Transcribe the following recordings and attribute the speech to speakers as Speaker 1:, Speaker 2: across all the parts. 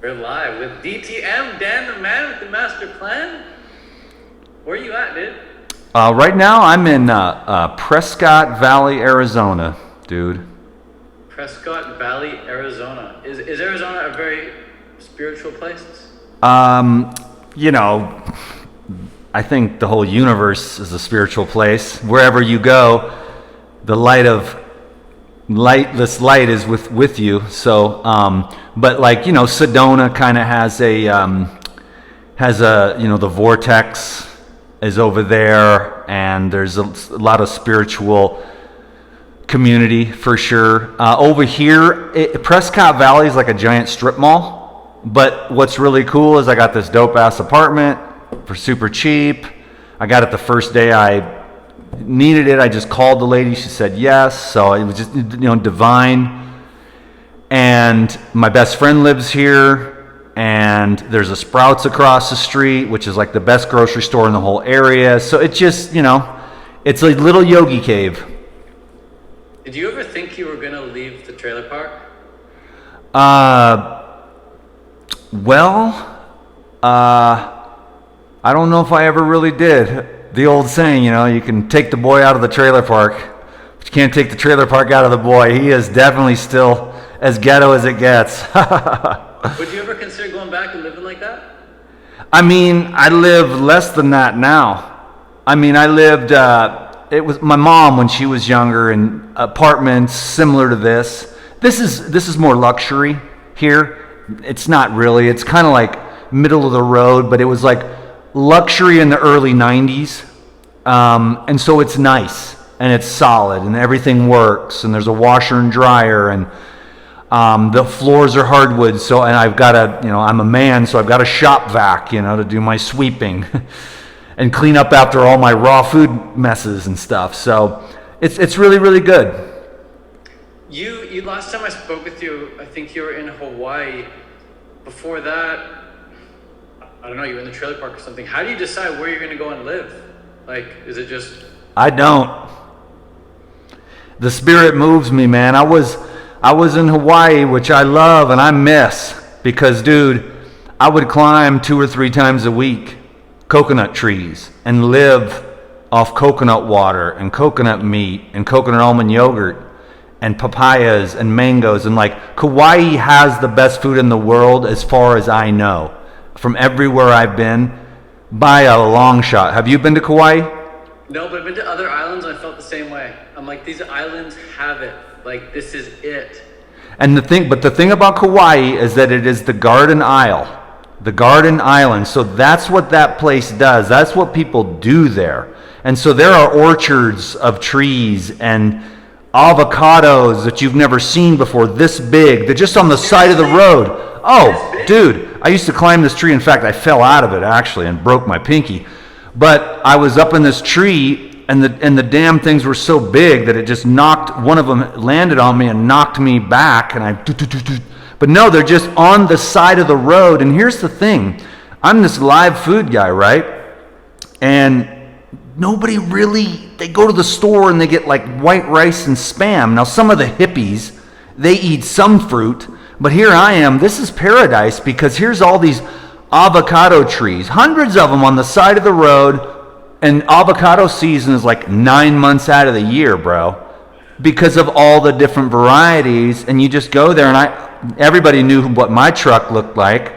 Speaker 1: We're live with DTM, Dan the man with the master plan. Where are you at, dude?
Speaker 2: Right now, I'm in Prescott Valley, Arizona, dude.
Speaker 1: Prescott Valley, Arizona. Is Arizona a very spiritual place?
Speaker 2: You know, I think the whole universe is a spiritual place. Wherever you go, the this light is with you. So, but like, you know, Sedona kind of has a, the vortex is over there, and there's a lot of spiritual community for sure. Over here, Prescott Valley is like a giant strip mall, but what's really cool is I got this dope ass apartment for super cheap. I got it the first day I needed it. I just called the lady, she said yes, so it was just, divine. And my best friend lives here, and there's a Sprouts across the street, which is like the best grocery store in the whole area. So it just, it's a little yogi cave.
Speaker 1: Did you ever think you were gonna leave the trailer park?
Speaker 2: I don't know if I ever really did. The old saying, you can take the boy out of the trailer park, but you can't take the trailer park out of the boy. He is definitely still as ghetto as it gets.
Speaker 1: Would you ever consider going back and living like that?
Speaker 2: I mean, I live less than that now. I mean, I lived, it was my mom when she was younger in apartments similar to this. This is more luxury here. It's not really. It's kind of like middle of the road, but it was like luxury in the early 90s. And so it's nice and it's solid and everything works, and there's a washer and dryer, and the floors are hardwood. And I've got I'm a man, so I've got a shop vac, to do my sweeping and clean up after all my raw food messes and stuff. So it's really, really good.
Speaker 1: You last time I spoke with you, I think you were in Hawaii. Before that, I don't know, you were in the trailer park or something. How do you decide where you're going to go and live? Like, is it just...
Speaker 2: I don't. The spirit moves me, man. I was in Hawaii, which I love and I miss, because, dude, I would climb 2 or 3 times a week coconut trees and live off coconut water and coconut meat and coconut almond yogurt and papayas and mangoes. And like, Kauai has the best food in the world as far as I know, from everywhere I've been, by a long shot. Have you been to Kauai?
Speaker 1: No, but I've been to other islands and I felt the same way. I'm like, these islands have it. Like, this is it.
Speaker 2: And the thing about Kauai is that it is the Garden Isle, the Garden Island. So that's what that place does. That's what people do there. And so there are orchards of trees and avocados that you've never seen before, this big. They're just on the side of the road. Oh, dude, I used to climb this tree. In fact, I fell out of it actually and broke my pinky. But I was up in this tree, and the damn things were so big that it just knocked, one of them landed on me and knocked me back, and but no, they're just on the side of the road. And here's the thing, I'm this live food guy, right? And nobody really, they go to the store and they get like white rice and Spam. Now some of the hippies, they eat some fruit, but here I am, this is paradise, because here's all these avocado trees, hundreds of them on the side of the road. And avocado season is like 9 months out of the year, bro, because of all the different varieties. And you just go there, and everybody knew what my truck looked like.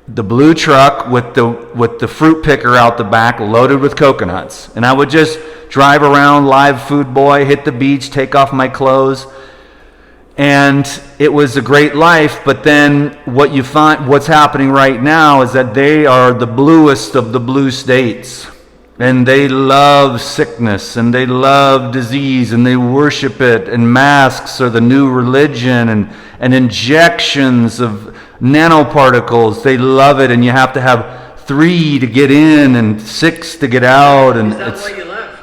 Speaker 2: The blue truck with the fruit picker out the back, loaded with coconuts. And I would just drive around, live food boy, hit the beach, take off my clothes. And it was a great life. But then what's happening right now is that they are the bluest of the blue states. And they love sickness, and they love disease, and they worship it, and masks are the new religion, and injections of nanoparticles. They love it, and you have to have 3 to get in and 6 to get out. And
Speaker 1: is that why you left?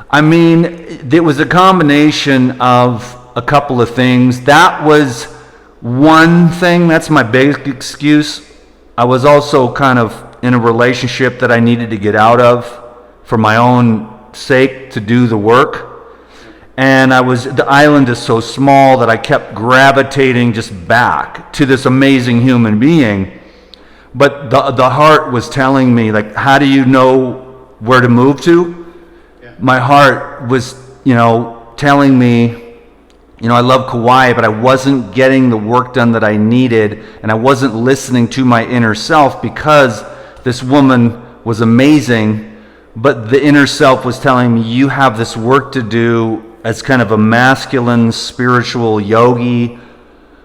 Speaker 2: I mean, it was a combination of a couple of things. That was one thing. That's my big excuse. I was also kind of in a relationship that I needed to get out of for my own sake, to do the work. And the island is so small that I kept gravitating just back to this amazing human being. But the heart was telling me, like, how do you know where to move to?
Speaker 1: Yeah.
Speaker 2: My heart was, telling me, I love Kauai, but I wasn't getting the work done that I needed, and I wasn't listening to my inner self because this woman was amazing, but the inner self was telling me, you have this work to do as kind of a masculine, spiritual yogi,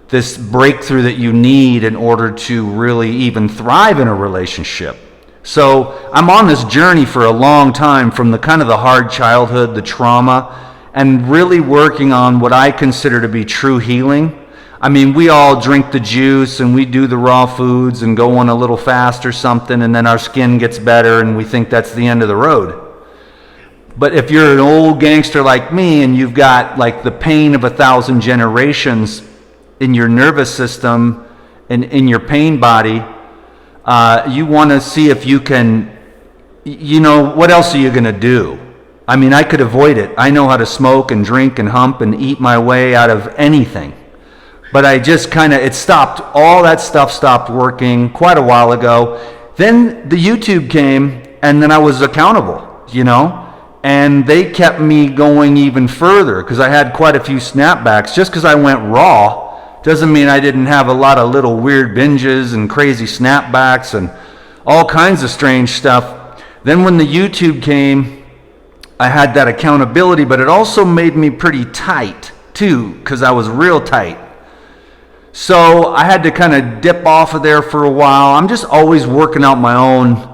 Speaker 2: this breakthrough that you need in order to really even thrive in a relationship. So I'm on this journey for a long time, from the kind of the hard childhood, the trauma, and really working on what I consider to be true healing. I mean, we all drink the juice and we do the raw foods and go on a little fast or something, and then our skin gets better and we think that's the end of the road. But if you're an old gangster like me and you've got like the pain of 1,000 generations in your nervous system and in your pain body, you want to see if you can, what else are you going to do? I mean, I could avoid it. I know how to smoke and drink and hump and eat my way out of anything. But I just it stopped. All that stuff stopped working quite a while ago. Then the YouTube came, and then I was accountable, and they kept me going even further because I had quite a few snapbacks. Just because I went raw doesn't mean I didn't have a lot of little weird binges and crazy snapbacks and all kinds of strange stuff. Then when the YouTube came, I had that accountability, but it also made me pretty tight too, because I was real tight. So I had to kind of dip off of there for a while. I'm just always working out my own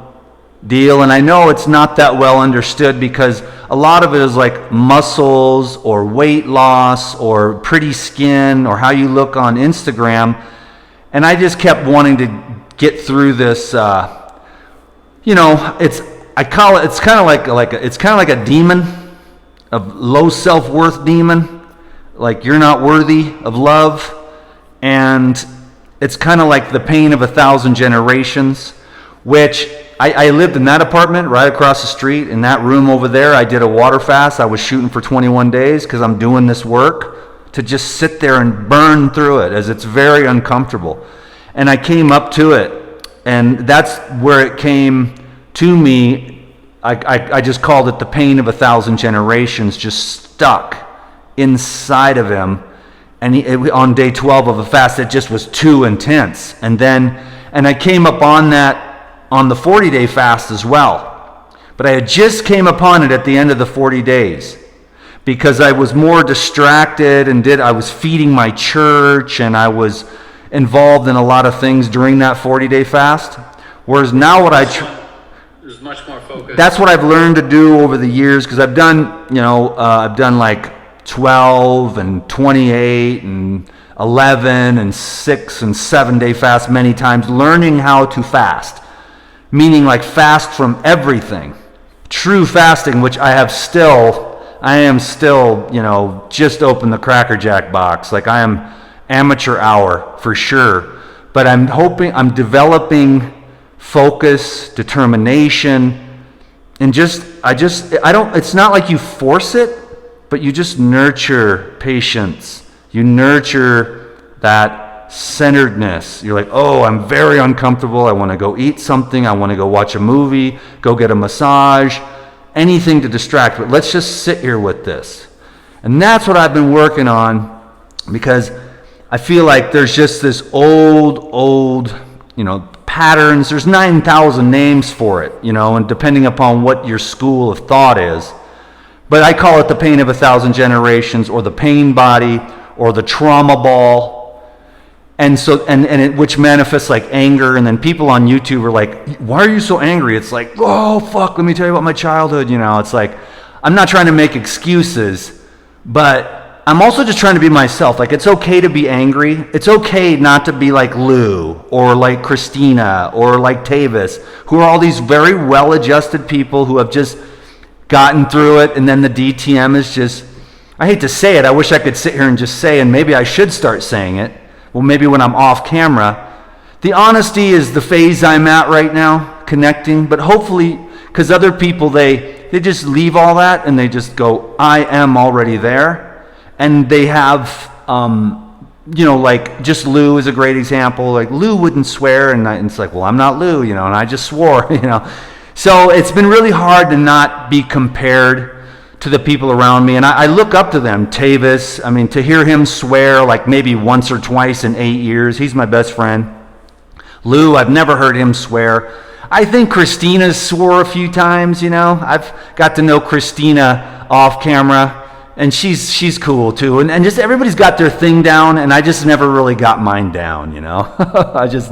Speaker 2: deal, and I know it's not that well understood because a lot of it is like muscles or weight loss or pretty skin or how you look on Instagram, and I just kept wanting to get through this. It's kind of like a demon, a low self-worth demon, like you're not worthy of love, and it's kind of like the pain of 1,000 generations, which I lived in that apartment right across the street. In that room over there, I did a water fast. I was shooting for 21 days because I'm doing this work to just sit there and burn through it, as it's very uncomfortable. And I came up to it, and that's where it came to me. I just called it the pain of 1,000 generations, just stuck inside of him. And on day 12 of a fast, it just was too intense. And I came up on that on the 40-day fast as well. But I had just came upon it at the end of the 40 days because I was more distracted and I was feeding my church and I was involved in a lot of things during that 40-day fast. Whereas now
Speaker 1: there's much more focus. That's
Speaker 2: what I've learned to do over the years, because I've done like 12 and 28 and 11 and 6 and 7 day fast many times, learning how to fast, meaning like fast from everything. True fasting, which I am still, just open the Cracker Jack box. Like I am amateur hour for sure, but I'm developing focus, determination, and it's not like you force it, but you just nurture patience. You nurture that centeredness. You're like, oh, I'm very uncomfortable. I want to go eat something. I want to go watch a movie, go get a massage, anything to distract. But let's just sit here with this. And that's what I've been working on, because I feel like there's just this old, patterns. There's 9,000 names for it, and depending upon what your school of thought is. But I call it the pain of 1,000 generations, or the pain body, or the trauma ball. And so, which manifests like anger. And then people on YouTube are like, why are you so angry? It's like, oh, fuck, let me tell you about my childhood. It's like, I'm not trying to make excuses, but I'm also just trying to be myself. Like, it's okay to be angry. It's okay not to be like Lou or like Christina or like Tavis, who are all these very well-adjusted people who have just gotten through it. And then the DTM is just, I hate to say it. I wish I could sit here and just say, and maybe I should start saying it. Well, maybe when I'm off camera. The honesty is the phase I'm at right now, connecting. But hopefully, because other people, they they just leave all that and they just go, I am already there. And they have, like just Lou is a great example. Like Lou wouldn't swear, and it's like, well, I'm not Lou, and I just swore, So it's been really hard to not be compared to the people around me, and I look up to them. Tavis, to hear him swear like maybe once or twice in 8 years, he's my best friend. Lou, I've never heard him swear. I think Christina swore a few times, I've got to know Christina off camera, and she's cool too, and just everybody's got their thing down, and I just never really got mine down, I just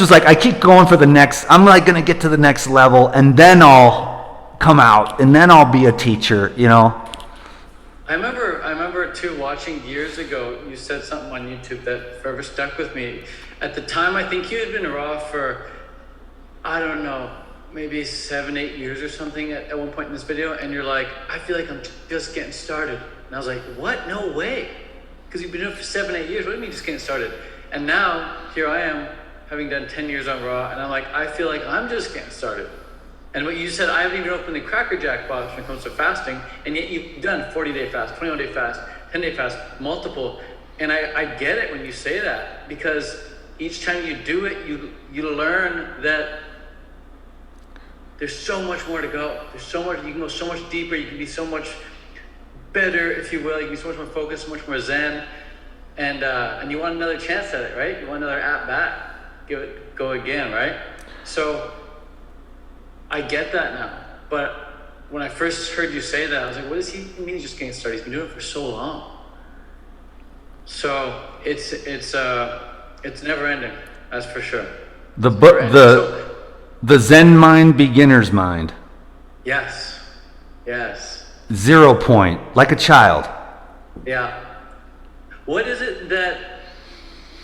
Speaker 2: was like, I keep going for the next, I'm like going to get to the next level, and then I'll come out, and then I'll be a teacher,
Speaker 1: I remember too, watching years ago, you said something on YouTube that forever stuck with me. At the time, I think you had been raw for, I don't know, maybe 7-8 years or something at one point in this video, and you're like, I feel like I'm just getting started. And I was like, what? No way. Because you've been doing it for 7-8 years. What do you mean just getting started? And now, here I am, having done 10 years on Raw, and I'm like, I feel like I'm just getting started. And what you said, I haven't even opened the Cracker Jack box when it comes to fasting, and yet you've done 40-day fast, 21-day fast, 10-day fast, multiple. And I get it when you say that, because each time you do it, you learn that there's so much more to go. There's so much, you can go so much deeper, you can be so much better, if you will, you can be so much more focused, so much more zen, and you want another chance at it, right? You want another at-bat. Go again, right? So I get that now, but when I first heard you say that, I was like, what does he mean he's just getting started? He's been doing it for so long. So it's never ending, that's for sure.
Speaker 2: The Zen mind, beginner's mind.
Speaker 1: Yes.
Speaker 2: 0 point, like a child.
Speaker 1: Yeah. What is it that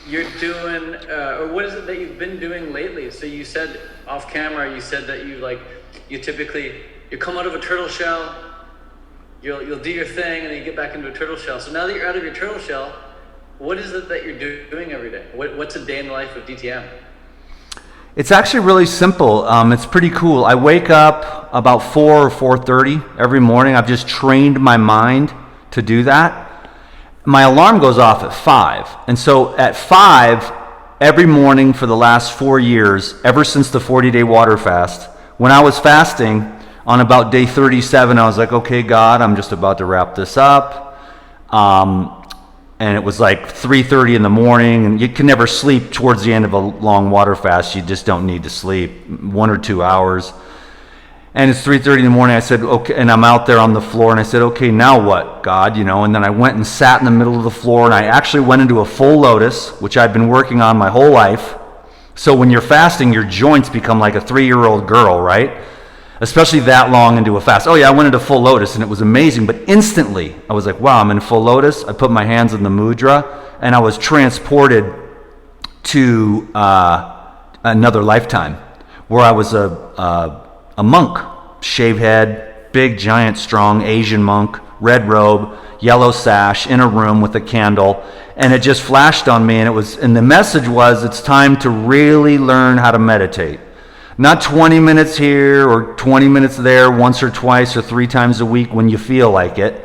Speaker 1: you're doing, or what is it that you've been doing lately? So you said off camera, you said that you typically, you come out of a turtle shell, you'll do your thing, and then you get back into a turtle shell. So now that you're out of your turtle shell, what is it that you're doing every day? What's a day in the life of DTM?
Speaker 2: It's actually really simple. It's pretty cool. I wake up about 4 or 4:30 every morning. I've just trained my mind to do that. My alarm goes off at 5. And so at 5, every morning for the last 4 years, ever since the 40-day water fast, when I was fasting on about day 37, I was like, okay, God, I'm just about to wrap this up. And it was like 3:30 in the morning, and you can never sleep towards the end of a long water fast. You just don't need to sleep 1 or 2 hours. And it's 3:30 in the morning. I said, okay, and I'm out there on the floor, and I said, okay, now what, God, And then I went and sat in the middle of the floor, and I actually went into a full lotus, which I've been working on my whole life. So when you're fasting, your joints become like a 3-year-old girl, right? Especially that long into a fast. Oh yeah, I went into full lotus, and it was amazing. But instantly, I was like, wow, I'm in full lotus. I put my hands in the mudra, and I was transported to another lifetime, where I was a monk, shave head, big, giant, strong Asian monk, red robe, yellow sash, in a room with a candle, and it just flashed on me, and the message was, it's time to really learn how to meditate. Not 20 minutes here or 20 minutes there, once or twice or 3 times a week when you feel like it.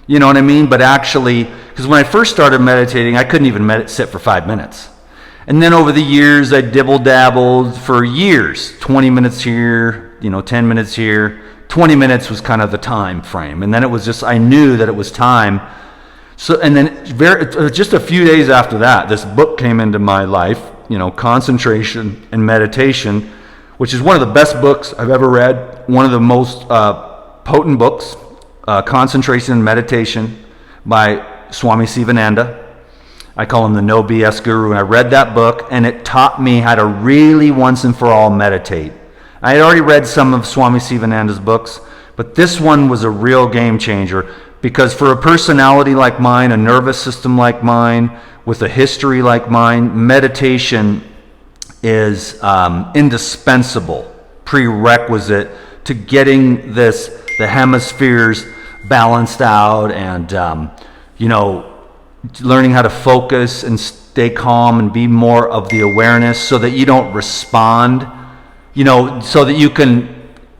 Speaker 2: You know what I mean? But actually, because when I first started meditating, I couldn't even sit for 5 minutes. And then over the years, I dibble-dabbled for years. 20 minutes here, 10 minutes here. 20 minutes was kind of the time frame. And then it was just, I knew that it was time. So, and then just a few days after that, this book came into my life, Concentration and Meditation, which is one of the best books I've ever read. One of the most potent books, Concentration and Meditation by Swami Sivananda. I call him the no BS guru, and I read that book, and it taught me how to really once and for all meditate. I had already read some of Swami Sivananda's books, but this one was a real game changer, because for a personality like mine, a nervous system like mine, with a history like mine, meditation is indispensable prerequisite to getting the hemispheres balanced out, and learning how to focus and stay calm and be more of the awareness, so that you don't respond, so that you can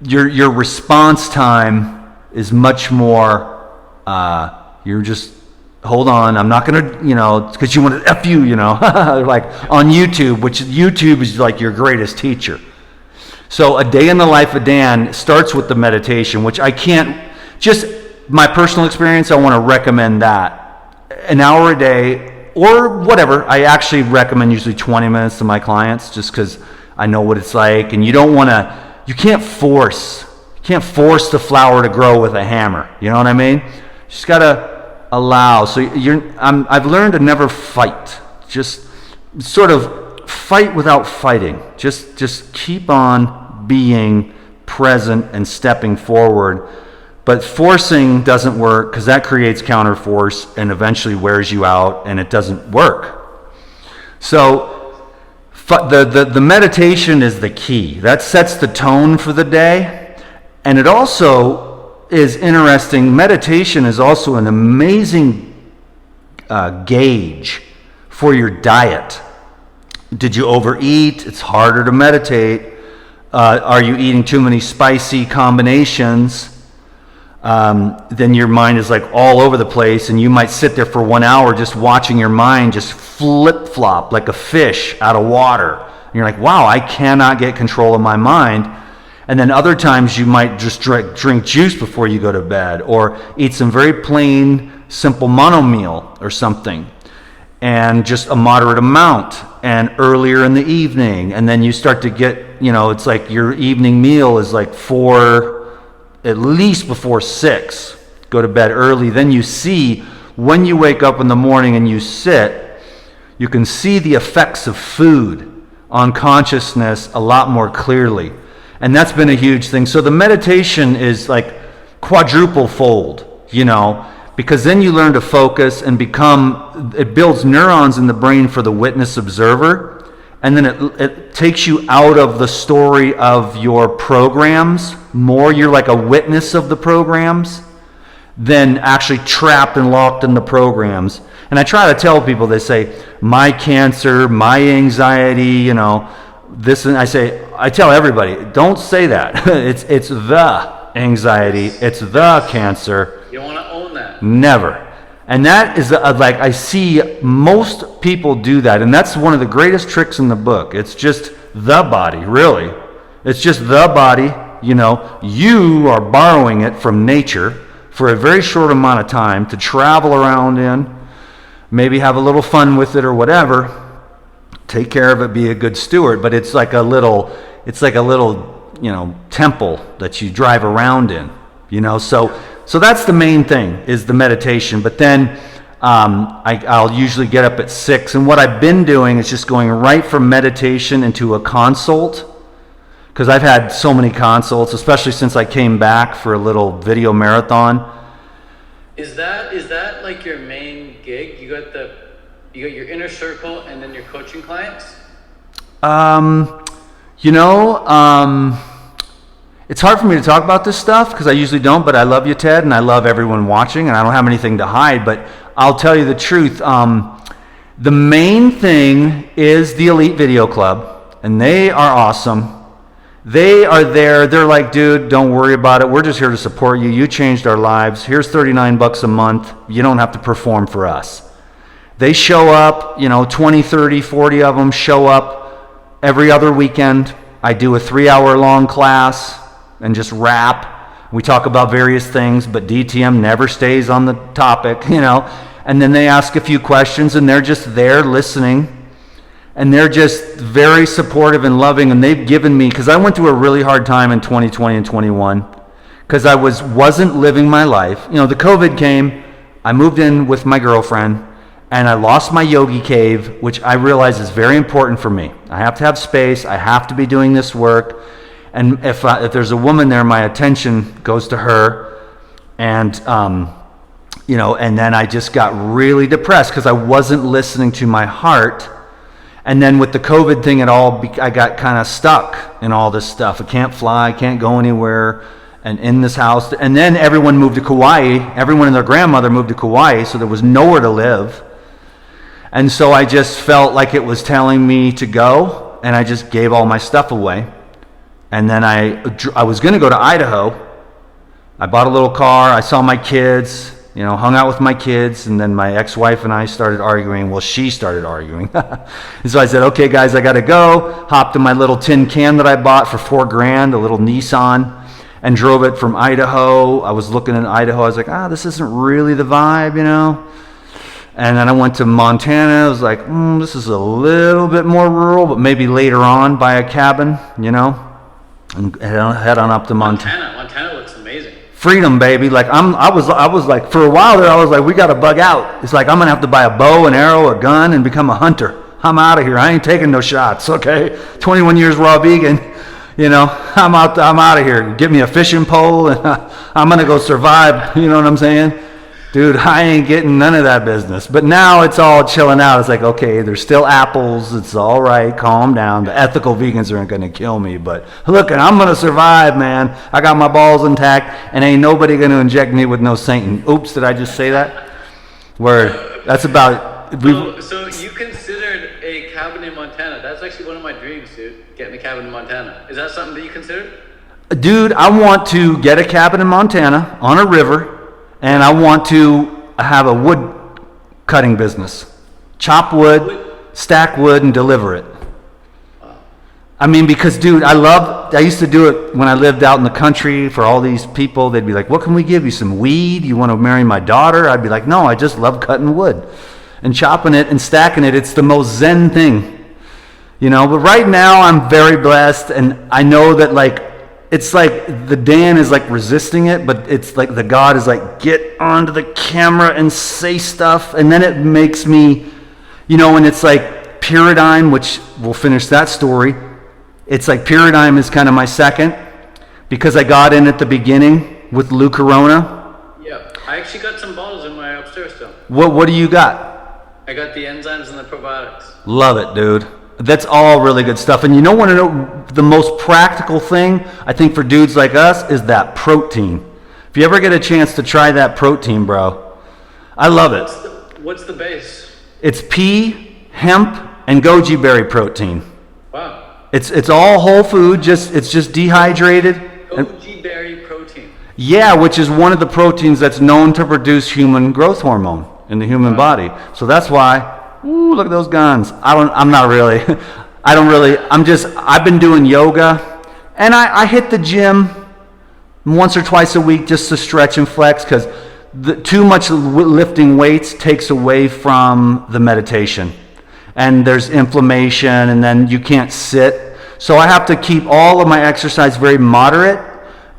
Speaker 2: your response time is much more, you're just, hold on, I'm not gonna, because you want to F you, like on YouTube, which YouTube is like your greatest teacher. So a day in the life of Dan starts with the meditation, which I can't, just my personal experience, I want to recommend that. An hour a day, or whatever. I actually recommend usually 20 minutes to my clients, just because I know what it's like, and you can't force the flower to grow with a hammer. You know what I mean? You just gotta allow. So I've learned to never fight. Just sort of fight without fighting. Just keep on being present and stepping forward. But forcing doesn't work, because that creates counterforce and eventually wears you out, and it doesn't work. So the meditation is the key. That sets the tone for the day. And it also is interesting. Meditation is also an amazing gauge for your diet. Did you overeat? It's harder to meditate. Are you eating too many spicy combinations? Then your mind is like all over the place, and you might sit there for 1 hour just watching your mind just flip-flop like a fish out of water. And you're like, wow, I cannot get control of my mind. And then other times you might just drink juice before you go to bed, or eat some very plain, simple mono meal or something, and just a moderate amount, and earlier in the evening. And then you start to get, it's like your evening meal is like at least before 6, go to bed early. Then you see, when you wake up in the morning and you sit, you can see the effects of food on consciousness a lot more clearly. And that's been a huge thing. So the meditation is like quadruple fold, because then you learn to focus and it builds neurons in the brain for the witness observer. And then it takes you out of the story of your programs more. You're like a witness of the programs than actually trapped and locked in the programs. And I try to tell people, they say, my cancer, my anxiety, this, and I tell everybody, don't say that. It's the anxiety, it's the cancer.
Speaker 1: You don't want to own that.
Speaker 2: Never. And that is like, I see most people do that, and that's one of the greatest tricks in the book. It's just the body, really. It's just the body. You are borrowing it from nature for a very short amount of time to travel around in, maybe have a little fun with it or whatever. Take care of it, be a good steward. But it's like a little temple that you drive around in. So that's the main thing, is the meditation. But then I'll usually get up at 6, and what I've been doing is just going right from meditation into a consult, because I've had so many consults, especially since I came back for a little video marathon.
Speaker 1: Is that like your main gig? You got your inner circle and then your coaching clients? It's hard for me to talk about this stuff because I usually don't, but I love you, Ted, and I love everyone watching, and I don't have anything to hide. But I'll tell you the truth. The main thing is the Elite Video Club, and they are awesome. They are there. They're like, dude, don't worry about it. We're just here to support you. You changed our lives. Here's $39 a month. You don't have to perform for us. They show up, 20, 30, 40 of them show up every other weekend. I do a 3-hour long class and just rap. We talk about various things, but DTM never stays on the topic, And then they ask a few questions, and they're just there listening. And they're just very supportive and loving, and they've given me, because I went through a really hard time in 2020 and 21, because I wasn't living my life. The COVID came, I moved in with my girlfriend, and I lost my yogi cave, which I realize is very important for me. I have to have space, I have to be doing this work, and if there's a woman there, my attention goes to her, and and then I just got really depressed because I wasn't listening to my heart. And then with the COVID thing I got kind of stuck in all this stuff. I can't fly, I can't go anywhere, and in this house. And then everyone moved to Kauai. Everyone and their grandmother moved to Kauai, so there was nowhere to live. And so I just felt like it was telling me to go, and I just gave all my stuff away.
Speaker 2: And then I was going to go to Idaho. I bought a little car. I saw my kids, hung out with my kids. And then my ex-wife and I started arguing. Well, she started arguing. And so I said, okay, guys, I got to go. Hopped in my little tin can that I bought for $4,000, a little Nissan, and drove it from Idaho. I was looking in Idaho. I was like, this isn't really the vibe, And then I went to Montana. I was like, this is a little bit more rural, but maybe later on buy a cabin, and head on up to Montana.
Speaker 1: Montana looks amazing.
Speaker 2: Freedom, baby. Like I was like, for a while there, I was like, we got to bug out. It's like I'm gonna have to buy a bow, an arrow, a gun, and become a hunter. I'm out of here. I ain't taking no shots. Okay, 21 years raw vegan. I'm out of here. Give me a fishing pole, and I'm gonna go survive. You know what I'm saying? Dude, I ain't getting none of that business. But now it's all chilling out. It's like, okay, there's still apples. It's all right. Calm down. The ethical vegans aren't going to kill me. But look, I'm going to survive, man. I got my balls intact, and ain't nobody going to inject me with no Satan. Oops, did I just say that? Word. That's about...
Speaker 1: So you considered a cabin in Montana. That's actually one of my dreams, dude. Getting a cabin in Montana. Is that something that you considered?
Speaker 2: Dude, I want to get a cabin in Montana on a river. And I want to have a wood cutting business. Chop wood, stack wood, and deliver it. I mean, because, dude, I used to do it when I lived out in the country for all these people. They'd be like, what can we give you? Some weed? You want to marry my daughter? I'd be like, no, I just love cutting wood and chopping it and stacking it. It's the most zen thing. But right now I'm very blessed, and I know that, it's like the Dan is like resisting it, but it's like the God is like, get onto the camera and say stuff. And then it makes me, and it's like Paradigm, which we'll finish that story. It's like Paradigm is kind of my second, because I got in at the beginning with Lou Corona.
Speaker 1: Yeah, I actually got some bottles in my upstairs still.
Speaker 2: What do you got?
Speaker 1: I got the enzymes and the probiotics.
Speaker 2: Love it, dude. That's all really good stuff. And want to know the most practical thing, I think, for dudes like us is that protein. If you ever get a chance to try that protein, bro, I love it.
Speaker 1: What's the base?
Speaker 2: It's pea, hemp, and goji berry protein.
Speaker 1: Wow.
Speaker 2: It's all whole food, it's just dehydrated.
Speaker 1: Goji berry protein.
Speaker 2: Yeah, which is one of the proteins that's known to produce human growth hormone in the human body. So that's why... Ooh, look at those guns. I've been doing yoga, and I hit the gym once or twice a week just to stretch and flex, because too much lifting weights takes away from the meditation. And there's inflammation, and then you can't sit. So I have to keep all of my exercise very moderate,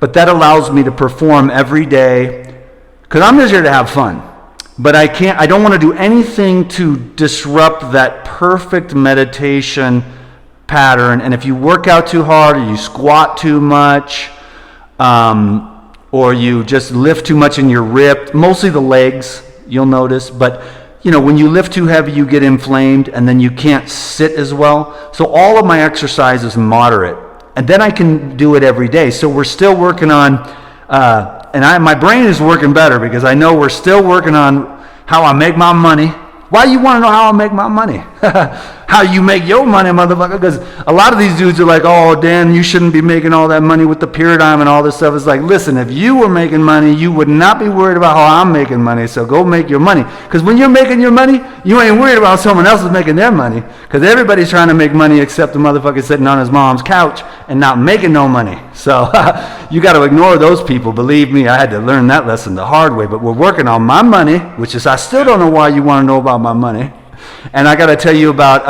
Speaker 2: but that allows me to perform every day, because I'm just here to have fun. But I don't want to do anything to disrupt that perfect meditation pattern. And if you work out too hard, or you squat too much, or you just lift too much and you're ripped, mostly the legs, you'll notice. But, when you lift too heavy, you get inflamed, and then you can't sit as well. So all of my exercise is moderate. And then I can do it every day. So we're still working on... my brain is working better, because I know we're still working on how I make my money. Why you want to know how I make my money? How you make your money, motherfucker? Because a lot of these dudes are like, oh, Dan, you shouldn't be making all that money with the Paradigm and all this stuff. It's like, listen, if you were making money, you would not be worried about how I'm making money, so go make your money. Because when you're making your money, you ain't worried about someone else is making their money. Because everybody's trying to make money except the motherfucker sitting on his mom's couch and not making no money. So you got to ignore those people. Believe me, I had to learn that lesson the hard way. But we're working on my money, which is, I still don't know why you want to know about my money. And I got to tell you about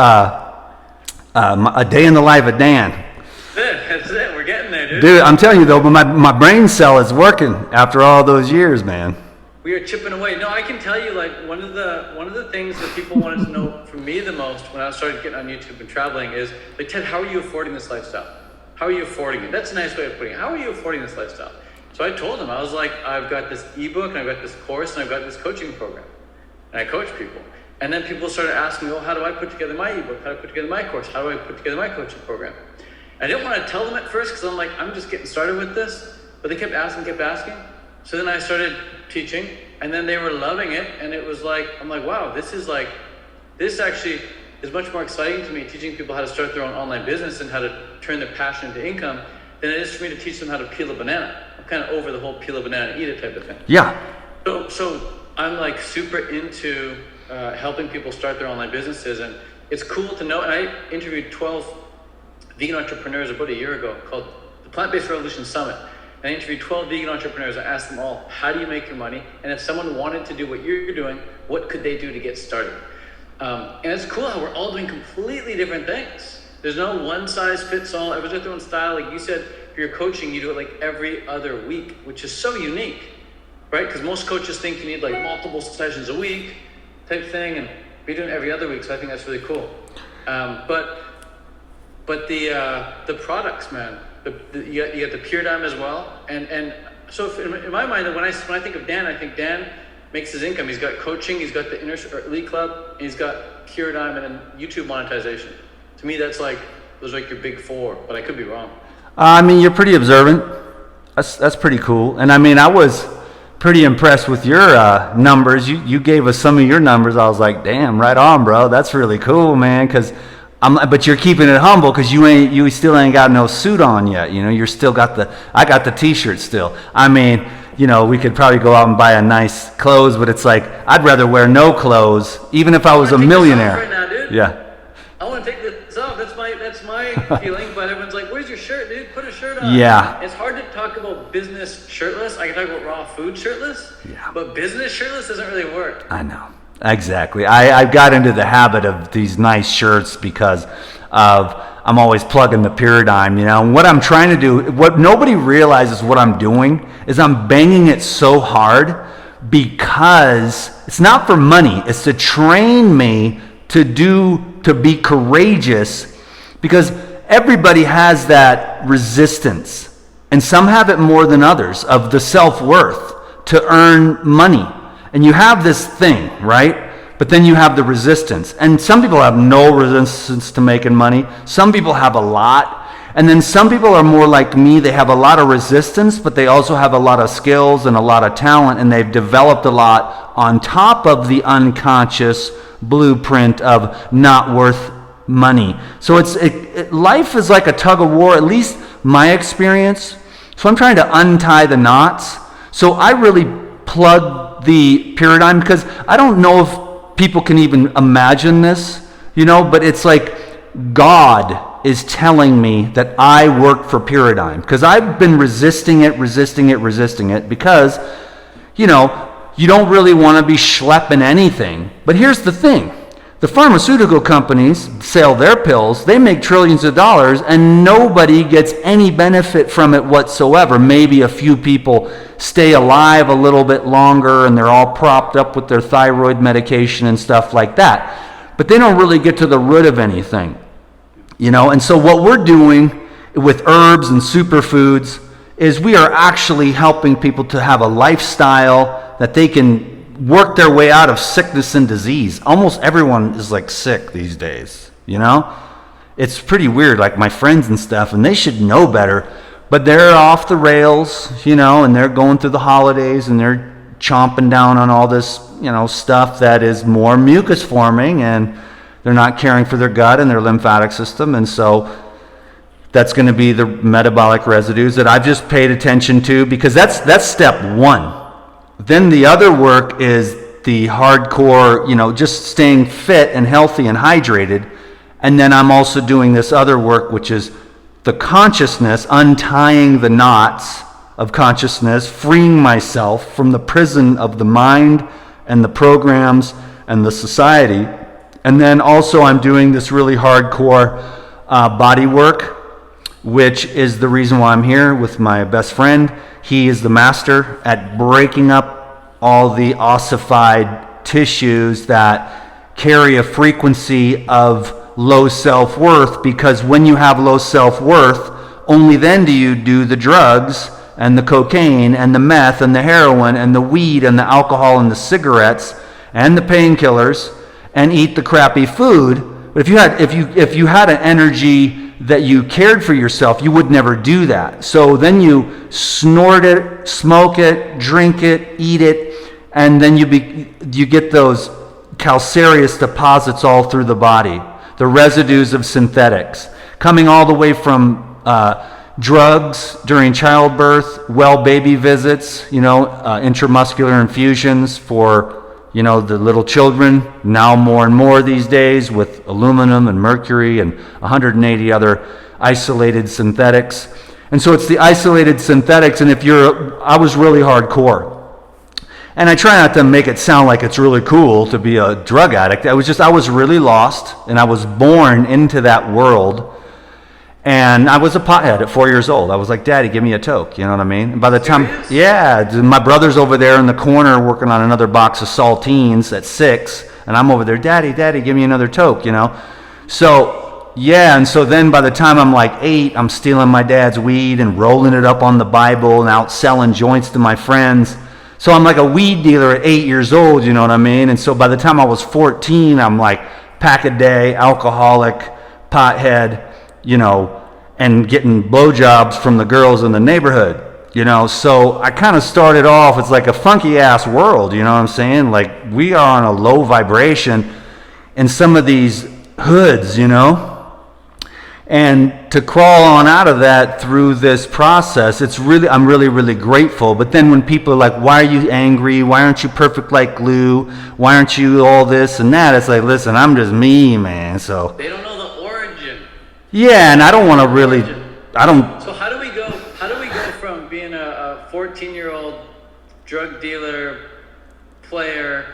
Speaker 2: a day in the life of Dan.
Speaker 1: That's it. We're getting there, dude.
Speaker 2: Dude, I'm telling you though, but my brain cell is working after all those years, man.
Speaker 1: We are chipping away. No, I can tell you, one of the things that people wanted to know from me the most when I started getting on YouTube and traveling is, like, Ted, how are you affording this lifestyle? How are you affording it? That's a nice way of putting it. How are you affording this lifestyle? So I told them, I was like, I've got this ebook, and I've got this course, and I've got this coaching program, and I coach people. And then people started asking me, well, how do I put together my ebook? How do I put together my course? How do I put together my coaching program? I didn't want to tell them at first, because I'm like, I'm just getting started with this. But they kept asking. So then I started teaching, and then they were loving it. And it was like, I'm like, wow, this actually is much more exciting to me, teaching people how to start their own online business and how to turn their passion into income, than it is for me to teach them how to peel a banana. I'm kind of over the whole peel a banana, eat it type of thing.
Speaker 2: Yeah.
Speaker 1: So I'm like super into helping people start their online businesses, and it's cool to know. And I interviewed 12 vegan entrepreneurs about a year ago called the Plant-Based Revolution Summit. And I interviewed 12 vegan entrepreneurs. I asked them all, how do you make your money? And if someone wanted to do what you're doing, what could they do to get started? And it's cool how we're all doing completely different things. There's no one size fits all. Everyone's got their own style. Like you said, if you're coaching, you do it like every other week, which is so unique, right? Because most coaches think you need like multiple sessions a week type thing, and we're doing every other week. So I think that's really cool. But the products, man, you got the Pure Dime as well. And so in my mind, when I think of Dan, I think Dan makes his income. He's got coaching, he's got the Elite Club, and he's got Pure Dime and then YouTube monetization. To me, those are like your big four, but I could be wrong.
Speaker 2: I mean, you're pretty observant. That's pretty cool. And I mean, I was pretty impressed with your numbers. You gave us some of your numbers. I was like, damn, right on, bro. That's really cool, man. But you're keeping it humble because you still ain't got no suit on yet. You know, you're still I got the t-shirt still. I mean, you know, we could probably go out and buy a nice clothes, but it's like, I'd rather wear no clothes, even if I was a millionaire.
Speaker 1: Right now, dude.
Speaker 2: Yeah.
Speaker 1: I want to take this off. That's my feeling. But everyone's like, "Where's your shirt, dude? Put a shirt on."
Speaker 2: Yeah.
Speaker 1: It's hard to talk about business shirtless. I can talk about raw food shirtless.
Speaker 2: Yeah.
Speaker 1: But business shirtless doesn't really work.
Speaker 2: I know. Exactly. I got into the habit of these nice shirts because I'm always plugging the Pure Dime, you know. And what I'm trying to do, what nobody realizes what I'm doing is I'm banging it so hard because it's not for money. It's to train me to be courageous, because everybody has that resistance, and some have it more than others, of the self-worth to earn money. And you have this thing, right? But then you have the resistance. And some people have no resistance to making money. Some people have a lot. And then some people are more like me. They have a lot of resistance, but they also have a lot of skills and a lot of talent, and they've developed a lot on top of the unconscious blueprint of not worth money. So life is like a tug of war, at least my experience. So I'm trying to untie the knots. So I really plug the Pure Dime because I don't know if people can even imagine this, you know, but it's like God is telling me that I work for Pure Dime, because I've been resisting it because, you know, you don't really want to be schlepping anything. But here's the thing. The pharmaceutical companies sell their pills, they make trillions of dollars, and nobody gets any benefit from it whatsoever. Maybe a few people stay alive a little bit longer, and they're all propped up with their thyroid medication and stuff like that. But they don't really get to the root of anything. You know, and so what we're doing with herbs and superfoods is we are actually helping people to have a lifestyle that they can work their way out of sickness and disease. Almost everyone is like sick these days, you know? It's pretty weird, like my friends and stuff, and they should know better, but they're off the rails, you know, and they're going through the holidays and they're chomping down on all this, you know, stuff that is more mucus forming, and they're not caring for their gut and their lymphatic system. And so that's going to be the metabolic residues that I've just paid attention to, because that's step one. Then the other work is the hardcore, you know, just staying fit and healthy and hydrated. And then I'm also doing this other work, which is the consciousness, untying the knots of consciousness, freeing myself from the prison of the mind and the programs and the society. And then also I'm doing this really hardcore body work, which is the reason why I'm here with my best friend. He is the master at breaking up all the ossified tissues that carry a frequency of low self-worth, because when you have low self-worth, only then do you do the drugs and the cocaine and the meth and the heroin and the weed and the alcohol and the cigarettes and the painkillers and eat the crappy food. But if you had an energy that you cared for yourself, you would never do that. So then you snort it, smoke it, drink it, eat it, and then you get those calcareous deposits all through the body, the residues of synthetics, coming all the way from drugs during childbirth, well baby visits, intramuscular infusions for, the little children, now more and more these days with aluminum and mercury and 180 other isolated synthetics. And so it's the isolated synthetics, and I was really hardcore. And I try not to make it sound like it's really cool to be a drug addict. I was really lost, and I was born into that world. And I was a pothead at 4 years old. I was like, Daddy, give me a toke. You know what I mean? And by the time, yeah, my brother's over there in the corner working on another box of saltines at 6, and I'm over there, Daddy, give me another toke, So, yeah, and so then by the time I'm like 8, I'm stealing my dad's weed and rolling it up on the Bible and out selling joints to my friends. So I'm like a weed dealer at 8 years old, you know what I mean? And so by the time I was 14, I'm like pack-a-day, alcoholic, pothead, and getting blowjobs from the girls in the neighborhood, So I kind of started off, it's like a funky-ass world, you know what I'm saying? Like, we are on a low vibration in some of these hoods, And to crawl on out of that through this process, I'm really, really grateful. But then when people are like, why are you angry? Why aren't you perfect like glue? Why aren't you all this and that? It's like, listen, I'm just me, man. So
Speaker 1: they don't know the origin.
Speaker 2: Yeah, and I don't want to really,
Speaker 1: So how do we go from being a 14-year-old drug dealer, player,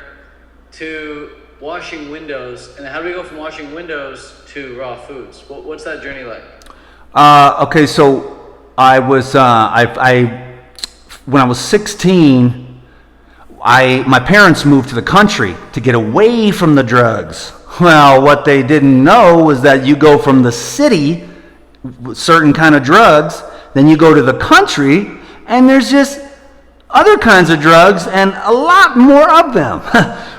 Speaker 1: to washing windows, and how do we go from washing windows to raw foods? What's that journey like?
Speaker 2: Okay, so I was when I was 16, my parents moved to the country to get away from the drugs. Well, what they didn't know was that you go from the city with certain kind of drugs, then you go to the country, and there's just other kinds of drugs and a lot more of them.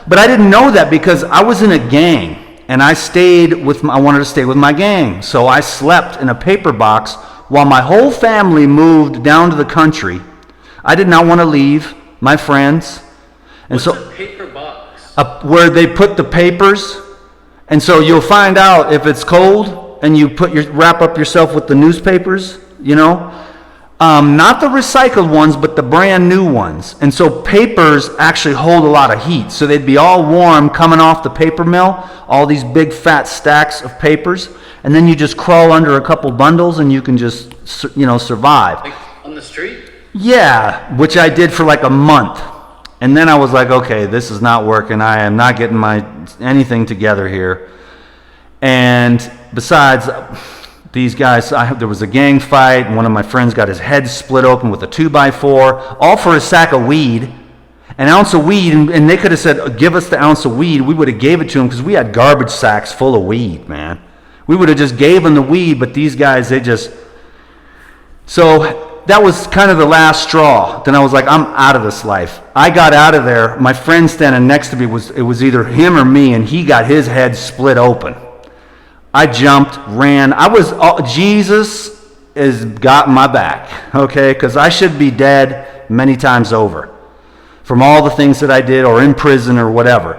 Speaker 2: But I didn't know that because I was in a gang, and I wanted to stay with my gang. So I slept in a paper box while my whole family moved down to the country. I did not want to leave my friends. And
Speaker 1: What's a paper box?
Speaker 2: Where they put the papers. And so you'll find out if it's cold, and you wrap up yourself with the newspapers, Not the recycled ones, but the brand new ones. And so papers actually hold a lot of heat. So they'd be all warm coming off the paper mill, all these big fat stacks of papers. And then you just crawl under a couple bundles and you can just, survive.
Speaker 1: Like on the street?
Speaker 2: Yeah, which I did for like a month. And then I was like, okay, this is not working. I am not getting anything together here. And besides, these guys, there was a gang fight, and one of my friends got his head split open with a 2x4, all for a sack of weed, an ounce of weed, and they could have said, give us the ounce of weed. We would have gave it to them because we had garbage sacks full of weed, man. We would have just gave them the weed, but these guys, So that was kind of the last straw. Then I was like, I'm out of this life. I got out of there. My friend standing next to me, it was either him or me, and he got his head split open. I jumped, ran. Jesus has got my back, okay? Because I should be dead many times over from all the things that I did, or in prison or whatever.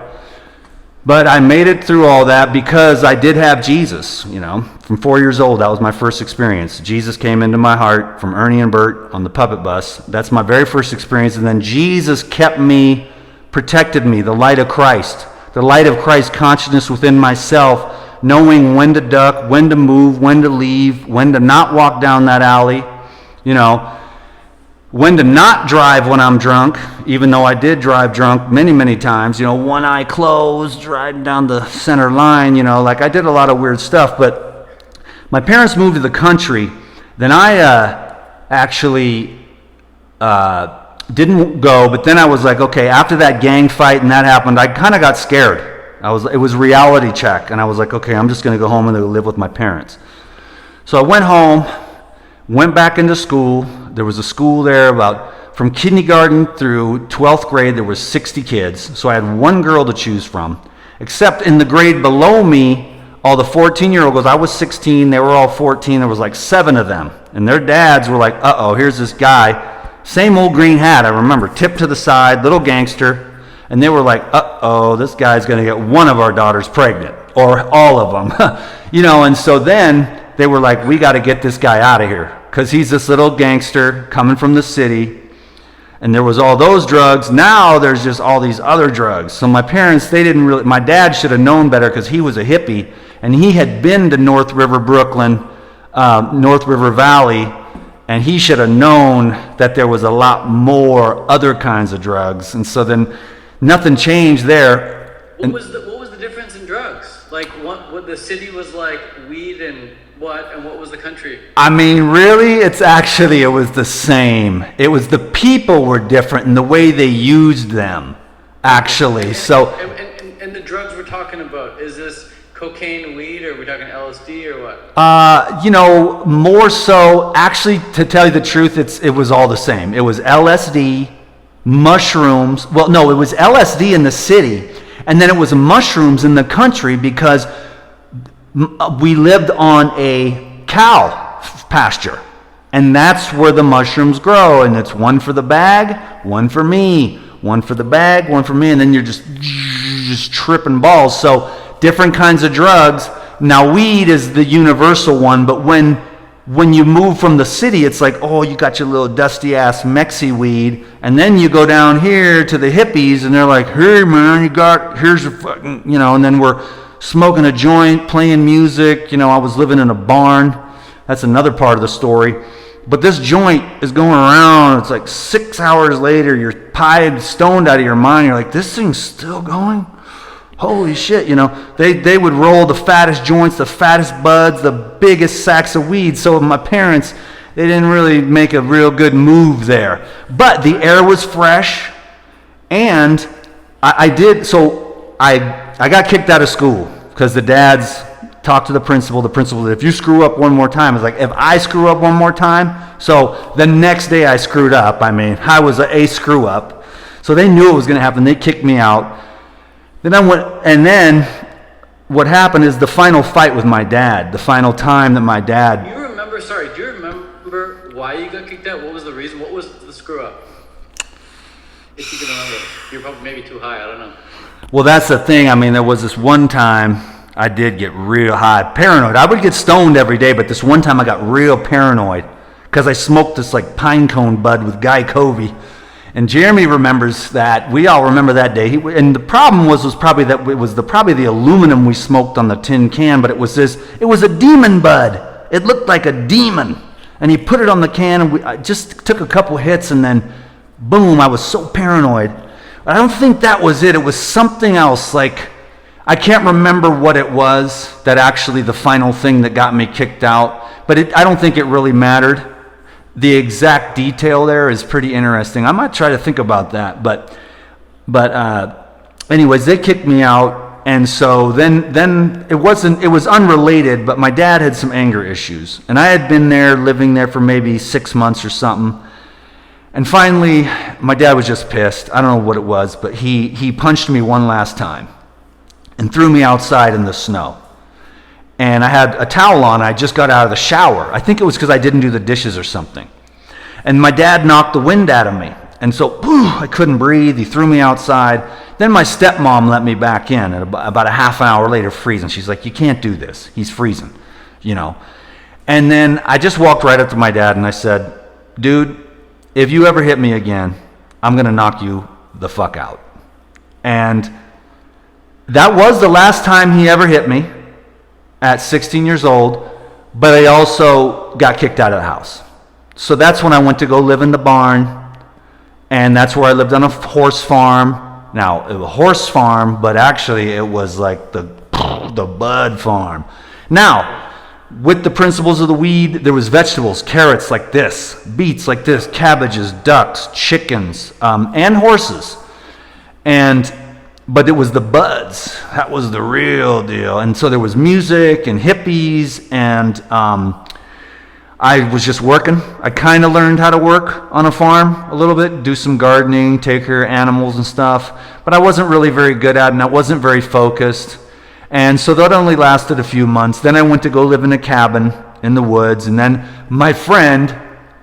Speaker 2: But I made it through all that because I did have Jesus, From 4 years old, that was my first experience. Jesus came into my heart from Ernie and Bert on the puppet bus. That's my very first experience. And then Jesus kept me, protected me, the light of Christ consciousness within myself, knowing when to duck, when to move, when to leave, when to not walk down that alley, when to not drive when I'm drunk, even though I did drive drunk many, many times, one eye closed, driving down the center line, I did a lot of weird stuff. But my parents moved to the country. Then I actually didn't go, but then I was like, okay, after that gang fight and that happened, I kind of got scared. It was a reality check, and I was like, okay, I'm just going to go home and live with my parents. So I went home, went back into school. There was a school there from kindergarten through 12th grade, there was 60 kids. So I had one girl to choose from, except in the grade below me, all the 14-year-olds, I was 16, they were all 14, there was like 7 of them. And their dads were like, uh-oh, here's this guy, same old green hat, I remember, tipped to the side, little gangster. And they were like, uh-oh, this guy's going to get one of our daughters pregnant, or all of them. And so then they were like, we got to get this guy out of here. because he's this little gangster coming from the city. And there was all those drugs. Now there's just all these other drugs. So my parents, my dad should have known better because he was a hippie. And he had been to North River, Brooklyn, North River Valley. And he should have known that there was a lot more other kinds of drugs. And so then nothing changed there.
Speaker 1: What was the difference in drugs? Like what the city was like weed and what was the country?
Speaker 2: I mean, really, it was the same. It was the people were different in the way they used them, actually. So.
Speaker 1: And the drugs we're talking about, is this cocaine, weed, or are we talking LSD or what?
Speaker 2: More so, actually, to tell you the truth, it was all the same. It was LSD, mushrooms. Well, no, it was LSD in the city, and then it was mushrooms in the country because we lived on a cow pasture, and that's where the mushrooms grow, and it's one for the bag, one for me, one for the bag, one for me, and then you're just tripping balls. So different kinds of drugs. Now weed is the universal one, but when you move from the city, it's like, oh, you got your little dusty ass Mexi weed, and then you go down here to the hippies, and they're like, hey man, here's your fucking, and then we're smoking a joint, playing music. I was living in a barn. That's another part of the story. But this joint is going around. It's like 6 hours later, you're pied, stoned out of your mind. You're like, this thing's still going? Holy shit, They would roll the fattest joints, the fattest buds, the biggest sacks of weed. So my parents, they didn't really make a real good move there. But the air was fresh, and I got kicked out of school because the dads talked to the principal. The principal said, if you screw up one more time, it's like, if I screw up one more time. So the next day I screwed up. I mean, I was a screw up. So they knew it was going to happen. They kicked me out. Then what happened is the final fight with my dad, the final time that my dad...
Speaker 1: Do you remember why you got kicked out? What was the reason? What was the screw up? If you can remember. You're probably maybe too high, I don't know.
Speaker 2: Well, that's the thing. I mean, there was this one time I did get real high, paranoid. I would get stoned every day, but this one time I got real paranoid because I smoked this like pine cone bud with Guy Covey. And Jeremy remembers that. We all remember that day. And the problem was probably that it was probably the aluminum we smoked on the tin can, but it was a demon bud. It looked like a demon. And he put it on the can, and I just took a couple hits, and then boom, I was so paranoid. I don't think that was it. It was something else. Like, I can't remember what it was that actually the final thing that got me kicked out. But I don't think it really mattered. The exact detail there is pretty interesting. I might try to think about that. But anyways, they kicked me out. And so then it was unrelated, but my dad had some anger issues. And I had been living there for maybe 6 months or something. And finally, my dad was just pissed. I don't know what it was, but he punched me one last time and threw me outside in the snow. And I had a towel on. I just got out of the shower. I think it was because I didn't do the dishes or something. And my dad knocked the wind out of me. And so I couldn't breathe. He threw me outside. Then my stepmom let me back in and about a half an hour later, freezing. She's like, you can't do this. He's freezing, And then I just walked right up to my dad and I said, dude, if you ever hit me again, I'm going to knock you the fuck out. And that was the last time he ever hit me at 16 years old, but I also got kicked out of the house. So that's when I went to go live in the barn, and that's where I lived on a horse farm. Now, it was a horse farm, but actually it was like the bud farm. Now, with the principles of the weed, there was vegetables, carrots like this, beets like this, cabbages, ducks, chickens, and horses. But it was the buds. That was the real deal. And so there was music and hippies, and I was just working. I kind of learned how to work on a farm a little bit, do some gardening, take care of animals and stuff. But I wasn't really very good at it, and I wasn't very focused. And so that only lasted a few months. Then I went to go live in a cabin in the woods. And then my friend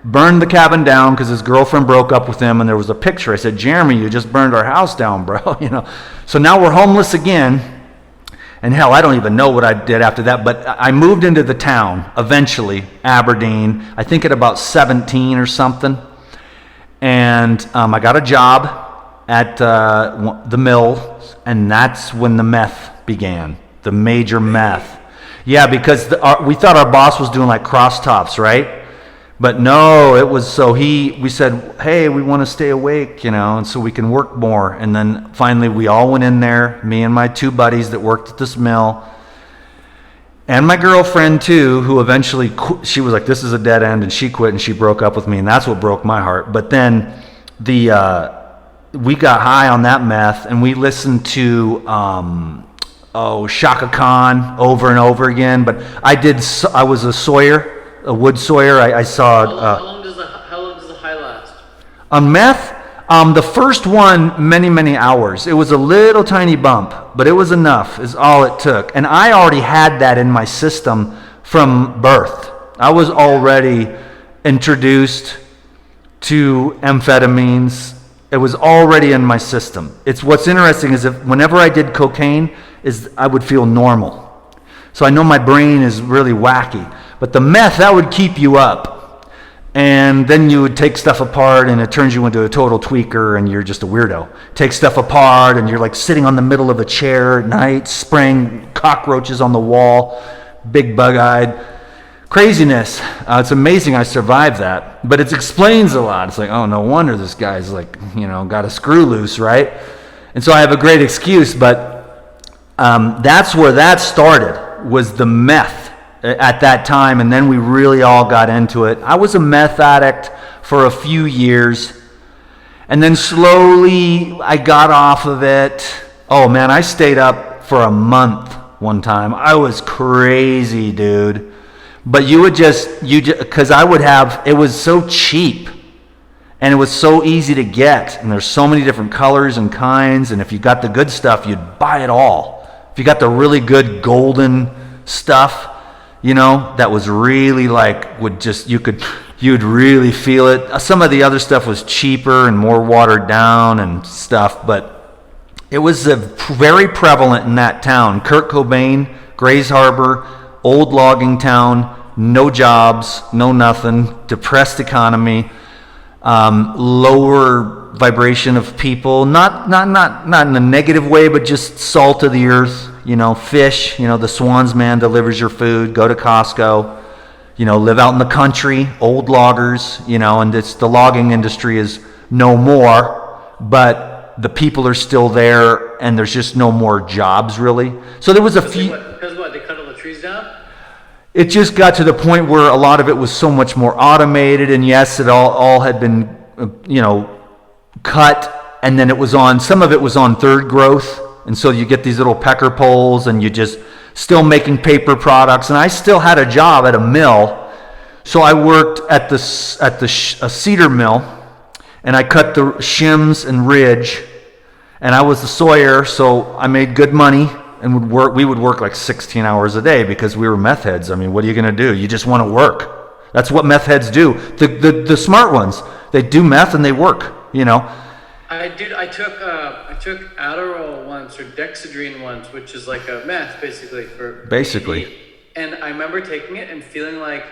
Speaker 2: burned the cabin down because his girlfriend broke up with him. And there was a picture. I said, Jeremy, you just burned our house down, bro. So now we're homeless again. And hell, I don't even know what I did after that, but I moved into the town eventually, Aberdeen, I think at about 17 or something. And I got a job at the mill, and that's when the meth began, the major meth. Yeah, because we thought our boss was doing like crosstops, right? But no, it was we said, hey, we want to stay awake, and so we can work more. And then finally we all went in there, me and my two buddies that worked at this mill, and my girlfriend too, who eventually, she was like, this is a dead end, and she quit and she broke up with me, and that's what broke my heart. But then we got high on that meth, and we listened to, Shaka Khan over and over again. But I was a sawyer. A wood sawyer. I saw.
Speaker 1: How long does the high last?
Speaker 2: On meth, the first one, many hours. It was a little tiny bump, but it was enough. Is all it took. And I already had that in my system from birth. I was already introduced to amphetamines. It was already in my system. It's what's interesting is whenever I did cocaine, I would feel normal. So I know my brain is really wacky. But the meth, that would keep you up. And then you would take stuff apart, and it turns you into a total tweaker, and you're just a weirdo. Take stuff apart, and you're like sitting on the middle of a chair at night, spraying cockroaches on the wall, big bug-eyed. Craziness. It's amazing I survived that. But it explains a lot. It's like, oh, no wonder this guy's like, got a screw loose, right? And so I have a great excuse, but that's where that started, was the meth. At that time, and then we really all got into it. I was a meth addict for a few years, and then slowly I got off of it. Oh man, I stayed up for a month one time. I was crazy, dude. But because I would have, it was so cheap, and it was so easy to get, and there's so many different colors and kinds, and if you got the good stuff, you'd buy it all. If you got the really good golden stuff, that was really like, you'd really feel it. Some of the other stuff was cheaper and more watered down and stuff, but it was very prevalent in that town. Kurt Cobain, Grays Harbor, old logging town, no jobs, no nothing, depressed economy, lower vibration of people, not in a negative way, but just salt of the earth. Fish, the Swans man delivers your food, go to Costco, live out in the country, old loggers, and the logging industry is no more, but the people are still there, and there's just no more jobs, really. So there was a few...
Speaker 1: Because what, they cut all the trees down?
Speaker 2: It just got to the point where a lot of it was so much more automated, and yes, it all had been, cut, and then some of it was on third growth. And so you get these little pecker poles, and you just still making paper products. And I still had a job at a mill, so I worked at a cedar mill, and I cut the shims and ridge. And I was the sawyer, so I made good money, and we would work like 16 hours a day because we were meth heads. I mean, what are you going to do? You just want to work. That's what meth heads do. The smart ones, they do meth and they work.
Speaker 1: I took Adderall once, or Dexedrine once, which is like a meth basically for
Speaker 2: basically.
Speaker 1: And I remember taking it and feeling like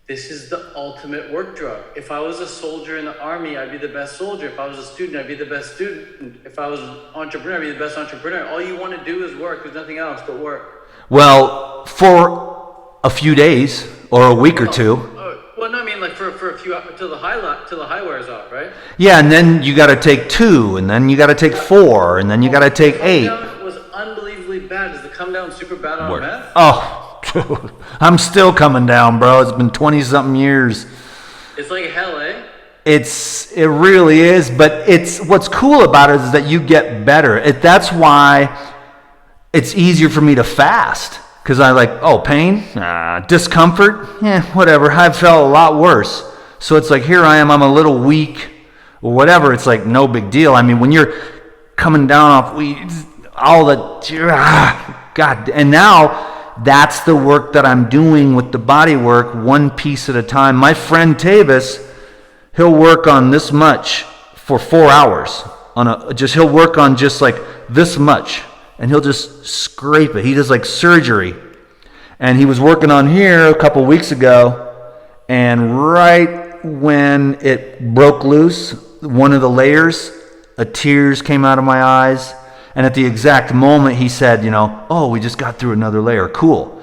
Speaker 1: this is the ultimate work drug. If I was a soldier in the army, I'd be the best soldier. If I was a student, I'd be the best student. If I was an entrepreneur, I'd be the best entrepreneur. All you want to do is work. There's nothing else but work.
Speaker 2: Well, for a few days or a week or two.
Speaker 1: Well, no, I mean like for a few till the high wears off, right?
Speaker 2: Yeah, and then you got to take 2, and then you got to take 4, and then you got to take 8.
Speaker 1: It was unbelievably bad. Is the come down super bad on meth?
Speaker 2: Oh, dude, I'm still coming down, bro. It's been 20-something years.
Speaker 1: It's like hell, eh?
Speaker 2: It really is, but what's cool about it is that you get better. That's why it's easier for me to fast. Because pain, discomfort, whatever. I've felt a lot worse. So it's like, here I am, I'm a little weak, or whatever. It's like, no big deal. I mean, when you're coming down off weeds, all the, God. And now, that's the work that I'm doing with the body work, one piece at a time. My friend Tavis, he'll work on this much for 4 hours. He'll work on just like this much. and he'll just scrape it. He does like surgery. And he was working on here a couple weeks ago, and right when it broke loose, one of the layers, tears came out of my eyes. And at the exact moment he said, oh, we just got through another layer. Cool.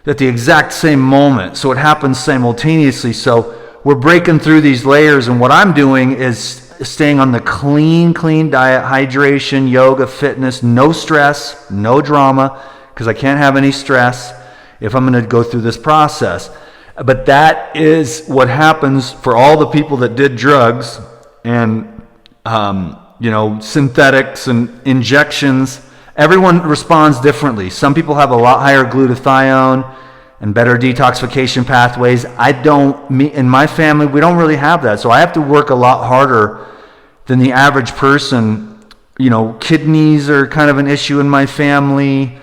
Speaker 2: At the exact same moment. So it happens simultaneously. So we're breaking through these layers, and what I'm doing is staying on the clean diet, hydration, yoga, fitness, no stress, no drama, because I can't have any stress if I'm going to go through this process. But that is what happens for all the people that did drugs and, synthetics and injections. Everyone responds differently. Some people have a lot higher glutathione and better detoxification pathways. In my family, we don't really have that. So I have to work a lot harder than the average person. Kidneys are kind of an issue in my family,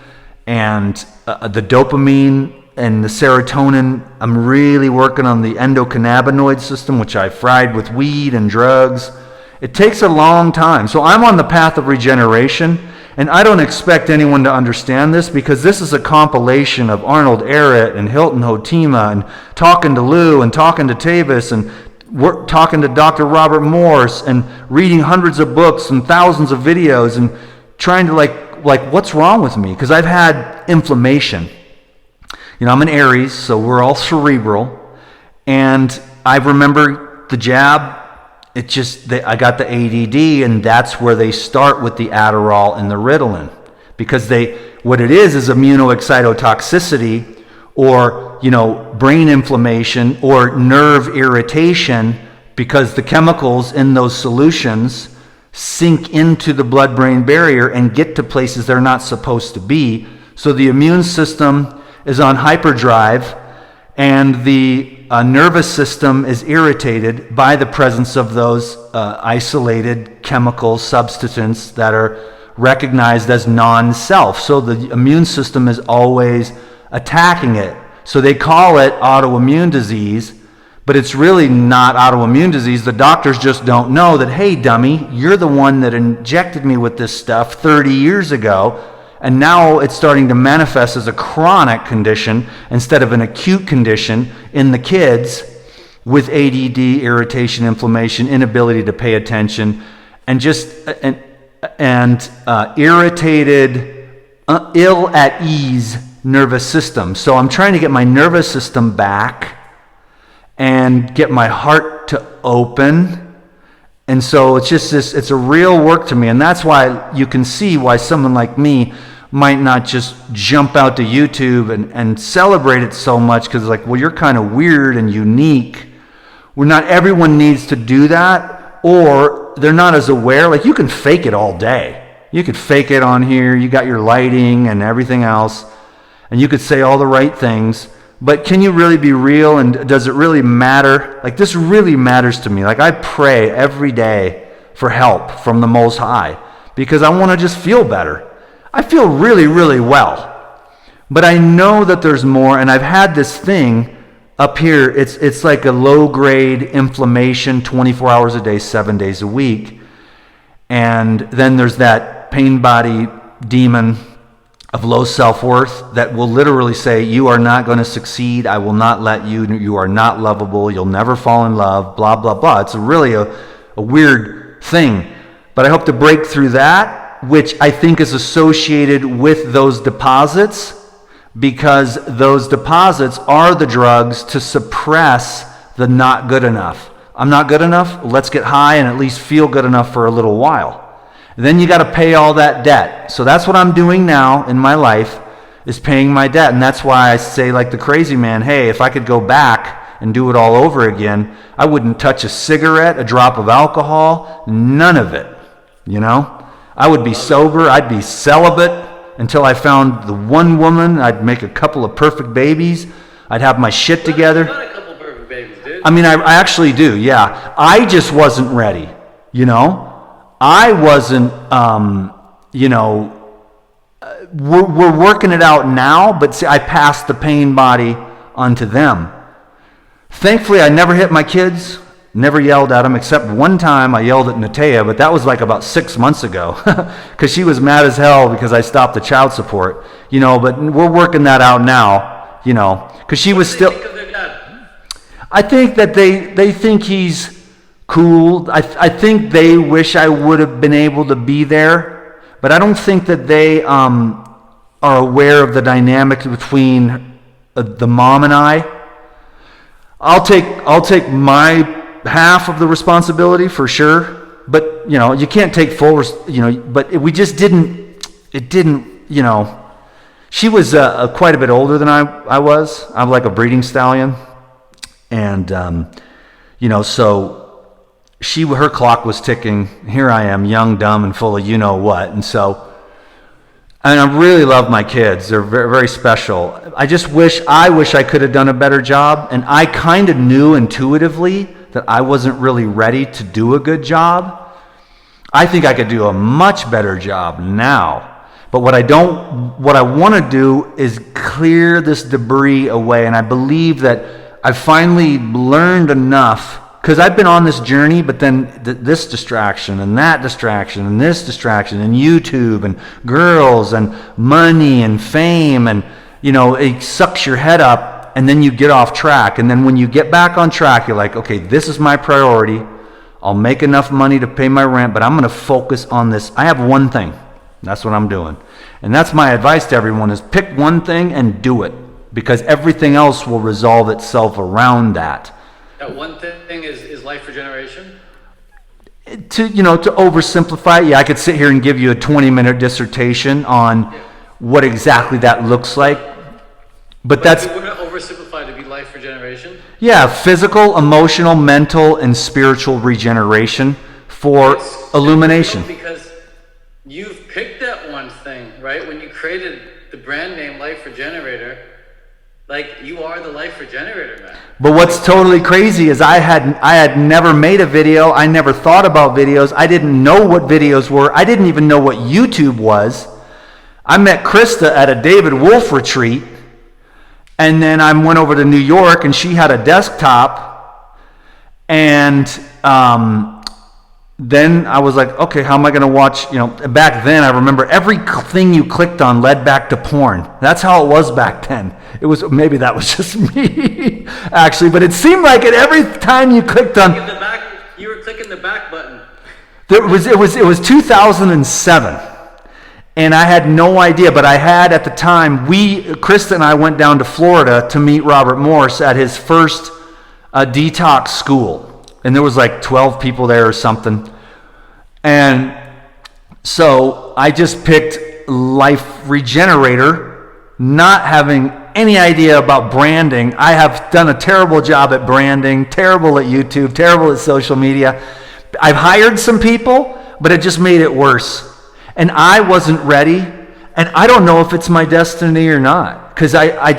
Speaker 2: and the dopamine and the serotonin. I'm really working on the endocannabinoid system, which I fried with weed and drugs. It takes a long time. So I'm on the path of regeneration, and I don't expect anyone to understand this, because this is a compilation of Arnold Ehret and Hilton Hotima, and talking to Lou and talking to Tavis, and talking to Dr. Robert Morse, and reading hundreds of books and thousands of videos, and trying to like what's wrong with me? Because I've had inflammation. I'm an Aries, so we're all cerebral. And I remember the jab. I got the ADD, and that's where they start with the Adderall and the Ritalin. Because what it is immunoexcitotoxicity, or, brain inflammation or nerve irritation, because the chemicals in those solutions sink into the blood-brain barrier and get to places they're not supposed to be. So the immune system is on hyperdrive, and the nervous system is irritated by the presence of those isolated chemical substances that are recognized as non-self. So the immune system is always attacking it. So they call it autoimmune disease, but it's really not autoimmune disease. The doctors just don't know that, hey, dummy, you're the one that injected me with this stuff 30 years ago, and now it's starting to manifest as a chronic condition instead of an acute condition in the kids with ADD, irritation, inflammation, inability to pay attention, and just irritated, ill at ease nervous system. So I'm trying to get my nervous system back and get my heart to open. And so it's just it's a real work to me. And that's why you can see why someone like me might not just jump out to YouTube and celebrate it so much, because it's like, well, you're kind of weird and unique. Well, not everyone needs to do that, or they're not as aware. Like, you can fake it all day. You could fake it on here. You got your lighting and everything else, and you could say all the right things. But can you really be real, and does it really matter? Like, this really matters to me. Like, I pray every day for help from the Most High, because I want to just feel better. I feel really, really well. But I know that there's more, and I've had this thing up here. It's like a low-grade inflammation 24 hours a day, 7 days a week. And then there's that pain body demon of low self-worth that will literally say, you are not going to succeed, I will not let you, you are not lovable, you'll never fall in love, blah, blah, blah. It's really a weird thing. But I hope to break through that, which I think is associated with those deposits, because those deposits are the drugs to suppress the not good enough. I'm not good enough, let's get high and at least feel good enough for a little while. Then you got to pay all that debt. So that's what I'm doing now in my life, is paying my debt. And that's why I say, like the crazy man, hey, if I could go back and do it all over again, I wouldn't touch a cigarette, a drop of alcohol, none of it. I would be sober, I'd be celibate until I found the one woman. I'd make a couple of perfect babies. I'd have my shit together.
Speaker 1: Not a couple of perfect babies, dude.
Speaker 2: I mean, I actually do, yeah. I just wasn't ready, I wasn't, we're working it out now, but see, I passed the pain body onto them. Thankfully, I never hit my kids, Never yelled at him, except one time I yelled at Natea, but that was like about 6 months ago, because she was mad as hell because I stopped the child support, but we're working that out now, because she was still...
Speaker 1: What do they think of their dad?
Speaker 2: I think that they think he's cool. I think they wish I would have been able to be there, but I don't think that they are aware of the dynamics between the mom and I. I'll take my half of the responsibility for sure, but you can't take full but we just didn't she was quite a bit older than I was. I'm like a breeding stallion, and so her clock was ticking. Here I am, young, dumb, and full of what, and I really love my kids. They're very, very special. I wish I could have done a better job, and I kind of knew intuitively that I wasn't really ready to do a good job. I think I could do a much better job now. But what I want to do is clear this debris away, and I believe that I finally learned enough, because I've been on this journey, but then this distraction and that distraction and this distraction and YouTube and girls and money and fame, and it sucks your head up, and then you get off track. And then when you get back on track, you're like, okay, this is my priority. I'll make enough money to pay my rent, but I'm going to focus on this. I have one thing. That's what I'm doing. And that's my advice to everyone, is pick one thing and do it, because everything else will resolve itself around that.
Speaker 1: That one thing is life regeneration?
Speaker 2: To oversimplify, I could sit here and give you a 20-minute dissertation on what exactly that looks like. But that's...
Speaker 1: You wouldn't oversimplify to be life regeneration?
Speaker 2: Yeah, physical, emotional, mental, and spiritual regeneration for illumination.
Speaker 1: Because you've picked that one thing, right? When you created the brand name Life Regenerator, you are the Life Regenerator, man.
Speaker 2: But what's totally crazy is I had never made a video. I never thought about videos. I didn't know what videos were. I didn't even know what YouTube was. I met Krista at a David Wolf retreat, and then I went over to New York, and she had a desktop, and then I was like, okay, how am I going to watch, back then I remember everything you clicked on led back to porn. That's how it was back then. Maybe that was just me, actually, but it seemed like it every time you clicked on.
Speaker 1: You were clicking the back button.
Speaker 2: It was 2007, and I had no idea, but I had at the time, Krista and I went down to Florida to meet Robert Morse at his first detox school. And there was 12 people there or something. And so I just picked Life Regenerator, not having any idea about branding. I have done a terrible job at branding, terrible at YouTube, terrible at social media. I've hired some people, but it just made it worse. And I wasn't ready. And I don't know if it's my destiny or not. Because I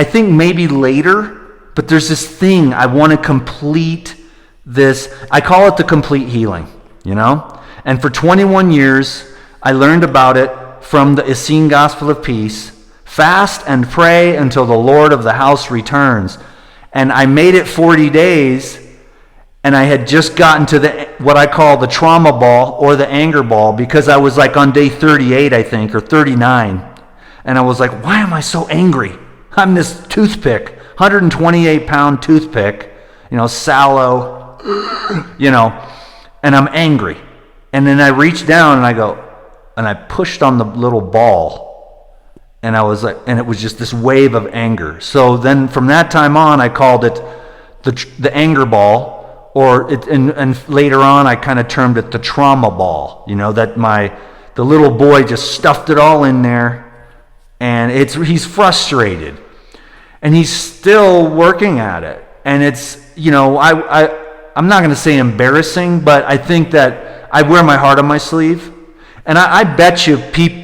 Speaker 2: think maybe later, but there's this thing I want to complete. I call it the complete healing, And for 21 years, I learned about it from the Essene Gospel of Peace. Fast and pray until the Lord of the house returns. And I made it 40 days, and I had just gotten to what I call the trauma ball or the anger ball, because I was on day 38, I think, or 39. And I was like, why am I so angry? I'm this toothpick, 128-pound toothpick, sallow, and I'm angry. And then I reached down and I pushed on the little ball, and I was and it was just this wave of anger. So then from that time on, I called it the anger ball, and later on I kind of termed it the trauma ball, that the little boy just stuffed it all in there, and he's frustrated, and he's still working at it. And it's, I'm not going to say embarrassing, but I think that I wear my heart on my sleeve. And I bet you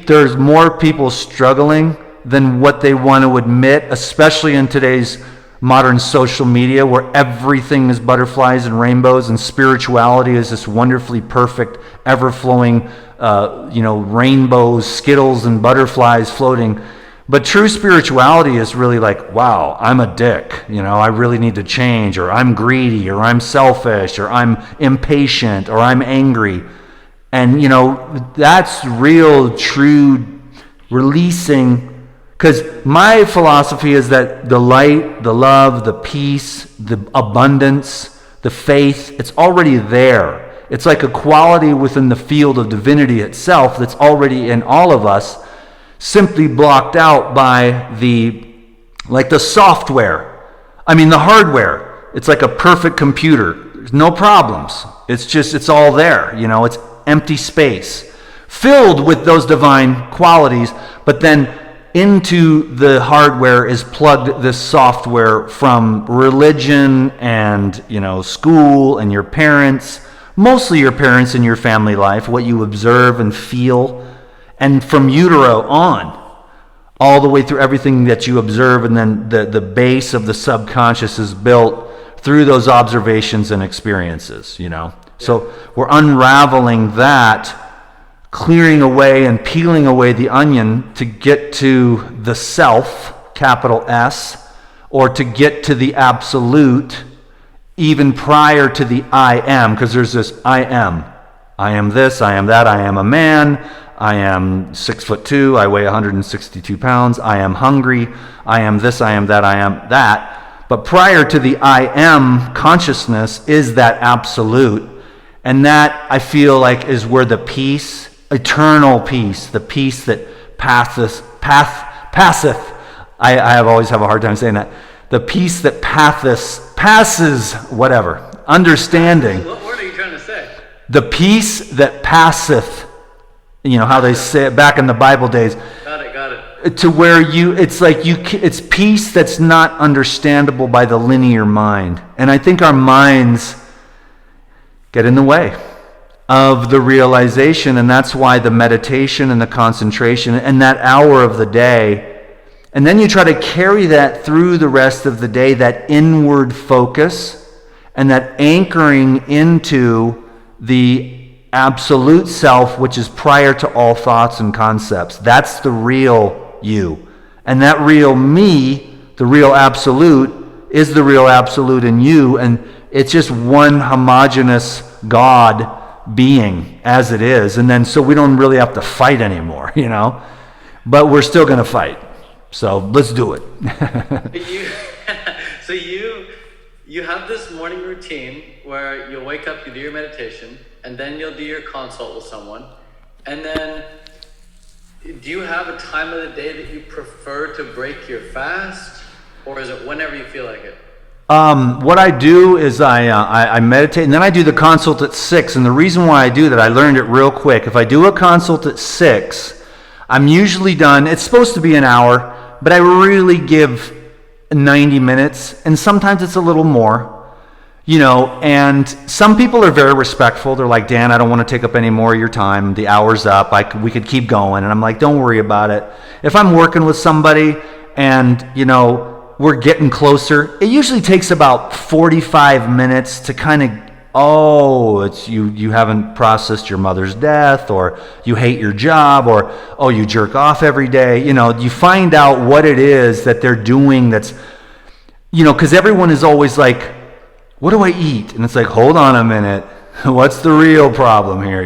Speaker 2: there's more people struggling than what they want to admit, especially in today's modern social media, where everything is butterflies and rainbows, and spirituality is this wonderfully perfect, ever-flowing, rainbows, Skittles, and butterflies floating. But true spirituality is really like, wow, I'm a dick, I really need to change, or I'm greedy, or I'm selfish, or I'm impatient, or I'm angry. And, that's real, true releasing. Because my philosophy is that the light, the love, the peace, the abundance, the faith, it's already there. It's like a quality within the field of divinity itself that's already in all of us, simply blocked out by the software. The hardware. It's like a perfect computer. There's no problems. It's all there. It's empty space filled with those divine qualities, but then into the hardware is plugged this software from religion and, school and your parents, mostly your parents in your family life, what you observe and feel. And from utero on, all the way through everything that you observe, and then the base of the subconscious is built through those observations and experiences, So we're unraveling that, clearing away and peeling away the onion to get to the self, capital S, or to get to the absolute, even prior to the I am, because there's this I am. I am this, I am that, I am a man, I am 6'2", I weigh 162 pounds, I am hungry, I am this, I am that, I am that. But prior to the I am consciousness is that absolute. And that, I feel like, is where the peace, eternal peace, the peace that passeth, I always have a hard time saying that, the peace that passes, whatever, understanding.
Speaker 1: What word are you trying to say?
Speaker 2: The peace that passeth, how they say it back in the Bible days.
Speaker 1: Got it.
Speaker 2: To where it's peace that's not understandable by the linear mind. And I think our minds get in the way of the realization, and that's why the meditation and the concentration and that hour of the day, and then you try to carry that through the rest of the day, that inward focus and that anchoring into the absolute self, which is prior to all thoughts and concepts. That's the real you. And that real me, the real absolute, is the real absolute in you. And it's just one homogeneous God being as it is. And then so we don't really have to fight anymore, But we're still going to fight. So let's do it.
Speaker 1: So you have this morning routine where you'll wake up, you do your meditation, and then you'll do your consult with someone. And then, do you have a time of the day that you prefer to break your fast? Or is it whenever you feel like it?
Speaker 2: What I do is I meditate, and then I do the consult at 6. And the reason why I do that, I learned it real quick. If I do a consult at 6, I'm usually done. It's supposed to be an hour, but I really give 90 minutes, and sometimes it's a little more. And some people are very respectful. They're like, Dan, I don't want to take up any more of your time. The hour's up. We could keep going. And I'm like, don't worry about it. If I'm working with somebody and, we're getting closer, it usually takes about 45 minutes to kind of, it's you haven't processed your mother's death, or you hate your job, or, you jerk off every day. You find out what it is that they're doing that's, because everyone is always like, what do I eat? And it's like, hold on a minute. What's the real problem here,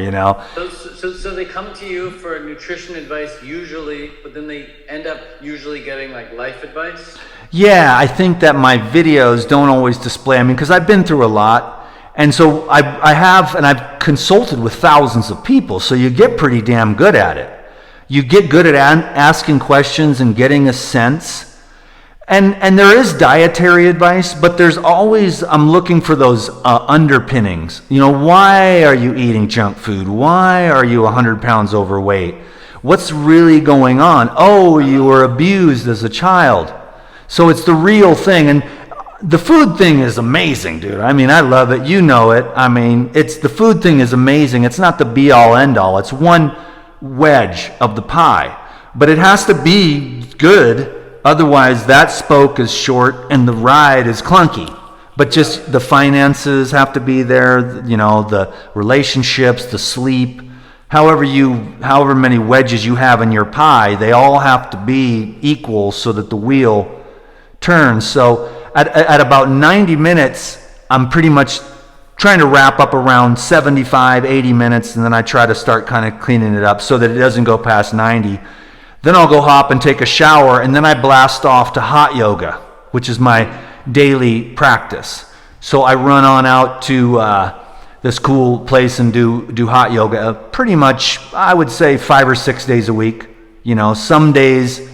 Speaker 1: So they come to you for nutrition advice usually, but then they end up usually getting like life advice?
Speaker 2: Yeah, I think that my videos don't always display, because I've been through a lot. And so I've consulted with thousands of people, so you get pretty damn good at it. You get good at asking questions and getting a sense. And there is dietary advice, but there's always, I'm looking for those underpinnings. Why are you eating junk food? Why are you 100 pounds overweight? What's really going on? You were abused as a child. So it's the real thing. And the food thing is amazing, dude. I love it. You know it. The food thing is amazing. It's not the be all end all. It's one wedge of the pie. But it has to be good. Otherwise, that spoke is short and the ride is clunky. But just the finances have to be there, the relationships, the sleep, however many wedges you have in your pie, they all have to be equal so that the wheel turns. So at about 90 minutes, I'm pretty much trying to wrap up around 75, 80 minutes, and then I try to start kind of cleaning it up so that it doesn't go past 90. Then I'll go hop and take a shower, and then I blast off to hot yoga, which is my daily practice. So I run on out to this cool place and do hot yoga pretty much, I would say, 5 or 6 days a week. You know, some days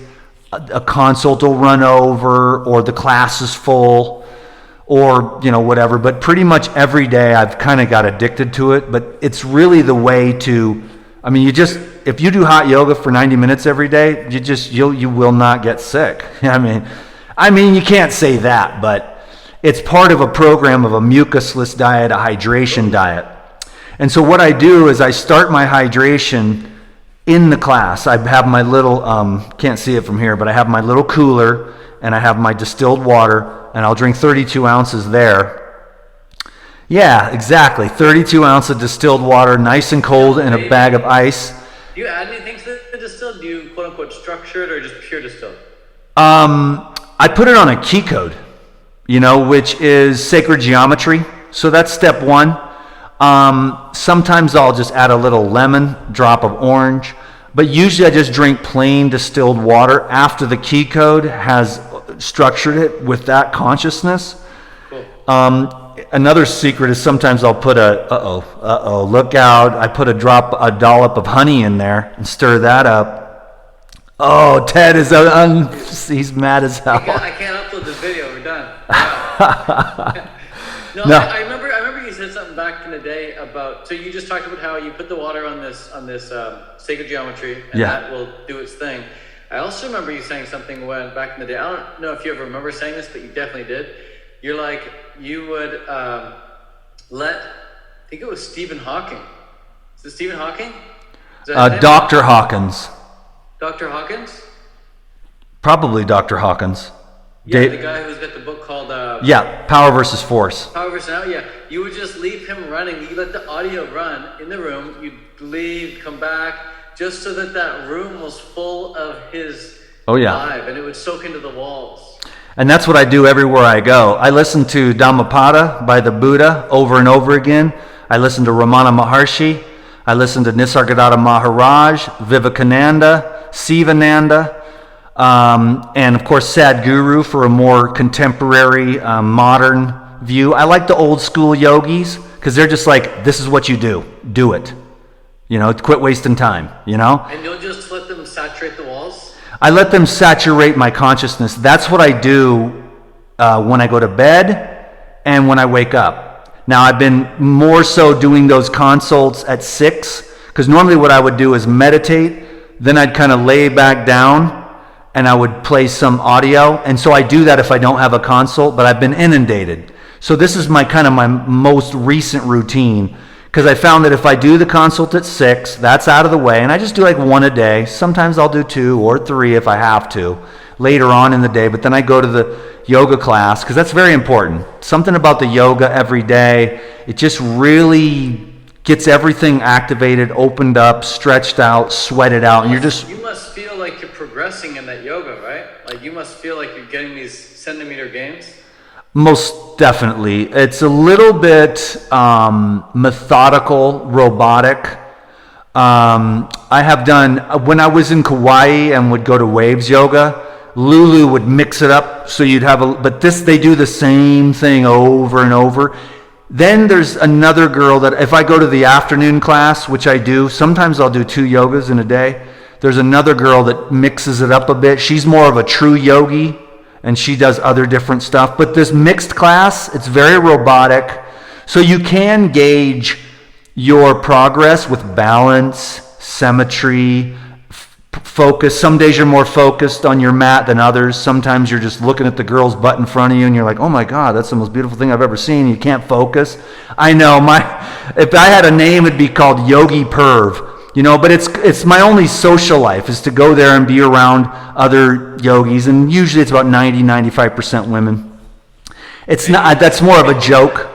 Speaker 2: a consult will run over, or the class is full, or, you know, whatever. But pretty much every day I've kind of got addicted to it. But it's really the way to, I mean, if you do hot yoga for 90 minutes every day, you will not get sick. I mean, you can't say that, but it's part of a program of a mucusless diet, a hydration diet. And so what I do is I start my hydration in the class. I have my little, can't see it from here, but I have my little cooler, and I have my distilled water, and I'll drink 32 ounces there. Yeah, exactly. 32 ounces of distilled water, nice and cold, in a bag of ice.
Speaker 1: Do you add anything to the distilled? Do you quote unquote structure it, or just pure distilled?
Speaker 2: I put it on a key code, you know, which is sacred geometry. So that's step one. Sometimes I'll just add a little lemon, drop of orange, but usually I just drink plain distilled water after the key code has structured it with that consciousness.
Speaker 1: Cool.
Speaker 2: Another secret is sometimes I'll put look out. I put a dollop of honey in there and stir that up. Oh, Ted is he's mad as hell.
Speaker 1: I can't upload this video. We're done. Wow. No. I remember you said something back in the day about, so you just talked about how you put the water on this sacred geometry, and that will do its thing. I also remember you saying something when back in the day. I don't know if you ever remember saying this, but you definitely did. You're like, you would I think it was Stephen Hawking. Is it Stephen Hawking?
Speaker 2: Dr. Hawkins.
Speaker 1: Dr. Hawkins?
Speaker 2: Probably Dr. Hawkins.
Speaker 1: Yeah, the guy who's got the book called
Speaker 2: Power versus Force.
Speaker 1: Power versus Now, yeah. You would just leave him running. You let the audio run in the room. You'd leave, come back, just so that room was full of his vibe, and it would soak into the walls.
Speaker 2: And that's what I do everywhere I go. I listen to Dhammapada by the Buddha over and over again. I listen to Ramana Maharshi. I listen to Nisargadatta Maharaj, Vivekananda, Sivananda, and of course Sadhguru for a more contemporary, modern view. I like the old school yogis because they're just like, this is what you do it. You know, quit wasting time, you know?
Speaker 1: And you'll just let them saturate the walls?
Speaker 2: I let them saturate my consciousness. That's what I do when I go to bed and when I wake up. Now, I've been more so doing those consults at 6, because normally what I would do is meditate, then I'd kind of lay back down, and I would play some audio. And so I do that if I don't have a consult, but I've been inundated. So this is my most recent routine, because I found that if I do the consult at 6, that's out of the way, and I just do like 1 a day. Sometimes I'll do 2 or 3 if I have to later on in the day, but then I go to the yoga class, because that's very important. Something about the yoga every day, it just really gets everything activated, opened up, stretched out, sweated out, and you're just...
Speaker 1: You must feel like you're progressing in that yoga, right? Like you must feel like you're getting these centimeter gains.
Speaker 2: Most definitely. It's a little bit methodical, robotic. I have done, when I was in Kauai and would go to waves yoga, Lulu would mix it up so you'd have but they do the same thing over and over. Then there's another girl that if I go to the afternoon class, which I do, sometimes I'll do 2 yogas in a day. There's another girl that mixes it up a bit. She's more of a true yogi, and she does other different stuff. But this mixed class, it's very robotic. So you can gauge your progress with balance, symmetry, focus. Some days you're more focused on your mat than others. Sometimes you're just looking at the girl's butt in front of you and you're like, oh my God, that's the most beautiful thing I've ever seen. You can't focus. I know, if I had a name, it'd be called Yogi Perv. You know, but it's my only social life is to go there and be around other yogis, and usually it's about 90-95% women. It's not, that's more of a joke,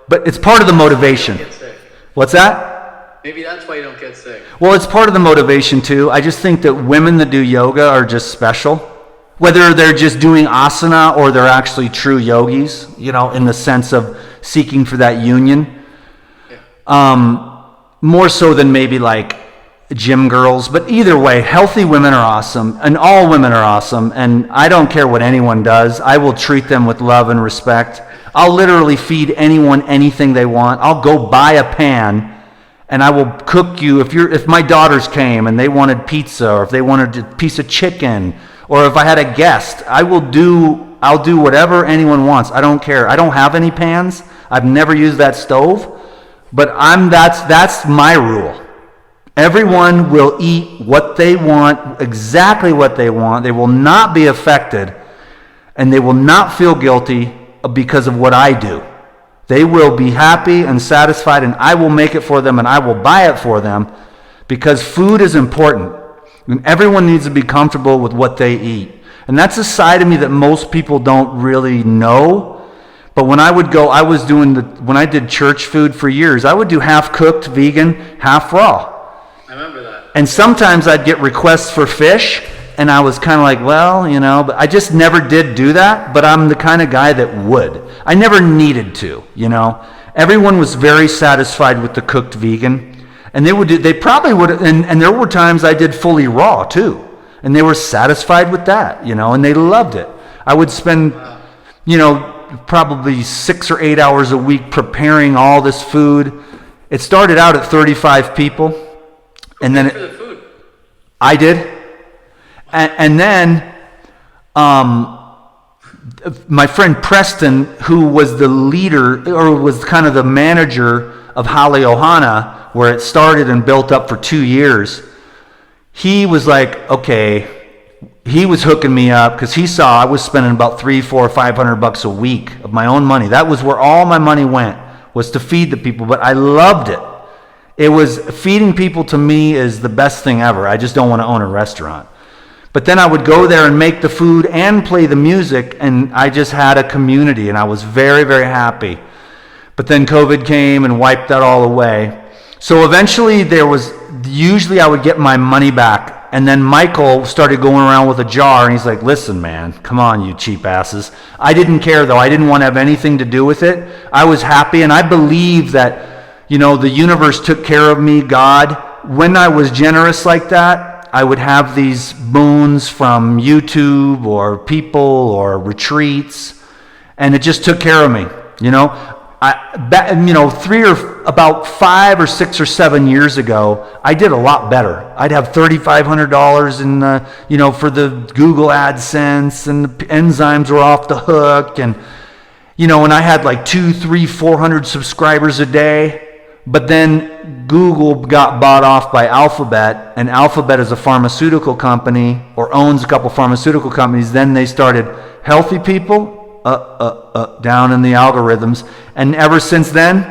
Speaker 2: but it's part of the motivation. What's that?
Speaker 1: Maybe that's why you don't get sick.
Speaker 2: Well, it's part of the motivation too. I just think that women that do yoga are just special. Whether they're just doing asana or they're actually true yogis, you know, in the sense of seeking for that union.
Speaker 1: Yeah.
Speaker 2: More so than maybe like gym girls. But either way, healthy women are awesome, and all women are awesome. And I don't care what anyone does. I will treat them with love and respect. I'll literally feed anyone anything they want. I'll go buy a pan and I will cook you. If my daughters came and they wanted pizza, or if they wanted a piece of chicken, or if I had a guest, I'll do whatever anyone wants. I don't care. I don't have any pans. I've never used that stove, but that's my rule. Everyone will eat what they want, exactly what they want. They will not be affected, and they will not feel guilty because of what I do. They will be happy and satisfied, and I will make it for them, and I will buy it for them, because food is important. And everyone needs to be comfortable with what they eat. And that's a side of me that most people don't really know. But when I would go, when I did church food for years, I would do half cooked, vegan, half raw.
Speaker 1: I remember that.
Speaker 2: And sometimes I'd get requests for fish, and I was kind of like, well, you know, but I just never did do that. But I'm the kind of guy that would. I never needed to, you know. Everyone was very satisfied with the cooked vegan. And they probably would, and there were times I did fully raw too. And they were satisfied with that, you know, and they loved it. I would spend, you know, probably 6 or 8 hours a week preparing all this food. It started out at 35 people. And then
Speaker 1: for the food.
Speaker 2: I did. And then my friend Preston, who was the leader, or was kind of the manager of Hale Ohana, where it started and built up for 2 years, he was like, okay, he was hooking me up because he saw I was spending about $300, $400, $500 a week of my own money. That was where all my money went, was to feed the people. But I loved it. It was, feeding people to me is the best thing ever. I just don't want to own a restaurant. But then I would go there and make the food and play the music, and I just had a community, and I was very, very happy. But then COVID came and wiped that all away. So eventually usually I would get my money back, and then Michael started going around with a jar, and he's like, listen, man, come on, you cheap asses. I didn't care, though. I didn't want to have anything to do with it. I was happy, and I believe that, you know, the universe took care of me, God. When I was generous like that, I would have these boons from YouTube or people or retreats, and it just took care of me, you know. About 5 or 6 or 7 years ago, I did a lot better. I'd have $3,500 in, for the Google AdSense, and the enzymes were off the hook, and, you know, and I had like 200, 300, 400 subscribers a day. But then Google got bought off by Alphabet, and Alphabet is a pharmaceutical company, or owns a couple pharmaceutical companies. Then they started healthy people, down in the algorithms. And ever since then,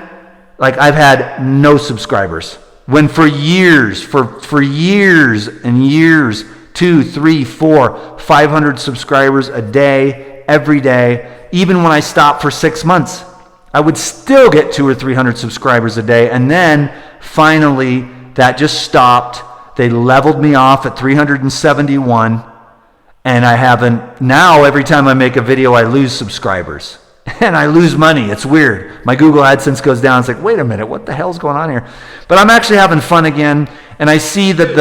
Speaker 2: like, I've had no subscribers. When for years and years, 200, 300, 400, 500 subscribers a day, every day. Even when I stopped for 6 months, I would still get 200 or 300 subscribers a day. And then finally, that just stopped. They leveled me off at 371. And I haven't, now every time I make a video, I lose subscribers. And I lose money. It's weird. My Google AdSense goes down. It's like, wait a minute, what the hell's going on here? But I'm actually having fun again. And I see that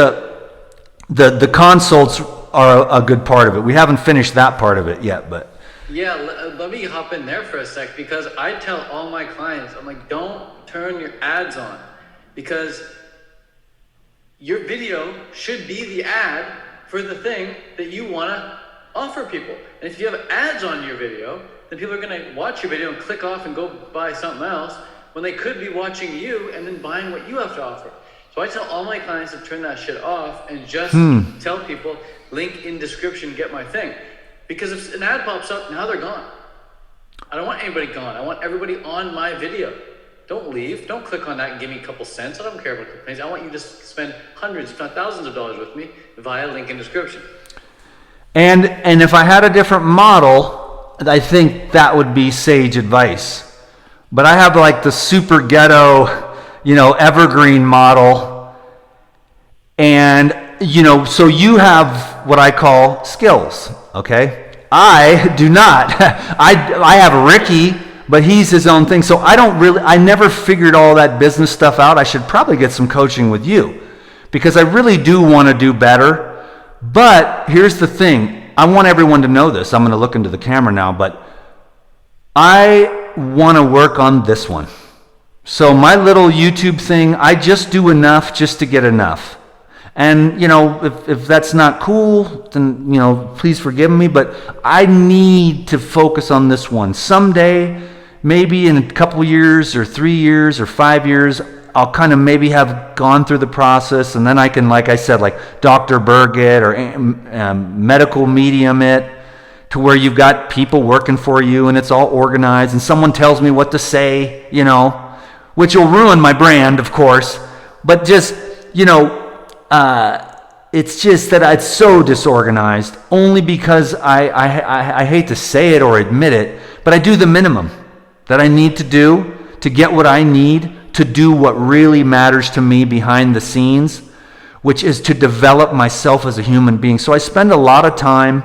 Speaker 2: the consults are a good part of it. We haven't finished that part of it yet, but.
Speaker 1: Yeah, let me hop in there for a sec, because I tell all my clients, I'm like, don't turn your ads on, because your video should be the ad for the thing that you want to offer people. And if you have ads on your video, then people are going to watch your video and click off and go buy something else, when they could be watching you and then buying what you have to offer. So I tell all my clients to turn that shit off and just tell people, link in description, get my thing. Because if an ad pops up, now they're gone. I don't want anybody gone. I want everybody on my video. Don't leave. Don't click on that and give me a couple cents. I don't care about complaints. I want you to spend hundreds, if not thousands of dollars with me via link in description.
Speaker 2: And if I had a different model, I think that would be sage advice. But I have like the super ghetto, evergreen model. And, so you have what I call skills, okay? I do not. I have Ricky, but he's his own thing. So I never figured all that business stuff out. I should probably get some coaching with you because I really do want to do better. But here's the thing. I want everyone to know this. I'm going to look into the camera now, but I want to work on this one. So my little YouTube thing, I just do enough just to get enough. And, if that's not cool, then, please forgive me, but I need to focus on this one. Someday, maybe in a couple years or 3 years or 5 years, I'll kind of maybe have gone through the process, and then I can, like I said, like Dr. Berg it or medical medium it, to where you've got people working for you and it's all organized and someone tells me what to say, which will ruin my brand, of course, but just, it's just that it's so disorganized only because I hate to say it or admit it, but I do the minimum that I need to do to get what I need to do what really matters to me behind the scenes, which is to develop myself as a human being. So I spend a lot of time,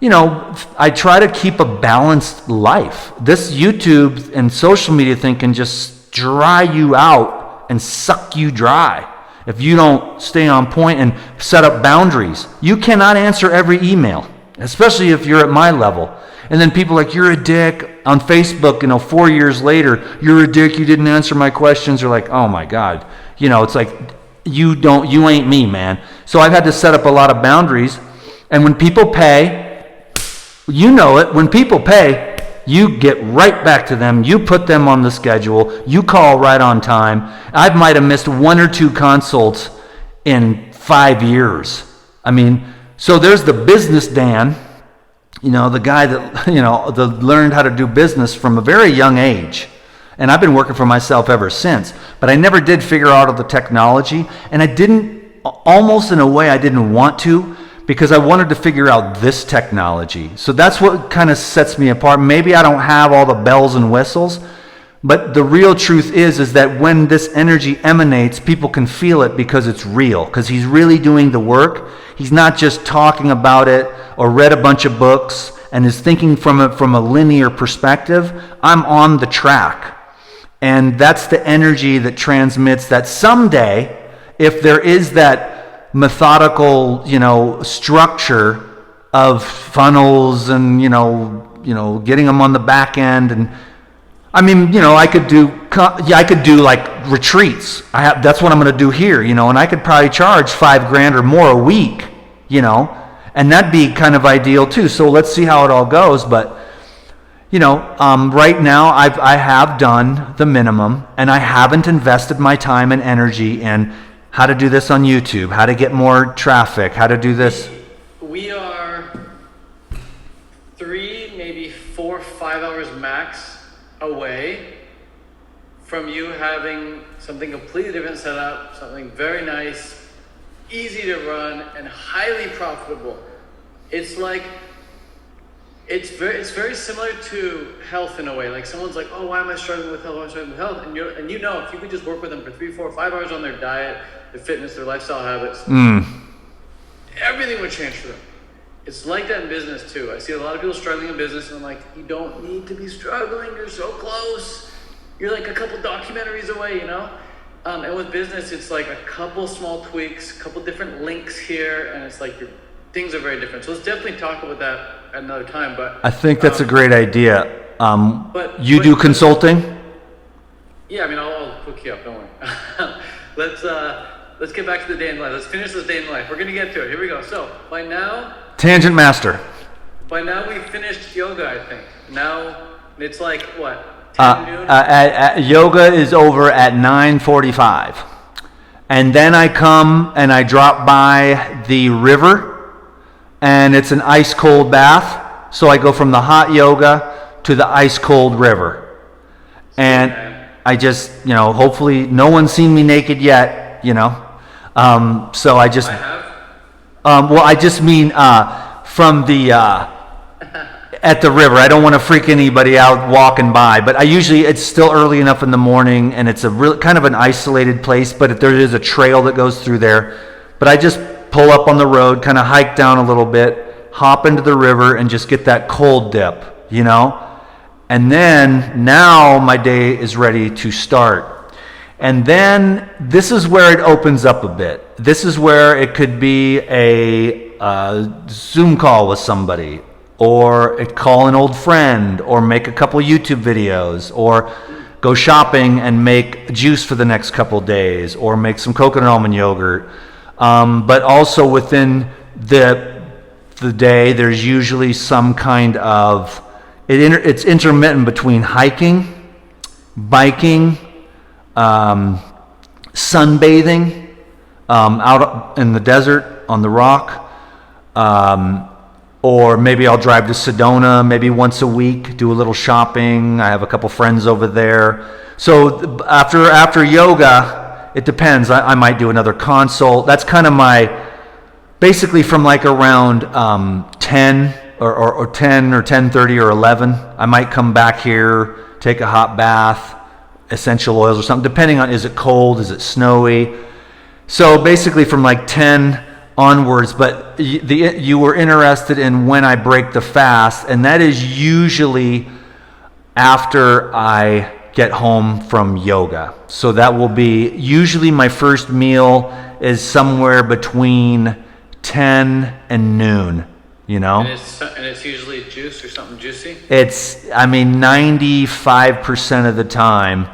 Speaker 2: I try to keep a balanced life. This YouTube and social media thing can just dry you out and suck you dry if you don't stay on point and set up boundaries. You cannot answer every email, especially if you're at my level. And then people are like, you're a dick. On Facebook, 4 years later, you're a dick, you didn't answer my questions. You're like, oh my God. It's like, you ain't me, man. So I've had to set up a lot of boundaries. And when people pay, when people pay, you get right back to them. You put them on the schedule. You call right on time. I might have missed 1 or 2 consults in 5 years. So there's the business Dan, the guy that, that learned how to do business from a very young age. And I've been working for myself ever since. But I never did figure out all the technology. And I didn't, almost in a way I didn't want to, because I wanted to figure out this technology. So that's what kind of sets me apart. Maybe I don't have all the bells and whistles, but the real truth is that when this energy emanates, people can feel it because it's real, because he's really doing the work. He's not just talking about it or read a bunch of books and is thinking from a linear perspective. I'm on the track. And that's the energy that transmits that someday, if there is that methodical, structure of funnels and, getting them on the back end. And I could do like retreats. That's what I'm going to do here, and I could probably charge $5,000 or more a week, and that'd be kind of ideal too. So let's see how it all goes. But, right now I have done the minimum, and I haven't invested my time and energy in how to do this on YouTube, how to get more traffic, how to do this.
Speaker 1: We are 3, maybe 4, 5 hours max away from you having something completely different set up, something very nice, easy to run, and highly profitable. It's like, it's very similar to health in a way. Like someone's like, oh, why am I struggling with health? Why am I struggling with health? And if you could just work with them for 3, 4, 5 hours on their diet, their fitness, their lifestyle habits, everything would change for them. It's like that in business too. I see a lot of people struggling in business, and I'm like, you don't need to be struggling. You're so close. You're like a couple documentaries away, And with business, it's like a couple small tweaks, a couple different links here, and it's like things are very different. So let's definitely talk about that at another time. But
Speaker 2: I think that's a great idea. You do consulting?
Speaker 1: Yeah, I'll hook you up. Don't worry. Let's get back to the day in life. Let's finish this day in life. We're gonna get to it. Here we go. So by now,
Speaker 2: Tangent Master.
Speaker 1: By now we've finished yoga, I think. Now it's like what? 10 noon?
Speaker 2: Yoga is over at 9:45, and then I come and I drop by the river, and it's an ice cold bath. So I go from the hot yoga to the ice cold river, and I just, hopefully no one's seen me naked yet, So I just,
Speaker 1: I have.
Speaker 2: I just mean from the at the river. I don't want to freak anybody out walking by, but it's still early enough in the morning, and it's a real kind of an isolated place, but there is a trail that goes through there. But I just pull up on the road, kind of hike down a little bit, hop into the river, and just get that cold dip, you know? And then now my day is ready to start. And then this is where it opens up a bit. This is where it could be a Zoom call with somebody, or call an old friend, or make a couple YouTube videos, or go shopping and make juice for the next couple days, or make some coconut almond yogurt. But also within the day, there's usually some kind of, it's intermittent between hiking, biking, sunbathing, out in the desert on the rock, or maybe I'll drive to Sedona maybe once a week, do a little shopping. I have a couple friends over there. So after yoga, it depends. I might do another consult. That's kind of basically from like around 10 or 10 or 10:30 or 11. I might come back here, take a hot bath, essential oils or something, depending on, is it cold, is it snowy? So basically from like 10 onwards, but you were interested in when I break the fast, and that is usually after I get home from yoga. So that will be, usually my first meal is somewhere between 10 and noon, you know?
Speaker 1: And it's usually juice or something juicy?
Speaker 2: 95% of the time,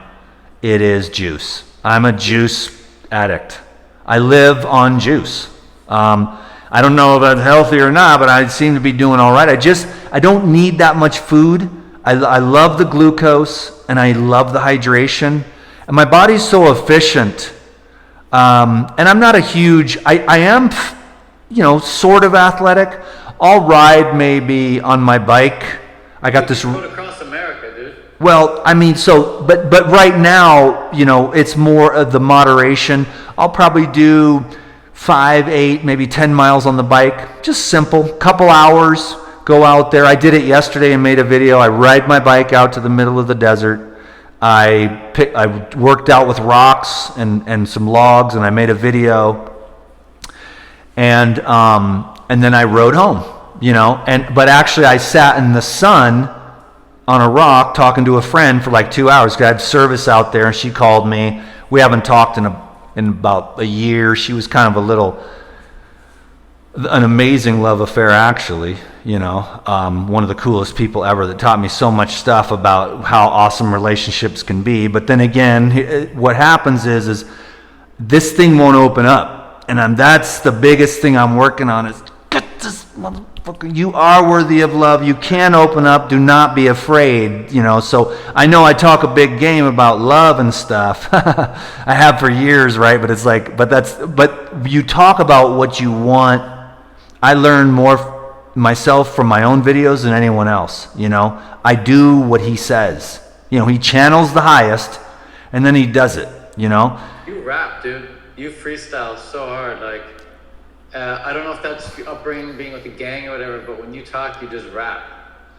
Speaker 2: it is juice. I'm a juice addict. I live on juice. I don't know if that's healthy or not, but I seem to be doing all right. I don't need that much food. I love the glucose, and I love the hydration, and my body's so efficient. And I'm not a huge, I am, sort of athletic. I'll ride maybe on my bike. I got this.
Speaker 1: Go across America, dude.
Speaker 2: Well, but right now, it's more of the moderation. I'll probably do 5, 8, maybe 10 miles on the bike. Just simple, couple hours, go out there. I did it yesterday and made a video. I ride my bike out to the middle of the desert. I worked out with rocks and some logs, and I made a video. And then I rode home, but actually I sat in the sun on a rock talking to a friend for like 2 hours, because I had service out there, and she called me. We haven't talked in about a year. She was kind of an amazing love affair, actually, one of the coolest people ever, that taught me so much stuff about how awesome relationships can be. But then again, what happens is this thing won't open up. And that's the biggest thing I'm working on, is get this motherfucker. You are worthy of love. You can open up. Do not be afraid. So I know I talk a big game about love and stuff. I have for years, right? But it's like, but you talk about what you want. I learn more myself from my own videos than anyone else. I do what he says. He channels the highest, and then he does it.
Speaker 1: You rap, dude. You freestyle so hard. Like, I don't know if that's your upbringing, being with a gang or whatever, but when you talk, you just rap.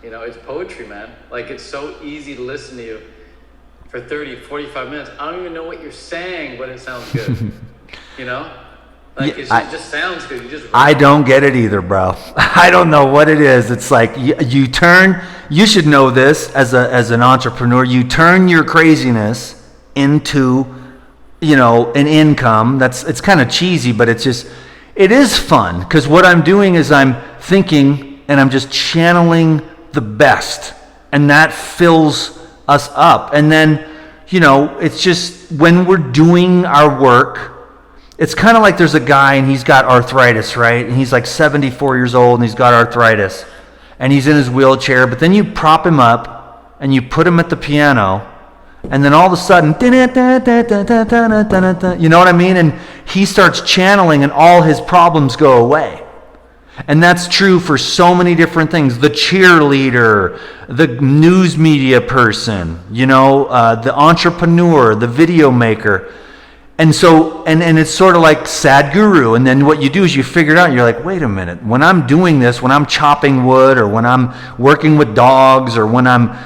Speaker 1: It's poetry, man. Like, it's so easy to listen to you for 30, 45 minutes. I don't even know what you're saying, but it sounds good. Like, it just sounds good. You just rap.
Speaker 2: I don't get it either, bro. I don't know what it is. It's like you should know this as an entrepreneur. You turn your craziness into an income. It's kind of cheesy, but it is fun, because what I'm doing is I'm thinking and I'm just channeling the best, and that fills us up. And then, it's just when we're doing our work, it's kind of like there's a guy and he's got arthritis, right? And he's like 74 years old and he's got arthritis, and he's in his wheelchair, but then you prop him up and you put him at the piano, and then all of a sudden, you know what I mean? And he starts channeling, and all his problems go away. And that's true for so many different things. The cheerleader, the news media person, the entrepreneur, the video maker. And so, and it's sort of like Sadhguru. And then what you do is you figure it out. You're like, wait a minute. When I'm doing this, when I'm chopping wood, or when I'm working with dogs, or when I'm,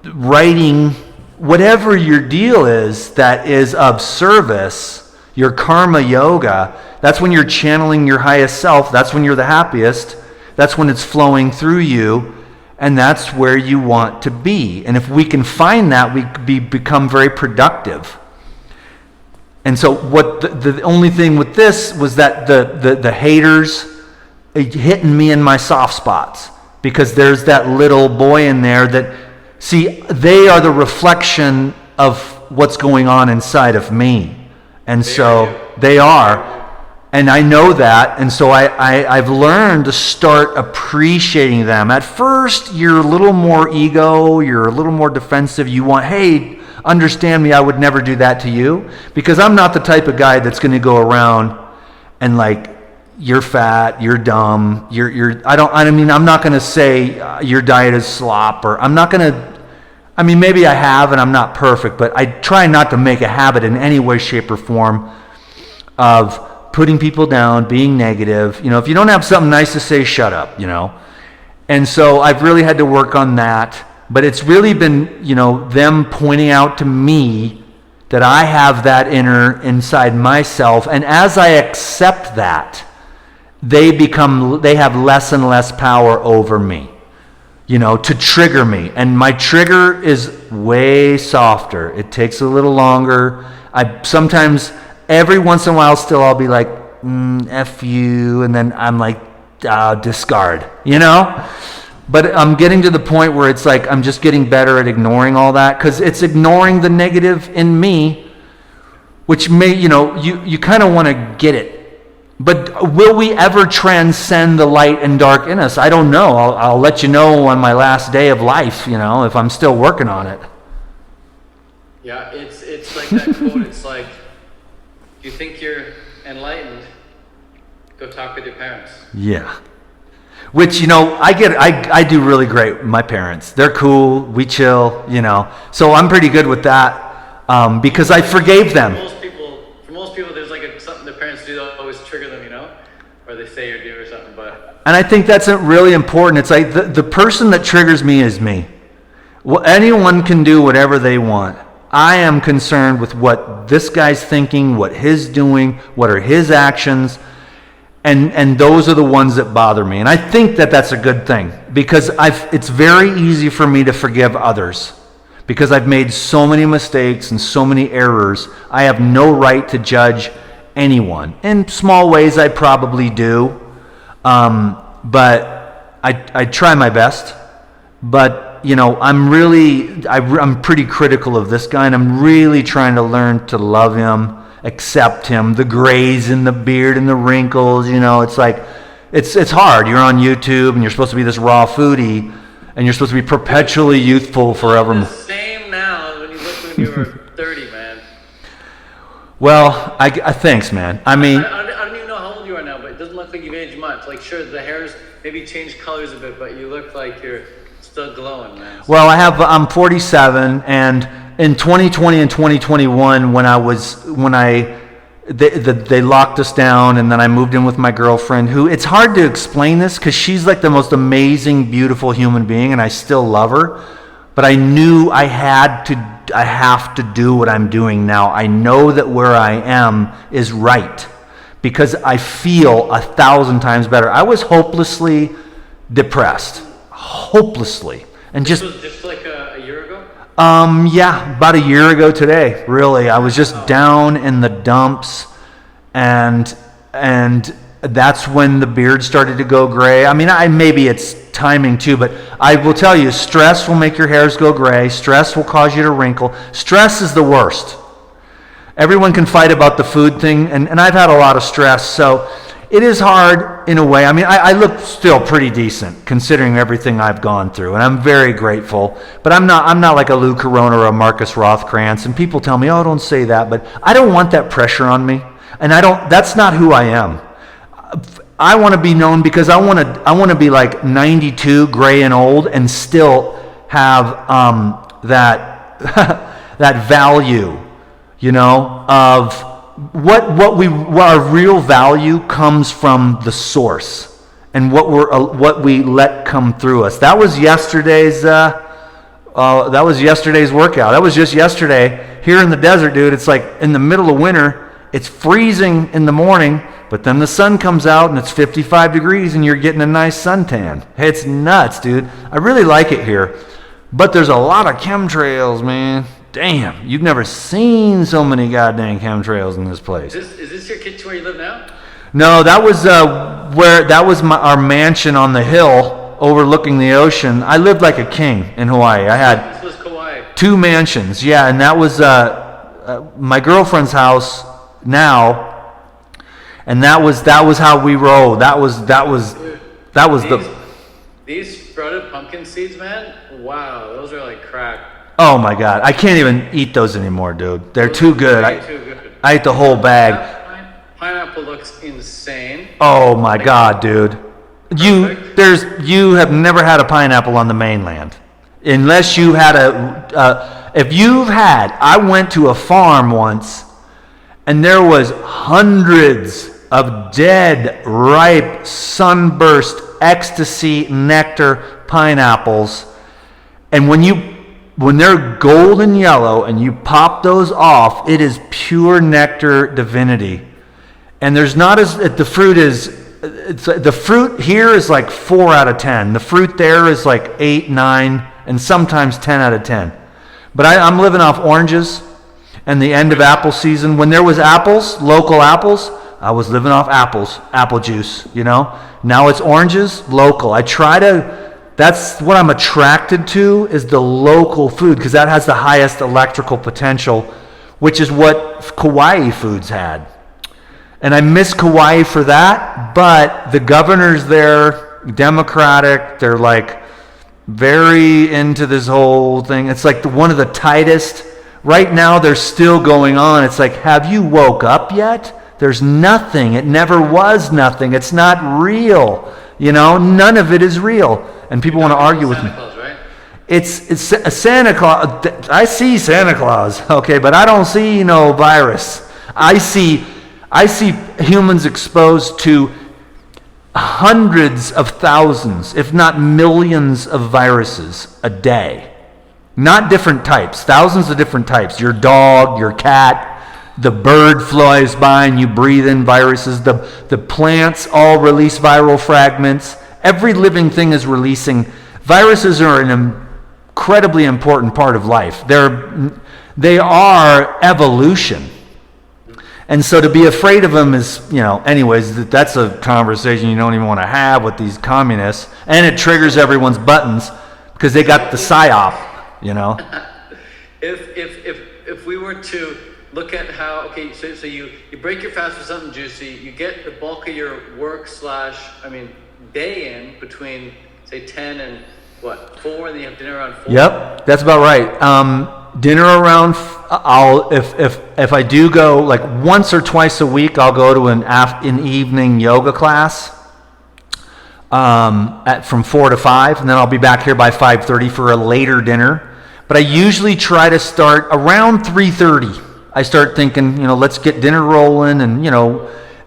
Speaker 2: writing, whatever your deal is that is of service, your karma yoga, that's when you're channeling your highest self. That's when you're the happiest. That's when it's flowing through you. And that's where you want to be. And if we can find that, we become very productive. And so what the only thing with this was that the haters hitting me in my soft spots, because there's that little boy in there that, see, they are the reflection of what's going on inside of me. And so they are. And I know that, and so I've learned to start appreciating them. At first, you're a little more ego, you're a little more defensive. You want, hey, understand me, I would never do that to you. Because I'm not the type of guy that's going to go around and like, you're fat, you're dumb, I'm not going to say your diet is slop, or I'm not going to, maybe I have and I'm not perfect, but I try not to make a habit in any way, shape, or form of putting people down, being negative. If you don't have something nice to say, shut up, And so I've really had to work on that. But it's really been, them pointing out to me that I have that inner inside myself. And as I accept that, they have less and less power over me, to trigger me. And my trigger is way softer. It takes a little longer. Sometimes, every once in a while, still I'll be like, F you, and then I'm like, discard, But I'm getting to the point where it's like I'm just getting better at ignoring all that, because it's ignoring the negative in me, which may, you kind of want to get it. But will we ever transcend the light and dark in us? I don't know. I'll let you know on my last day of life, if I'm still working on it.
Speaker 1: Yeah, it's like that quote. It's like, you think you're enlightened, go talk with your parents.
Speaker 2: Yeah. Which, I do really great with my parents. They're cool, we chill, So I'm pretty good with that, because I forgave them.
Speaker 1: For most people, there's like something their parents do that always trigger them, or they say or do or something. But
Speaker 2: and I think that's really important. It's like the person that triggers me is me. Well, anyone can do whatever they want. I am concerned with what this guy's thinking, what he's doing, what are his actions. And those are the ones that bother me. And I think that that's a good thing, because it's very easy for me to forgive others, because I've made so many mistakes and so many errors. I have no right to judge anyone. In small ways, I probably do. But I try my best. But, I'm pretty critical of this guy, and I'm really trying to learn to love him, accept him, the grays in the beard and the wrinkles. It's like, it's hard. You're on YouTube and you're supposed to be this raw foodie, and you're supposed to be perpetually youthful forever.
Speaker 1: The same now when you look when you were 30, man.
Speaker 2: Well, I thanks, man.
Speaker 1: I don't even know how old you are now, but it doesn't look like you've aged much. Like, sure, the hair's maybe changed colors a bit, but you look like you're still glowing, man.
Speaker 2: Well, I'm 47, and in 2020 and 2021, they locked us down, and then I moved in with my girlfriend, who, it's hard to explain this because she's like the most amazing, beautiful human being, and I still love her. But I knew I have to do what I'm doing now. I know that where I am is right, because I feel 1,000 times better. I was hopelessly depressed, and
Speaker 1: This was just like a year ago?
Speaker 2: Yeah, about a year ago today, really. I was just down in the dumps, and that's when the beard started to go gray. Maybe it's timing too, but I will tell you, stress will make your hairs go gray. Stress will cause you to wrinkle. Stress is the worst. Everyone can fight about the food thing, and I've had a lot of stress, so it is hard in a way. I look still pretty decent considering everything I've gone through, and I'm very grateful. But I'm not like a Lou Corona or a Marcus Rothkrantz. And people tell me, "Oh, don't say that." But I don't want that pressure on me, and that's not who I am. I want to be known because I want to be like 92, gray and old, and still have that that value. of what our real value comes from the source, and what we let come through us. That was yesterday's workout. That was just yesterday here in the desert, dude. It's like in the middle of winter. It's freezing in the morning, but then the sun comes out and it's 55 degrees and you're getting a nice suntan. It's nuts, dude. I really like it here. But there's a lot of chemtrails, man. Damn, you've never seen so many goddamn chemtrails in this place.
Speaker 1: Is this your kitchen where you live now?
Speaker 2: No, that was our mansion on the hill overlooking the ocean. I lived like a king in Hawaii. I had
Speaker 1: This was Kauai.
Speaker 2: 2 mansions. Yeah, and that was my girlfriend's house now, and that was how we rolled. That was
Speaker 1: These sprouted pumpkin seeds, man. Wow, those are like crack.
Speaker 2: Oh my God, I can't even eat those anymore, dude. They're too good.
Speaker 1: Too good.
Speaker 2: I ate the whole bag.
Speaker 1: Pineapple looks insane.
Speaker 2: Oh my God, dude. You have never had a pineapple on the mainland, unless you had I went to a farm once, and there was hundreds of dead, ripe, sunburst, ecstasy, nectar pineapples, and when they're golden yellow and you pop those off, it is pure nectar divinity. And there's not the fruit here is like 4 out of 10. The fruit there is like 8, 9, and sometimes 10 out of 10. But I'm living off oranges and the end of apple season. When there was apples, local apples, I was living off apple juice, Now it's oranges, local. That's what I'm attracted to, is the local food, because that has the highest electrical potential, which is what Kauai foods had. And I miss Kauai for that, but the governors there, Democratic, they're like very into this whole thing. It's like one of the tightest. Right now they're still going on. It's like, have you woke up yet? There's nothing. It never was nothing. It's not real. None of it is real. And people want to argue with me.
Speaker 1: Santa Claus, right?
Speaker 2: It's a Santa Claus. I see Santa Claus, okay, but I don't see no virus. I see humans exposed to hundreds of thousands, if not millions of viruses a day. Not different types, thousands of different types. Your dog, your cat, the bird flies by and you breathe in viruses. The plants all release viral fragments. Every living thing is releasing. Viruses are an incredibly important part of life. They are evolution. And so to be afraid of them is, anyways, that's a conversation you don't even want to have with these communists. And it triggers everyone's buttons because they got the psyop,
Speaker 1: If we were to look at how, okay, so you break your fast for something juicy, you get the bulk of your work day in between, say, 10 and 4, and then you have dinner around 4?
Speaker 2: Yep, that's about right. Dinner around, if I do go, like once or twice a week, I'll go to an evening yoga class from 4 to 5, and then I'll be back here by 5:30 for a later dinner. But I usually try to start around 3:30. I start thinking, let's get dinner rolling, and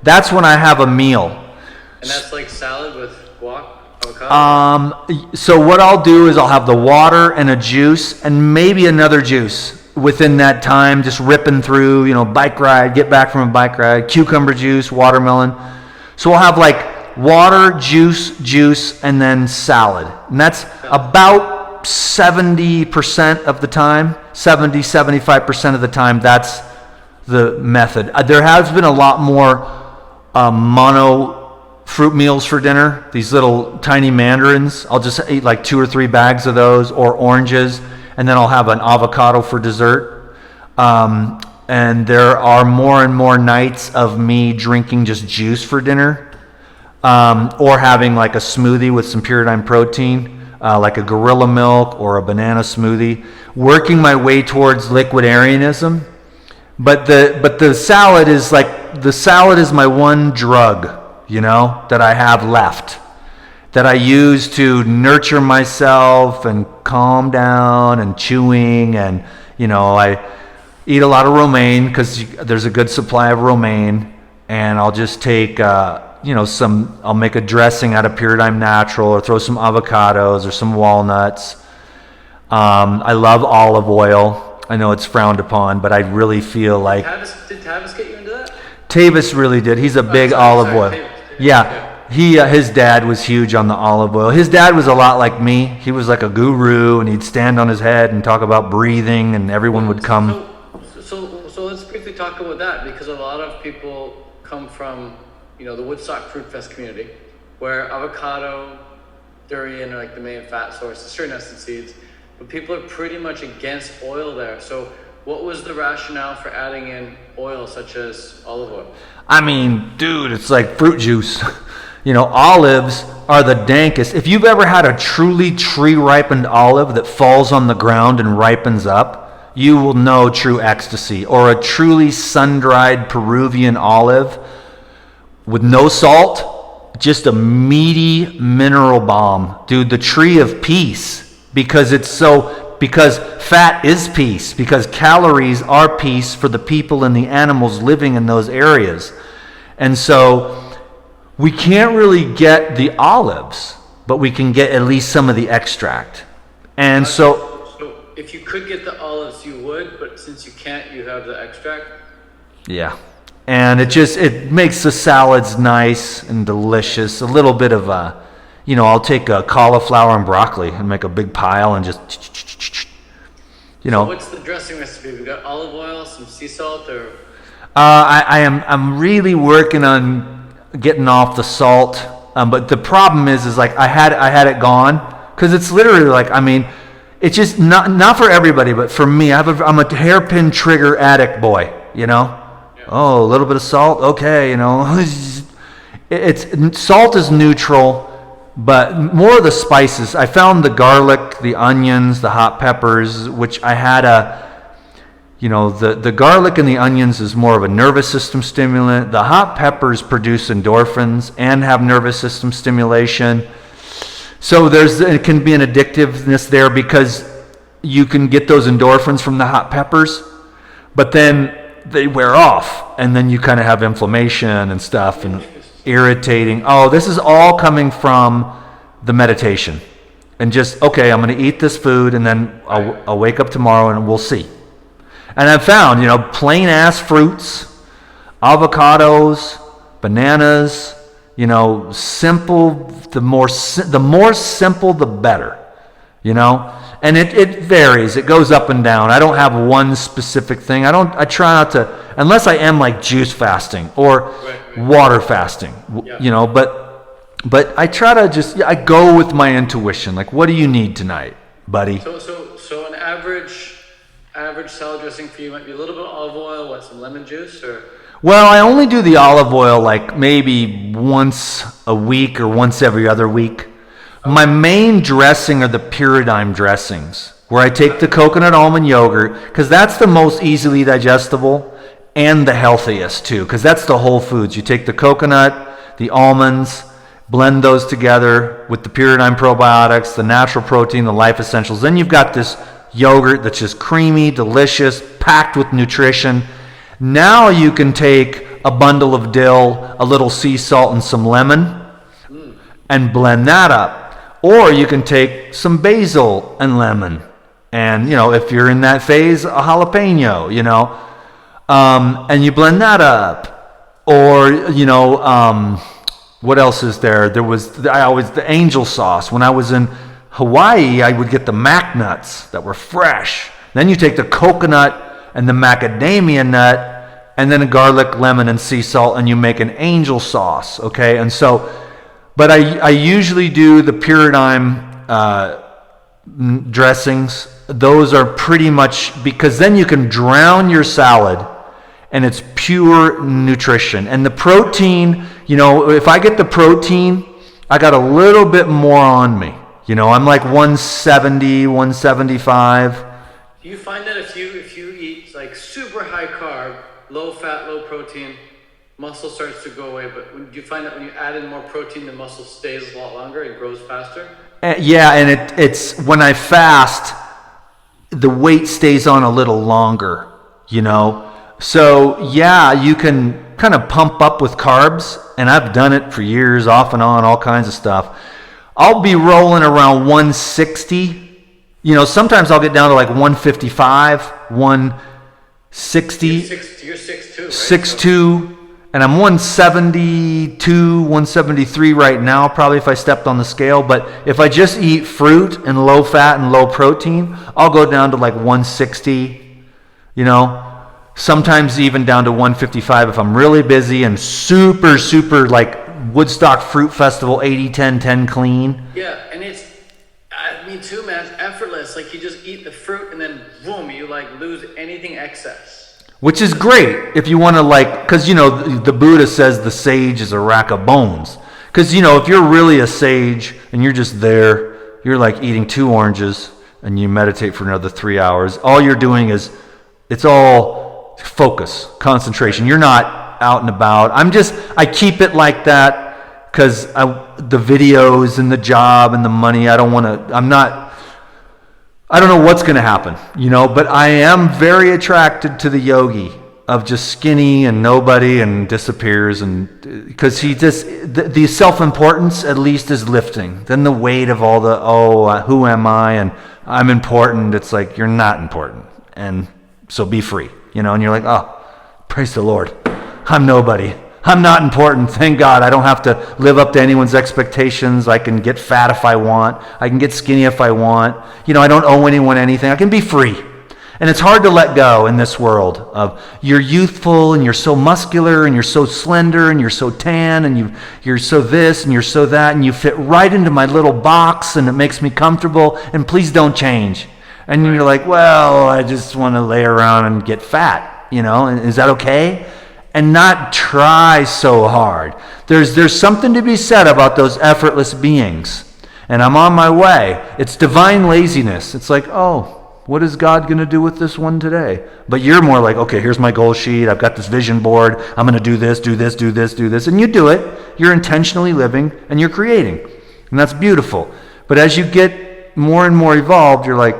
Speaker 2: that's when I have a meal.
Speaker 1: And that's like salad with guac, avocado?
Speaker 2: So what I'll do is I'll have the water and a juice and maybe another juice within that time, just ripping through, bike ride, get back from a bike ride, cucumber juice, watermelon. So I'll have like water, juice, and then salad. And that's about 70% of the time, 75% of the time, that's the method. There has been a lot more mono fruit meals for dinner, these little tiny mandarins. I'll just eat like 2 or 3 bags of those, or oranges, and then I'll have an avocado for dessert. And there are more and more nights of me drinking just juice for dinner, or having like a smoothie with some Pyridine protein, like a gorilla milk or a banana smoothie, working my way towards liquidarianism. But the salad is my one drug, that I have left, that I use to nurture myself and calm down and chewing, and Eat a lot of romaine because there's a good supply of romaine, and I'll just take I'll make a dressing out of Pyridine Natural, or throw some avocados or some walnuts. I love olive oil. I know it's frowned upon, but I really feel like
Speaker 1: Did Tavis get you into that?
Speaker 2: Tavis really did. He's a big olive oil.
Speaker 1: Tavis.
Speaker 2: Yeah. His dad was huge on the olive oil. His dad was a lot like me. He was like a guru, and he'd stand on his head and talk about breathing, and everyone would come.
Speaker 1: So let's briefly talk about that, because a lot of people come from, the Woodstock Fruit Fest community, where avocado, durian are like the main fat sources, sure, nuts and seeds, but people are pretty much against oil there. So what was the rationale for adding in oil such as olive oil?
Speaker 2: I mean, dude, it's like fruit juice. Olives are the dankest. If you've ever had a truly tree-ripened olive that falls on the ground and ripens up, you will know true ecstasy. Or a truly sun-dried Peruvian olive with no salt, just a meaty mineral bomb. Dude, the tree of peace, because fat is peace, because calories are peace for the people and the animals living in those areas. And so we can't really get the olives, but we can get at least some of the extract. And
Speaker 1: so if you could get the olives, you would, but since you can't, you have the extract?
Speaker 2: Yeah. And it makes the salads nice and delicious. A little bit of I'll take a cauliflower and broccoli and make a big pile and just
Speaker 1: So what's the dressing recipe? We got olive oil, some sea salt, or
Speaker 2: I'm really working on getting off the salt, but the problem is like I had it gone, because it's literally like, it's just not for everybody, but for me, I'm a hairpin trigger addict boy, Yeah. Oh, a little bit of salt, okay, salt is neutral, but more of the spices. I found the garlic, the onions, the hot peppers, which I had the garlic and the onions is more of a nervous system stimulant. The hot peppers produce endorphins and have nervous system stimulation. So it can be an addictiveness there, because you can get those endorphins from the hot peppers, but then they wear off, and then you kind of have inflammation and stuff and irritating. Oh, this is all coming from the meditation. And just, okay, I'm going to eat this food, and then I'll wake up tomorrow and we'll see. And I've found, plain ass fruits, avocados, bananas, simple, the more simple, the better, And it varies. It goes up and down. I don't have one specific thing. I try not to, unless I am like juice fasting or water fasting, but I try to I go with my intuition. Like, what do you need tonight, buddy?
Speaker 1: So an average salad dressing for you might be a little bit of olive oil, some lemon juice, or?
Speaker 2: Well, I only do the olive oil like maybe once a week or once every other week. My main dressing are the Pyridine dressings, where I take the coconut almond yogurt, because that's the most easily digestible and the healthiest too, because that's the whole foods. You take the coconut, the almonds, blend those together with the Pyridine probiotics, the natural protein, the life essentials. Then you've got this yogurt that's just creamy, delicious, packed with nutrition. Now you can take a bundle of dill, a little sea salt, and some lemon, and blend that up. Or you can take some basil and lemon, and if you're in that phase, a jalapeno, and you blend that up. Or what else is there? There was the angel sauce. When I was in Hawaii, I would get the mac nuts that were fresh. Then you take the coconut and the macadamia nut, and then a garlic, lemon, and sea salt, and you make an angel sauce. Okay, and so. But I usually do the Pyridine dressings. Those are pretty much, because then you can drown your salad, and it's pure nutrition. And the protein, if I get the protein, I got a little bit more on me. I'm like 170, 175.
Speaker 1: Do you find that if you eat like super high carb, low fat, low protein, muscle starts to go away, but do you find that when you add in more protein, the muscle stays a lot longer and grows faster?
Speaker 2: Yeah, and it's when I fast, the weight stays on a little longer. you know? So yeah, you can kind of pump up with carbs, and I've done it for years, off and on, all kinds of stuff. I'll be rolling around 160. You know, sometimes I'll get down to like 155, 160.
Speaker 1: You're 6'2", right?
Speaker 2: 6'2", and I'm 172, 173 right now, probably if I stepped on the scale. But if I just eat fruit and low fat and low protein, I'll go down to like 160, you know. Sometimes even down to 155 if I'm really busy and super, super like Woodstock Fruit Festival 80-10-10 clean.
Speaker 1: Yeah, and it's, me too, man. It's effortless. Like you just eat the fruit and then boom, you like lose anything excess.
Speaker 2: Which is great if you want to like, because you know, the Buddha says the sage is a rack of bones. Because you know, if you're really a sage and you're just there, you're like eating 2 oranges and you meditate for another 3 hours. All you're doing is, it's all focus, concentration. You're not out and about. I keep it like that because the videos and the job and the money, I don't know what's going to happen, you know, but I am very attracted to the yogi of just skinny and nobody and disappears, and because he just, the self-importance at least is lifting. Then the weight of all the, who am I and I'm important, it's like, you're not important. And so be free. You know, and you're like, oh, praise the Lord. I'm nobody. I'm not important. Thank God. I don't have to live up to anyone's expectations. I can get fat if I want. I can get skinny if I want. You know, I don't owe anyone anything. I can be free. And it's hard to let go in this world of you're youthful and you're so muscular and you're so slender and you're so tan and you're so this and you're so that and you fit right into my little box and it makes me comfortable and please don't change. And you're like, well, I just want to lay around and get fat, you know, and is that okay? And not try so hard. There's something to be said about those effortless beings. And I'm on my way. It's divine laziness. It's like, oh, what is God going to do with this one today? But you're more like, okay, here's my goal sheet. I've got this vision board. I'm going to do this, do this, do this, do this. And you do it. You're intentionally living and you're creating. And that's beautiful. But as you get more and more evolved, you're like,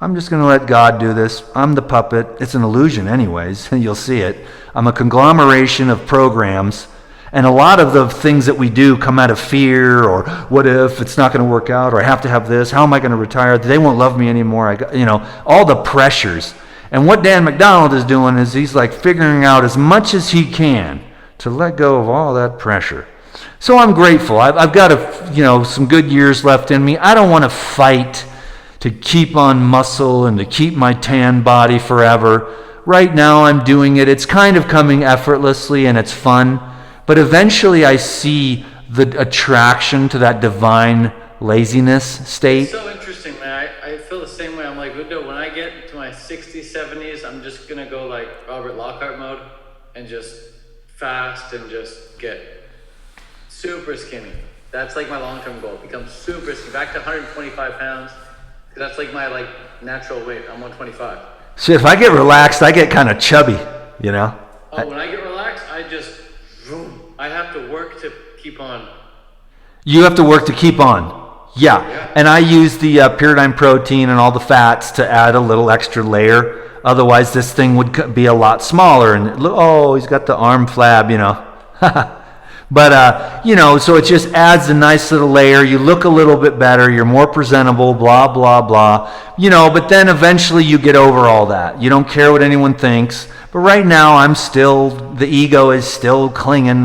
Speaker 2: I'm just going to let God do this. I'm the puppet. It's an illusion anyways. You'll see it. I'm a conglomeration of programs. And a lot of the things that we do come out of fear, or what if it's not going to work out, or I have to have this. How am I going to retire? They won't love me anymore. All the pressures. And what Dan McDonald is doing is he's like figuring out as much as he can to let go of all that pressure. So I'm grateful. I've got some good years left in me. I don't want to fight to keep on muscle and to keep my tan body forever. Right now I'm doing it. It's kind of coming effortlessly and it's fun. But eventually I see the attraction to that divine laziness state.
Speaker 1: It's so interesting, man. I feel the same way. I'm like, when I get to my 60s, 70s, I'm just going to go like Robert Lockhart mode and just fast and just get super skinny. That's like my long-term goal. Become super skinny. Back to 125 pounds. That's like my natural weight. I'm 125.
Speaker 2: See, if I get relaxed, I get kind of chubby, you know?
Speaker 1: When I get relaxed, I have to work to keep on.
Speaker 2: You have to work to keep on. Yeah. And I use the pyridine protein and all the fats to add a little extra layer. Otherwise, this thing would be a lot smaller. And he's got the arm flab, you know. But, so it just adds a nice little layer. You look a little bit better. You're more presentable, blah, blah, blah. But then eventually you get over all that. You don't care what anyone thinks. But right now the ego is still clinging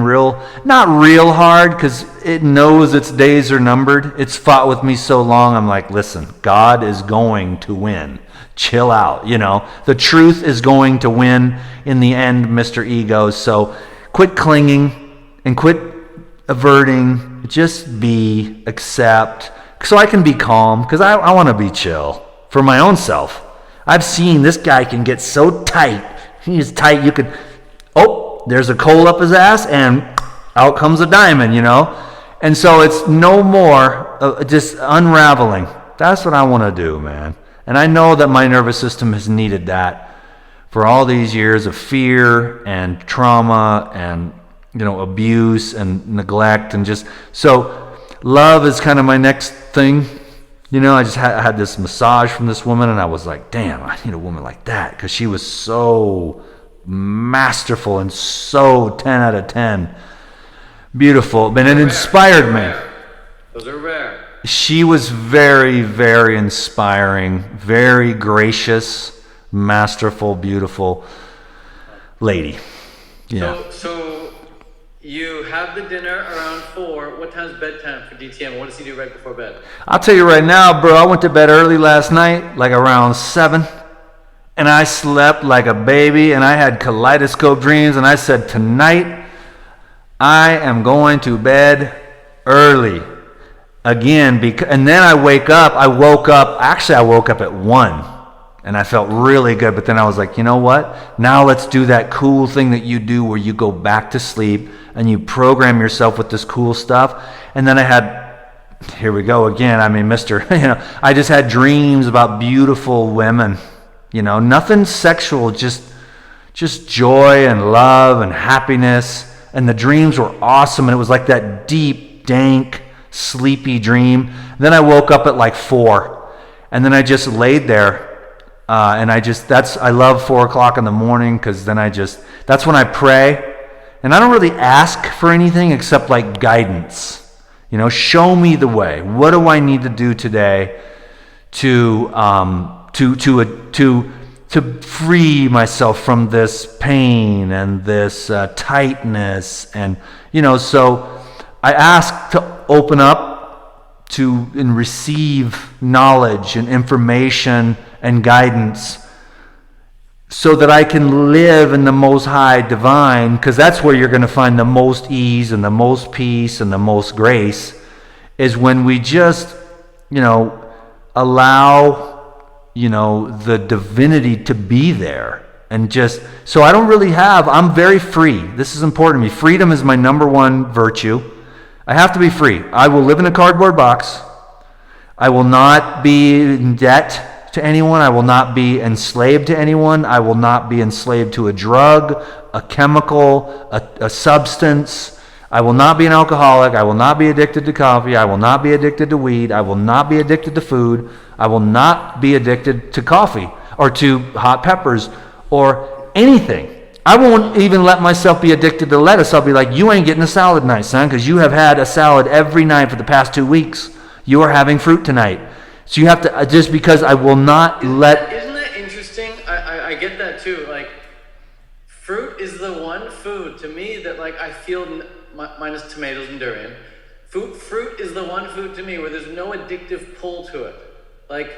Speaker 2: not real hard, because it knows its days are numbered. It's fought with me so long. I'm like, listen, God is going to win. Chill out, The truth is going to win in the end, Mr. Ego. So quit clinging. And quit averting, just accept, so I can be calm, because I want to be chill for my own self. I've seen this guy can get so tight. He's tight, there's a coal up his ass, and out comes a diamond, And so it's no more just unraveling. That's what I want to do, man. And I know that my nervous system has needed that for all these years of fear and trauma and abuse and neglect, and so love is kind of my next thing, I just had this massage from this woman, and I was like, damn, I need a woman like that, because she was so masterful and so 10 out of 10. Beautiful. And it inspired me.
Speaker 1: Those are rare.
Speaker 2: She was very, very inspiring, very gracious, masterful, beautiful lady. Yeah.
Speaker 1: So you have the dinner around 4. What time's bedtime for DTM? What does he do right before bed?
Speaker 2: I'll tell you right now, bro, I went to bed early last night, like around 7. And I slept like a baby, and I had kaleidoscope dreams, and I said, tonight, I am going to bed early. Again, and then I woke up at 1, and I felt really good, but then I was like, you know what? Now let's do that cool thing that you do where you go back to sleep, and you program yourself with this cool stuff. And then here we go again, I just had dreams about beautiful women. Nothing sexual, just joy and love and happiness. And the dreams were awesome, and it was like that deep, dank, sleepy dream. Then I woke up at like 4, and then I just laid there, and I love 4 o'clock in the morning, because then that's when I pray, and I don't really ask for anything except like guidance. Show me the way. What do I need to do today to free myself from this pain and this tightness, and so I ask to open up and receive knowledge and information and guidance, so that I can live in the Most High Divine, because that's where you're going to find the most ease and the most peace and the most grace, is when we just allow the divinity to be there. And so I'm very free. This is important to me. Freedom is my number one virtue. I have to be free. I will live in a cardboard box. I will not be in debt to anyone. I will not be enslaved to anyone. I will not be enslaved to a drug, a chemical, a substance. I will not be an alcoholic. I will not be addicted to coffee. I will not be addicted to weed. I will not be addicted to food. I will not be addicted to coffee or to hot peppers or anything. I won't even let myself be addicted to lettuce. I'll be like, you ain't getting a salad tonight, son, because you have had a salad every night for the past 2 weeks. You are having fruit tonight. So you have to, just because I will not
Speaker 1: Isn't that interesting? I get that too. Like, fruit is the one food to me that, like, I feel, minus tomatoes and durian, fruit is the one food to me where there's no addictive pull to it. Like,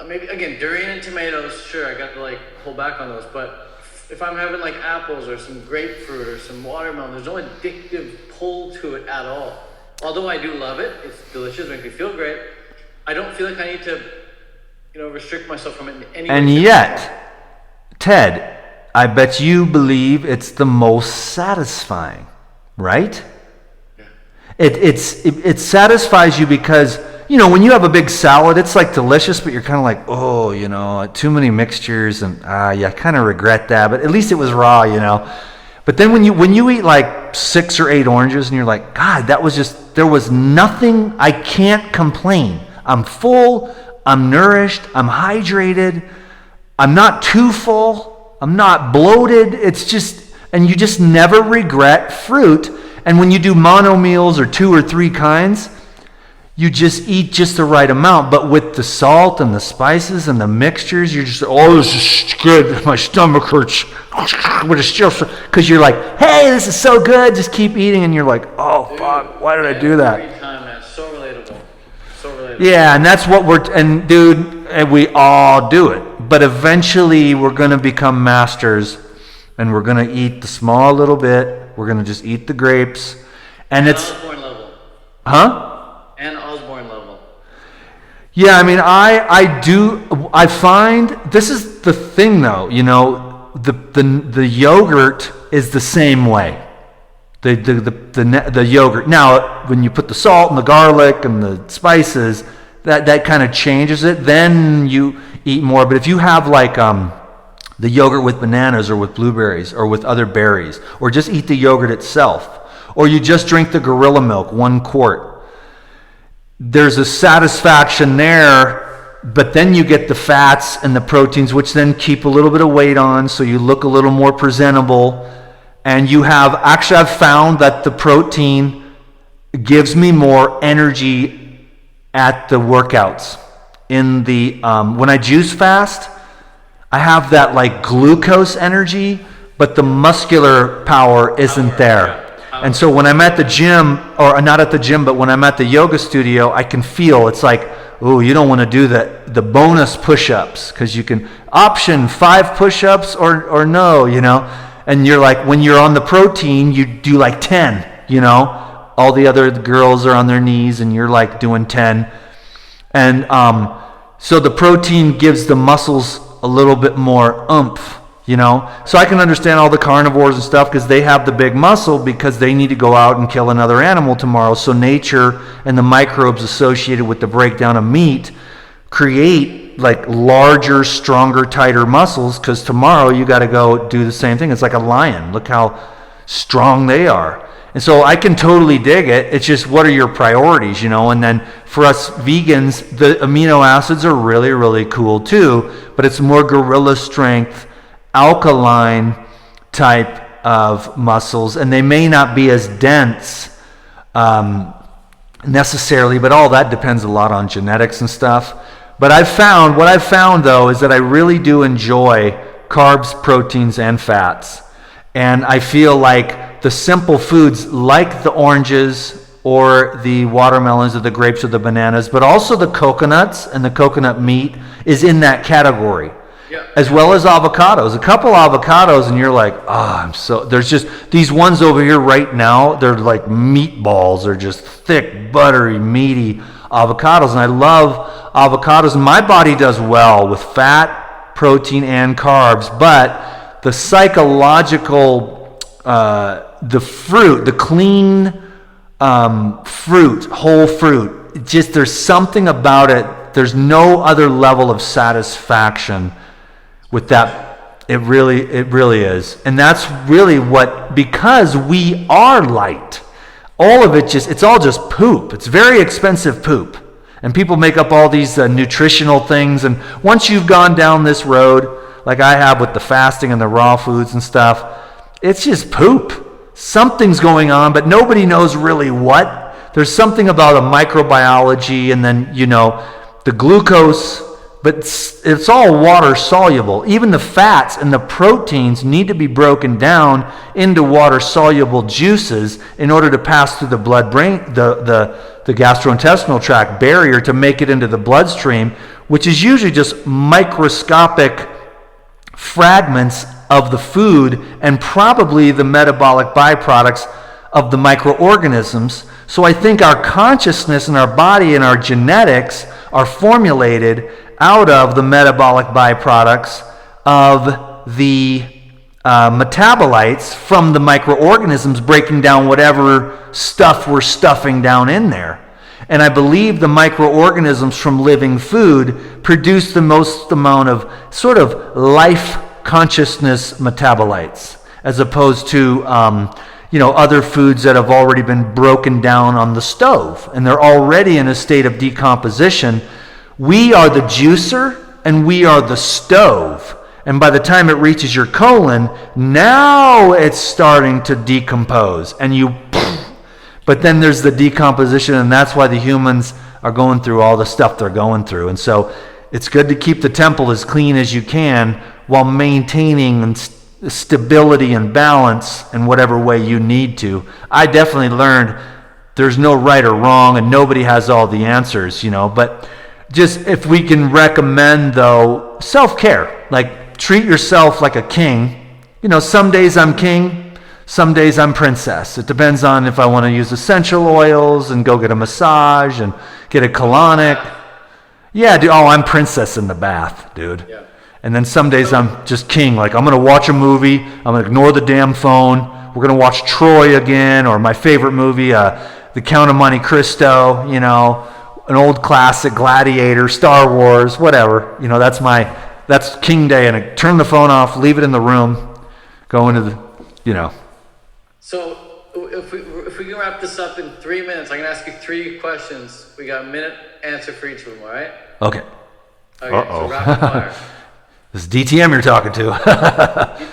Speaker 1: maybe, again, durian and tomatoes, sure, I got to, like, pull back on those, but if I'm having, like, apples or some grapefruit or some watermelon, there's no addictive pull to it at all. Although I do love it, it's delicious, makes me feel great, I don't feel like I need to, restrict myself from it in any way.
Speaker 2: And yet, Ted, I bet you believe it's the most satisfying, right?
Speaker 1: Yeah.
Speaker 2: It satisfies you because, when you have a big salad, it's like delicious, but you're kind of like, oh, too many mixtures, and I kind of regret that, but at least it was raw, But then when you eat like 6 or 8 oranges, and you're like, God, there was nothing, I can't complain. I'm full, I'm nourished, I'm hydrated, I'm not too full, I'm not bloated. And you just never regret fruit. And when you do mono meals or 2 or 3 kinds, you just eat just the right amount. But with the salt and the spices and the mixtures, you're just, this is good. My stomach hurts. But it's just because you're like, hey, this is so good. Just keep eating. And you're like, oh, fuck, why did I do that?
Speaker 1: Every time, man. So relatable.
Speaker 2: Yeah, and that's what we all do it. But eventually we're going to become masters, and we're going to eat the small little bit. We're going to just eat the grapes. And it's...
Speaker 1: Osborne level.
Speaker 2: Huh?
Speaker 1: And Osborne level.
Speaker 2: Yeah, I find, this is the thing though, the yogurt is the same way. The yogurt. Now, when you put the salt and the garlic and the spices, that kind of changes it. Then you eat more. But if you have like the yogurt with bananas or with blueberries or with other berries, or just eat the yogurt itself, or you just drink the gorilla milk 1 quart, there's a satisfaction there, but then you get the fats and the proteins, which then keep a little bit of weight on, so you look a little more presentable. And you have, actually I've found that the protein gives me more energy at the workouts. In the, when I juice fast, I have that like glucose energy, but the muscular power isn't there. And so when I'm at the gym, or not at the gym, but when I'm at the yoga studio, I can feel, it's like, oh, you don't want to do the bonus push-ups, because you can option 5 push-ups or no, you know. And you're like, when you're on the protein, you do like 10, you know. All the other girls are on their knees and you're like doing 10. And so the protein gives the muscles a little bit more oomph, you know. So I can understand all the carnivores and stuff, because they have the big muscle because they need to go out and kill another animal tomorrow. So nature and the microbes associated with the breakdown of meat create like larger, stronger, tighter muscles, because tomorrow you got to go do the same thing. It's like a lion. Look how strong they are. And so I can totally dig it. It's just, what are your priorities, you know? And then for us vegans, the amino acids are really, really cool too, but it's more gorilla strength, alkaline type of muscles, and they may not be as dense necessarily, but all that depends a lot on genetics and stuff. But what I've found though is that I really do enjoy carbs, proteins, and fats. And I feel like the simple foods like the oranges or the watermelons or the grapes or the bananas, but also the coconuts and the coconut meat is in that category. Yeah. As well as avocados. A couple avocados and you're like, there's just these ones over here right now, they're like meatballs. They're just thick, buttery, meaty avocados. And I love avocados, and my body does well with fat, protein, and carbs. But the psychological, the fruit, the clean fruit, whole fruit, there's something about it. There's no other level of satisfaction with that. It really is. And that's really because we are light, all of it it's all just poop. It's very expensive poop. And people make up all these nutritional things. And once you've gone down this road, like I have with the fasting and the raw foods and stuff, it's just poop. Something's going on, but nobody knows really what. There's something about a microbiology, and then, you know, the glucose, but it's all water soluble. Even the fats and the proteins need to be broken down into water soluble juices in order to pass through the blood-brain, the gastrointestinal tract barrier to make it into the bloodstream, which is usually just microscopic fragments of the food and probably the metabolic byproducts of the microorganisms. So I think our consciousness and our body and our genetics are formulated out of the metabolic byproducts of the metabolites from the microorganisms breaking down whatever stuff we're stuffing down in there. And I believe the microorganisms from living food produce the most amount of sort of life consciousness metabolites, as opposed to other foods that have already been broken down on the stove and they're already in a state of decomposition. We are the juicer and we are the stove. And by the time it reaches your colon, now it's starting to decompose. But then there's the decomposition, and that's why the humans are going through all the stuff they're going through. And so it's good to keep the temple as clean as you can while maintaining stability and balance in whatever way you need to. I definitely learned there's no right or wrong, and nobody has all the answers, but just if we can recommend, though, self-care. Like, treat yourself like a king. Some days I'm king, some days I'm princess. It depends on if I want to use essential oils and go get a massage and get a colonic. Yeah, dude. Oh, I'm princess in the bath, dude. Yeah. And then some days I'm just king. Like, I'm going to watch a movie. I'm going to ignore the damn phone. We're going to watch Troy again, or my favorite movie, The Count of Monte Cristo, an old classic, Gladiator, Star Wars, whatever. That's King Day. And I turn the phone off, leave it in the room, go into the,
Speaker 1: So if we go wrap this up in 3 minutes. I'm gonna ask you 3 questions. We got a minute answer for each of them. All right?
Speaker 2: Okay.
Speaker 1: Okay. So rapid fire.
Speaker 2: This is DTM you're talking to.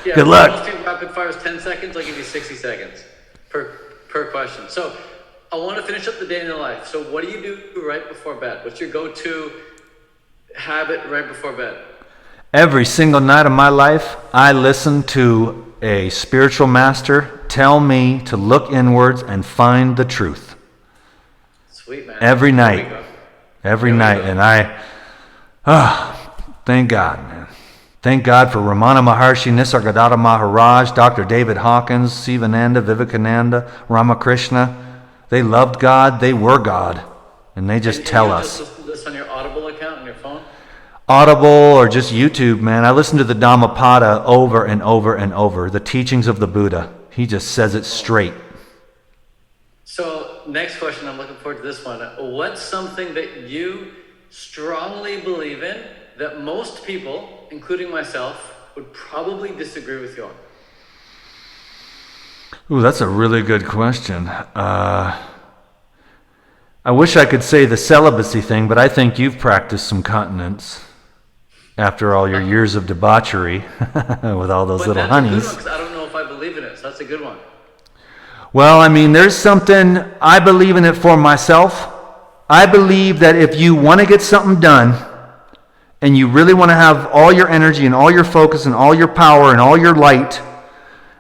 Speaker 1: Yeah,
Speaker 2: Good luck.
Speaker 1: Most people rapid fire is 10 seconds. I'll give you 60 seconds per question. So I want to finish up the day in your life. So what do you do right before bed? What's your go-to habit right before bed?
Speaker 2: Every single night of my life, I listen to a spiritual master tell me to look inwards and find the truth.
Speaker 1: Sweet, man.
Speaker 2: Every night. Every night. And thank God, man. Thank God for Ramana Maharshi, Nisargadatta Maharaj, Dr. David Hawkins, Sivananda, Vivekananda, Ramakrishna. They loved God. They were God. And they just tell us.
Speaker 1: Just listen to this on your Audible account on your phone?
Speaker 2: Audible or just YouTube, man. I listen to the Dhammapada over and over and over. The teachings of the Buddha. He just says it straight.
Speaker 1: So next question, I'm looking forward to this one. What's something that you strongly believe in that most people, including myself, would probably disagree with you on?
Speaker 2: Ooh, that's a really good question. I wish I could say the celibacy thing, but I think you've practiced some continence after all your years of debauchery with all those little honeys.
Speaker 1: But that's a good one, 'cause I don't know if I believe in it, so that's a good one.
Speaker 2: Well, I mean, there's something, I believe in it for myself. I believe that if you want to get something done, and you really want to have all your energy and all your focus and all your power and all your light,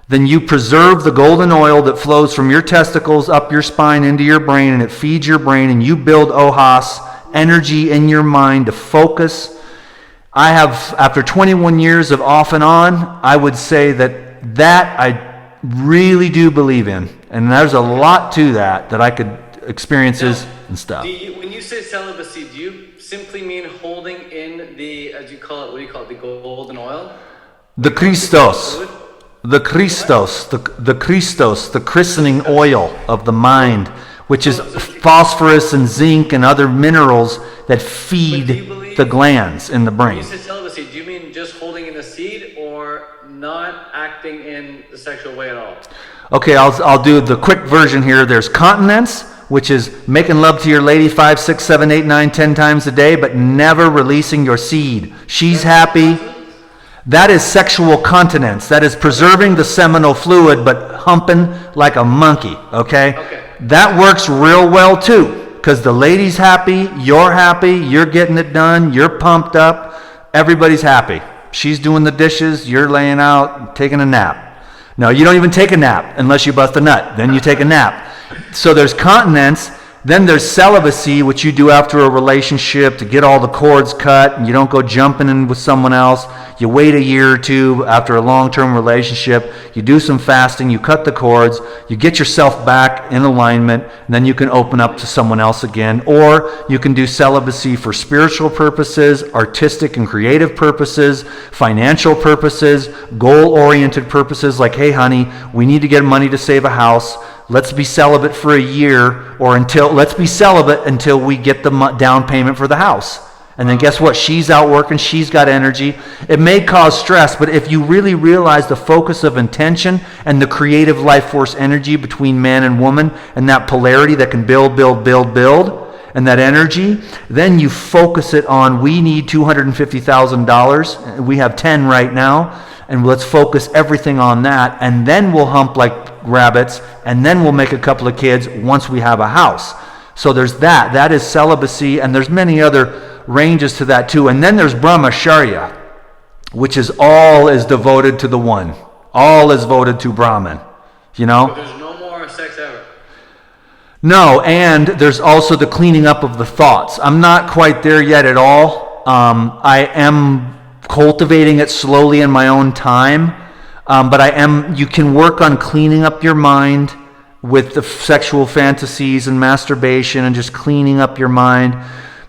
Speaker 2: then you preserve the golden oil that flows from your testicles up your spine into your brain, and it feeds your brain, and you build ohas, energy in your mind to focus. I have, after 21 years of off and on, I would say that I really do believe in. And there's a lot to that I could experiences and stuff.
Speaker 1: When you say celibacy, do you simply mean holding in the, as you call it, what do you call it, the golden oil?
Speaker 2: The Christos. The Christos, the christening oil of the mind, which is phosphorus and zinc and other minerals that feed the glands in the brain.
Speaker 1: When you say celibacy, do you mean just holding in the seed or not acting in the sexual way at all?
Speaker 2: Okay, I'll do the quick version here. There's continence, which is making love to your lady 5, 6, 7, 8, 9, 10 times a day, but never releasing your seed. She's happy. That is sexual continence. That is preserving the seminal fluid, but humping like a monkey, okay? That works real well too, because the lady's happy, you're getting it done, you're pumped up, everybody's happy. She's doing the dishes, you're laying out, taking a nap. No, you don't even take a nap unless you bust a nut. Then you take a nap. So there's continence. Then there's celibacy, which you do after a relationship to get all the cords cut, and you don't go jumping in with someone else. You wait a year or two after a long-term relationship. You do some fasting. You cut the cords. You get yourself back in alignment, and then you can open up to someone else again. Or you can do celibacy for spiritual purposes, artistic and creative purposes, financial purposes, goal-oriented purposes, like, hey, honey, we need to get money to save a house. Let's be celibate for a year, or let's be celibate until we get the down payment for the house. And then guess what? She's out working. She's got energy. It may cause stress, but if you really realize the focus of intention and the creative life force energy between man and woman, and that polarity that can build, and that energy, then you focus it on, we need $250,000. We have 10 right now. And let's focus everything on that, and then we'll hump like rabbits, and then we'll make a couple of kids once we have a house. So there's that. That is celibacy, and there's many other ranges to that too. And then there's brahmacharya, which is all is devoted to the one. All is voted to Brahman. You know?
Speaker 1: But there's no more sex ever.
Speaker 2: No, and there's also the cleaning up of the thoughts. I'm not quite there yet at all. I am cultivating it slowly in my own time, but you can work on cleaning up your mind with the sexual fantasies and masturbation and just cleaning up your mind,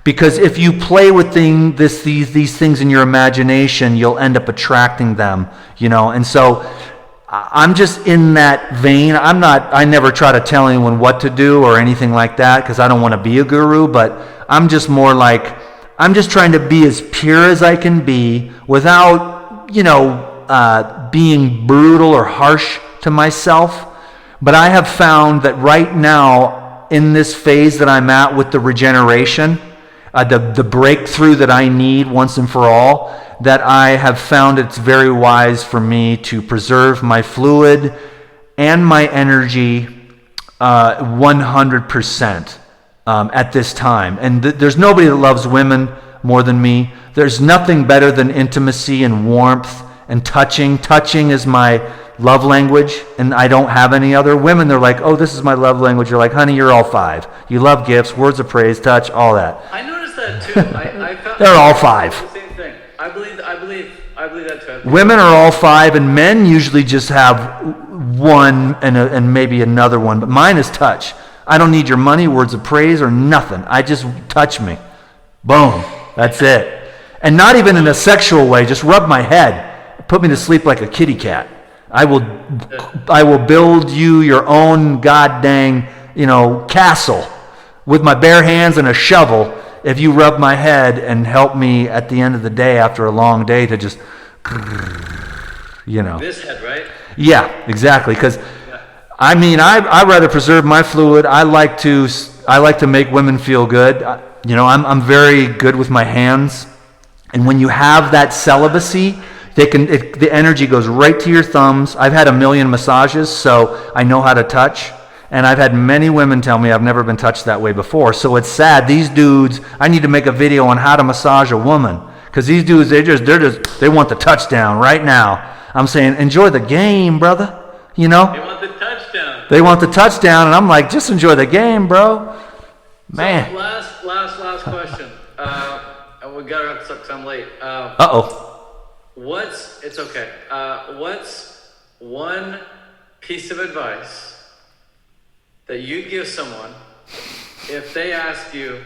Speaker 2: because if you play with these things in your imagination, you'll end up attracting them, you know. And so I'm just in that vein. I never try to tell anyone what to do or anything like that, because I don't want to be a guru, but I'm just more like, I'm just trying to be as pure as I can be without, being brutal or harsh to myself, But I have found that right now, in this phase that I'm at with the regeneration, the breakthrough that I need once and for all, that I have found it's very wise for me to preserve my fluid and my energy 100% at this time. And there's nobody that loves women more than me. There's nothing better than intimacy and warmth and touching. Touching is my love language, and I don't have any other. Women, they're like, oh, this is my love language. You're like, honey, you're all five. You love gifts, words of praise, touch, all that.
Speaker 1: I noticed that too. I found
Speaker 2: they're all five.
Speaker 1: The same thing. I believe that too.
Speaker 2: Women are all five, and men usually just have one and maybe another one. But mine is touch. I don't need your money, words of praise, or nothing. I just touch me. Boom. That's it. And not even in a sexual way. Just rub my head. Put me to sleep like a kitty cat. I will build you your own goddamn, castle with my bare hands and a shovel if you rub my head and help me at the end of the day after a long day to just,
Speaker 1: This head, right?
Speaker 2: Yeah, exactly. Because, I'd rather preserve my fluid. I like to make women feel good. I'm very good with my hands. And when you have that celibacy, the energy goes right to your thumbs. I've had 1 million massages, so I know how to touch. And I've had many women tell me I've never been touched that way before. So it's sad. These dudes, I need to make a video on how to massage a woman. Because these dudes, they want the touchdown right now. I'm saying, enjoy the game, brother.
Speaker 1: They want the touchdown.
Speaker 2: They want the touchdown, and I'm like, just enjoy the game, bro. Man.
Speaker 1: So last question. We got to wrap this up because I'm late. It's okay. What's one piece of advice that you'd give someone if they ask you,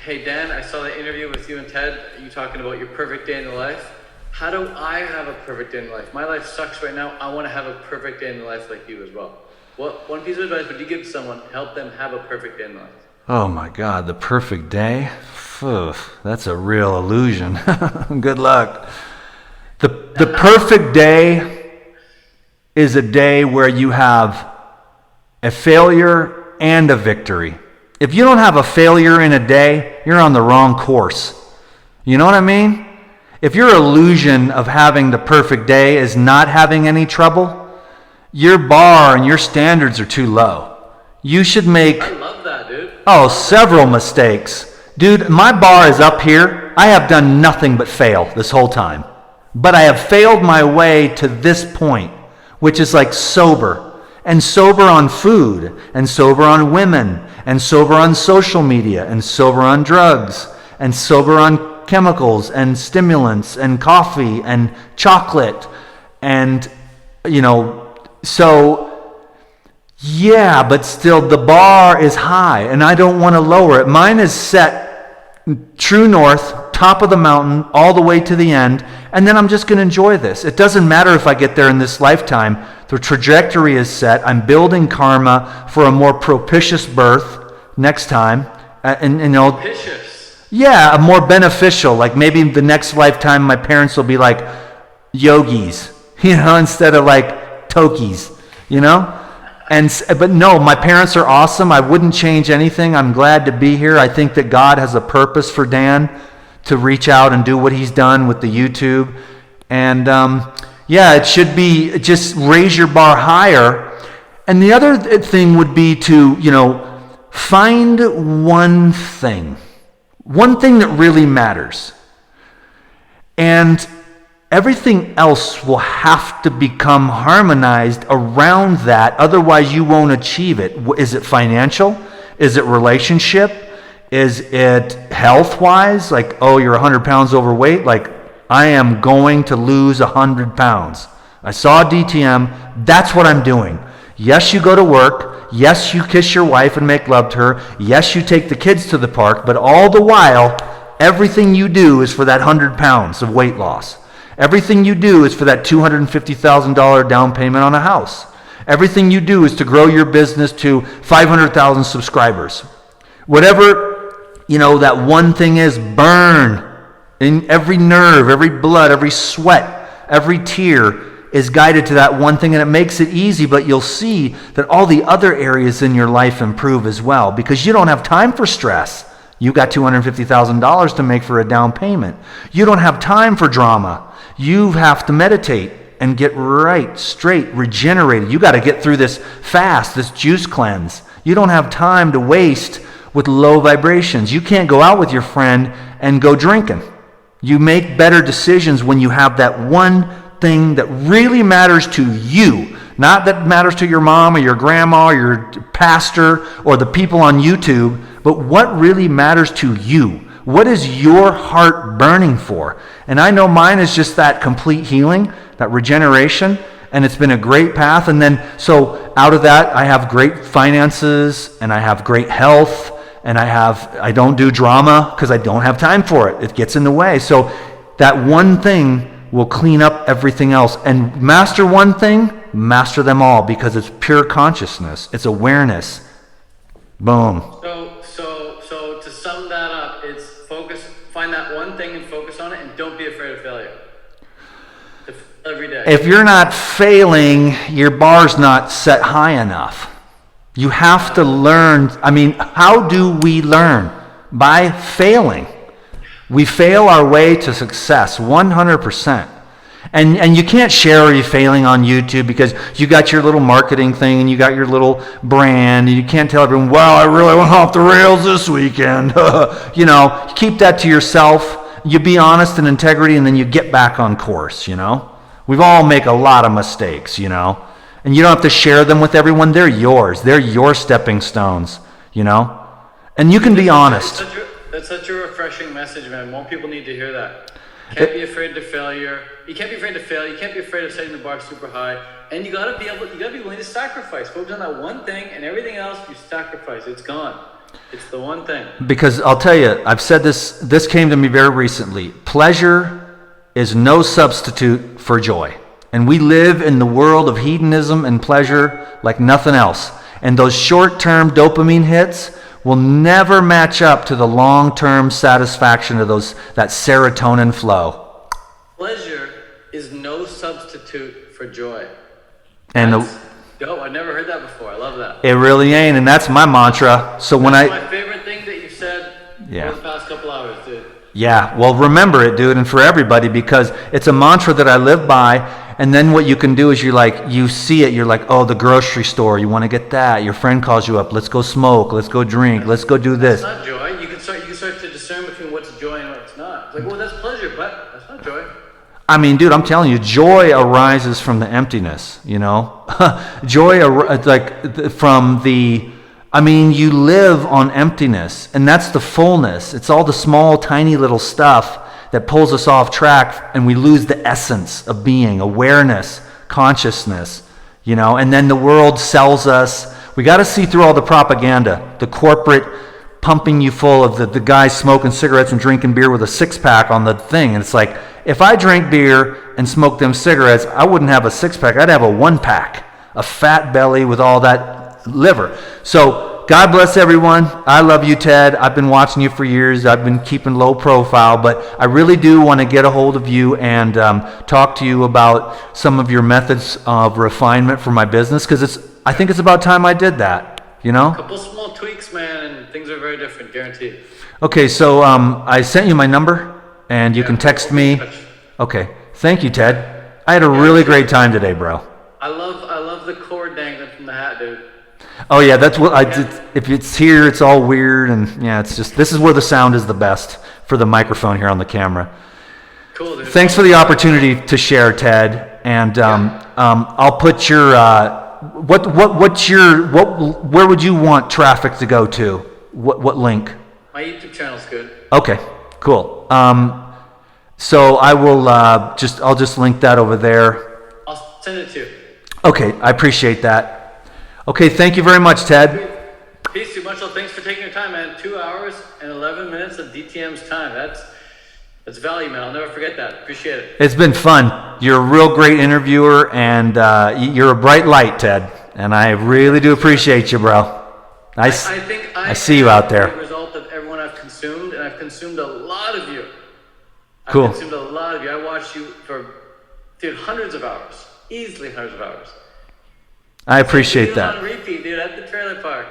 Speaker 1: hey Dan, I saw the interview with you and Ted, you talking about your perfect day in the life. How do I have a perfect day in life? My life sucks right now. I want to have a perfect day in the life like you as well. What one piece of advice would you give to someone to help them have a perfect day in life?
Speaker 2: Oh my God, the perfect day? Phew, that's a real illusion. Good luck. The perfect day is a day where you have a failure and a victory. If you don't have a failure in a day, you're on the wrong course. You know what I mean? If your illusion of having the perfect day is not having any trouble, your bar and your standards are too low. You should make...
Speaker 1: I love that, dude.
Speaker 2: Oh, several mistakes. Dude, my bar is up here. I have done nothing but fail this whole time. But I have failed my way to this point, which is like sober. And sober on food, and sober on women, and sober on social media, and sober on drugs, and sober on chemicals, and stimulants, and coffee, and chocolate. And, so, yeah, but still the bar is high, and I don't want to lower it. Mine is set true north, top of the mountain, all the way to the end, and then I'm just going to enjoy this. It doesn't matter if I get there in this lifetime. The trajectory is set. I'm building karma for a more propitious birth next time.
Speaker 1: Propitious?
Speaker 2: Yeah, a more beneficial. Like maybe the next lifetime my parents will be like yogis, instead of like tokis, But no, my parents are awesome. I wouldn't change anything. I'm glad to be here. I think that God has a purpose for Dan to reach out and do what he's done with the YouTube. And it should be just raise your bar higher. And the other thing would be to, find one thing that really matters. And everything else will have to become harmonized around that. Otherwise, you won't achieve it. Is it financial? Is it relationship? Is it health-wise? Like, oh, you're 100 pounds overweight? Like, I am going to lose 100 pounds. I saw a DTM. That's what I'm doing. Yes, you go to work. Yes, you kiss your wife and make love to her. Yes, you take the kids to the park. But all the while, everything you do is for that 100 pounds of weight loss. Everything you do is for that $250,000 down payment on a house. Everything you do is to grow your business to 500,000 subscribers. Whatever, that one thing is, burn in every nerve, every blood, every sweat, every tear. is guided to that one thing, and it makes it easy, but you'll see that all the other areas in your life improve as well, because you don't have time for stress. You got $250,000 to make for a down payment. You don't have time for drama. You have to meditate and get right, straight, regenerated. You got to get through this fast, this juice cleanse. You don't have time to waste with low vibrations. You can't go out with your friend and go drinking. You make better decisions when you have that one thing that really matters to you. Not that matters to your mom or your grandma or your pastor or the people on YouTube, but what really matters to you. What is your heart burning for? And I know mine is just that complete healing, that regeneration, and it's been a great path. And then, so out of that, I have great finances, and I have great health, and I don't do drama because I don't have time for it. It gets in the way. So that one thing will clean up everything else. And master one thing, master them all, because it's pure consciousness. It's awareness. Boom.
Speaker 1: So to sum that up, it's find that one thing and focus on it, and don't be afraid of failure. To fail every day.
Speaker 2: If you're not failing, your bar's not set high enough. You have to learn. I mean, how do we learn? By failing. We fail our way to success, 100%. And you can't share you're failing on YouTube because you got your little marketing thing and you got your little brand, and you can't tell everyone, wow, I really went off the rails this weekend. You know, keep that to yourself. You be honest and integrity, and then you get back on course, you know. We've all make a lot of mistakes, you know. And you don't have to share them with everyone. They're yours. They're your stepping stones, you know. And you can be honest.
Speaker 1: That's such a refreshing message, man. More people need to hear that. Can't be afraid of failure. You can't be afraid to fail. You can't be afraid of setting the bar super high. And you gotta be willing to sacrifice. Focus on that one thing, and everything else you sacrifice. It's gone. It's the one thing. Because
Speaker 2: I'll tell you, I've said this came to me very recently. Pleasure is no substitute for joy. And we live in the world of hedonism and pleasure like nothing else. And those short-term dopamine hits will never match up to the long-term satisfaction of that serotonin flow.
Speaker 1: Pleasure is no substitute for joy.
Speaker 2: And
Speaker 1: dope. I've never heard that before. I love that.
Speaker 2: It really ain't, and that's my mantra. So
Speaker 1: that's my favorite thing that you said over the past couple hours, dude.
Speaker 2: Yeah, well, remember it, dude, and for everybody, because it's a mantra that I live by. And then what you can do is you see it, you're like, oh, the grocery store, you want to get that. Your friend calls you up, let's go smoke, let's go drink, let's go do this.
Speaker 1: That's not joy. You can start to discern between what's joy and what's not. It's like, well, that's pleasure, but that's not joy.
Speaker 2: I mean, dude, I'm telling you, joy arises from the emptiness, you know? Joy, you live on emptiness, and that's the fullness. It's all the small, tiny little stuff that pulls us off track, and we lose the essence of being, awareness, consciousness, you know. And then the world sells us. We got to see through all the propaganda, the corporate pumping you full of the guys smoking cigarettes and drinking beer with a six-pack on the thing. And it's like, if I drank beer and smoked them cigarettes, I wouldn't have a six-pack. I'd have a one-pack, a fat belly with all that liver. So God bless everyone. I love you, Ted. I've been watching you for years. I've been keeping low profile, but I really do want to get a hold of you and talk to you about some of your methods of refinement for my business, because I think it's about time I did that, you know?
Speaker 1: A couple small tweaks, man, and things are very different, guaranteed.
Speaker 2: Okay, so I sent you my number, and you can text me. Okay, thank you, Ted. I had a really great time today, bro.
Speaker 1: I love the cord dangling from the hat, dude.
Speaker 2: Oh yeah, that's what I did. If it's here, it's all weird, and yeah, it's just, this is where the sound is the best for the microphone here on the camera.
Speaker 1: Cool, dude.
Speaker 2: Thanks for the opportunity to share, Ted. And I'll put your where would you want traffic to go to? What link?
Speaker 1: My YouTube channel's good.
Speaker 2: Okay, cool. So I will I'll just link that over there.
Speaker 1: I'll send it to you.
Speaker 2: Okay, I appreciate that. Okay, thank you very much, Ted.
Speaker 1: Peace, dude. Much love. Thanks for taking your time, man. 2 hours and 11 minutes of DTM's time. That's value, man. I'll never forget that. Appreciate it.
Speaker 2: It's been fun. You're a real great interviewer, and you're a bright light, Ted. And I really do appreciate you, bro. I see you out there.
Speaker 1: The result of everyone I've consumed, and I've consumed a lot of you.
Speaker 2: Cool.
Speaker 1: I've consumed a lot of you. I watched you for, dude, hundreds of hours. Easily hundreds of hours.
Speaker 2: I appreciate
Speaker 1: Videos
Speaker 2: that.
Speaker 1: on repeat, dude, at the trailer park.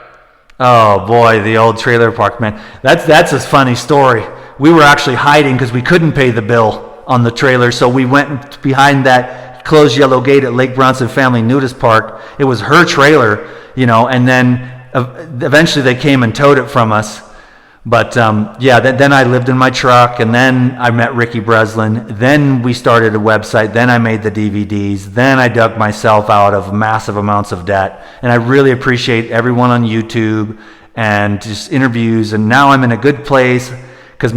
Speaker 2: Oh boy, the old trailer park, man. That's a funny story. We were actually hiding because we couldn't pay the bill on the trailer, so we went behind that closed yellow gate at Lake Bronson Family Nudist Park. It was her trailer, you know, and then eventually they came and towed it from us. But yeah, then I lived in my truck, and then I met Ricky Breslin. Then we started a website. Then I made the DVDs. Then I dug myself out of massive amounts of debt. And I really appreciate everyone on YouTube and just interviews. And now I'm in a good place because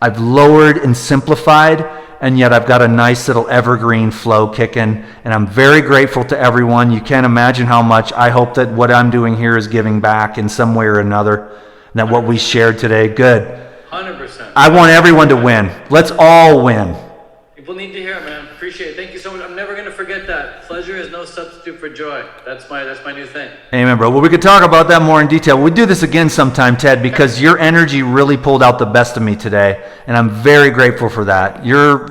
Speaker 2: I've lowered and simplified, and yet I've got a nice little evergreen flow kicking. And I'm very grateful to everyone. You can't imagine how much. I hope that what I'm doing here is giving back in some way or another. That what we shared today, good.
Speaker 1: 100%.
Speaker 2: I want everyone to win. Let's all win.
Speaker 1: People need to hear it, man. Appreciate it. Thank you so much. I'm never gonna forget that. Pleasure is no substitute for joy. That's my new thing.
Speaker 2: Amen, bro. Well, we could talk about that more in detail. We'll do this again sometime, Ted, because your energy really pulled out the best of me today, and I'm very grateful for that. You're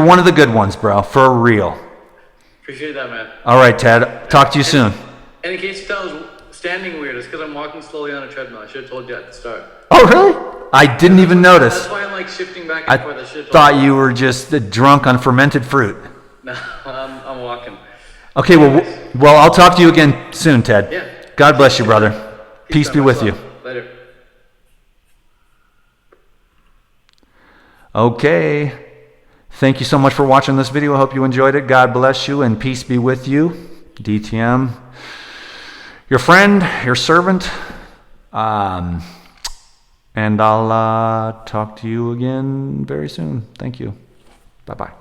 Speaker 2: one of the good ones, bro, for real.
Speaker 1: Appreciate that, man.
Speaker 2: All right, Ted. Talk to you soon.
Speaker 1: And in case you tell us standing weird, it's because I'm walking slowly on a treadmill. I should have told you at the start.
Speaker 2: Oh, really? I didn't even notice.
Speaker 1: That's why I'm like shifting back and forth. I should have told
Speaker 2: thought you were just drunk on fermented fruit.
Speaker 1: No, I'm walking.
Speaker 2: Okay, well, I'll talk to you again soon, Ted.
Speaker 1: Yeah.
Speaker 2: God bless you, brother. Peace be with you.
Speaker 1: Later.
Speaker 2: Okay. Thank you so much for watching this video. I hope you enjoyed it. God bless you and peace be with you. DTM. Your friend, your servant. And I'll talk to you again very soon. Thank you. Bye-bye.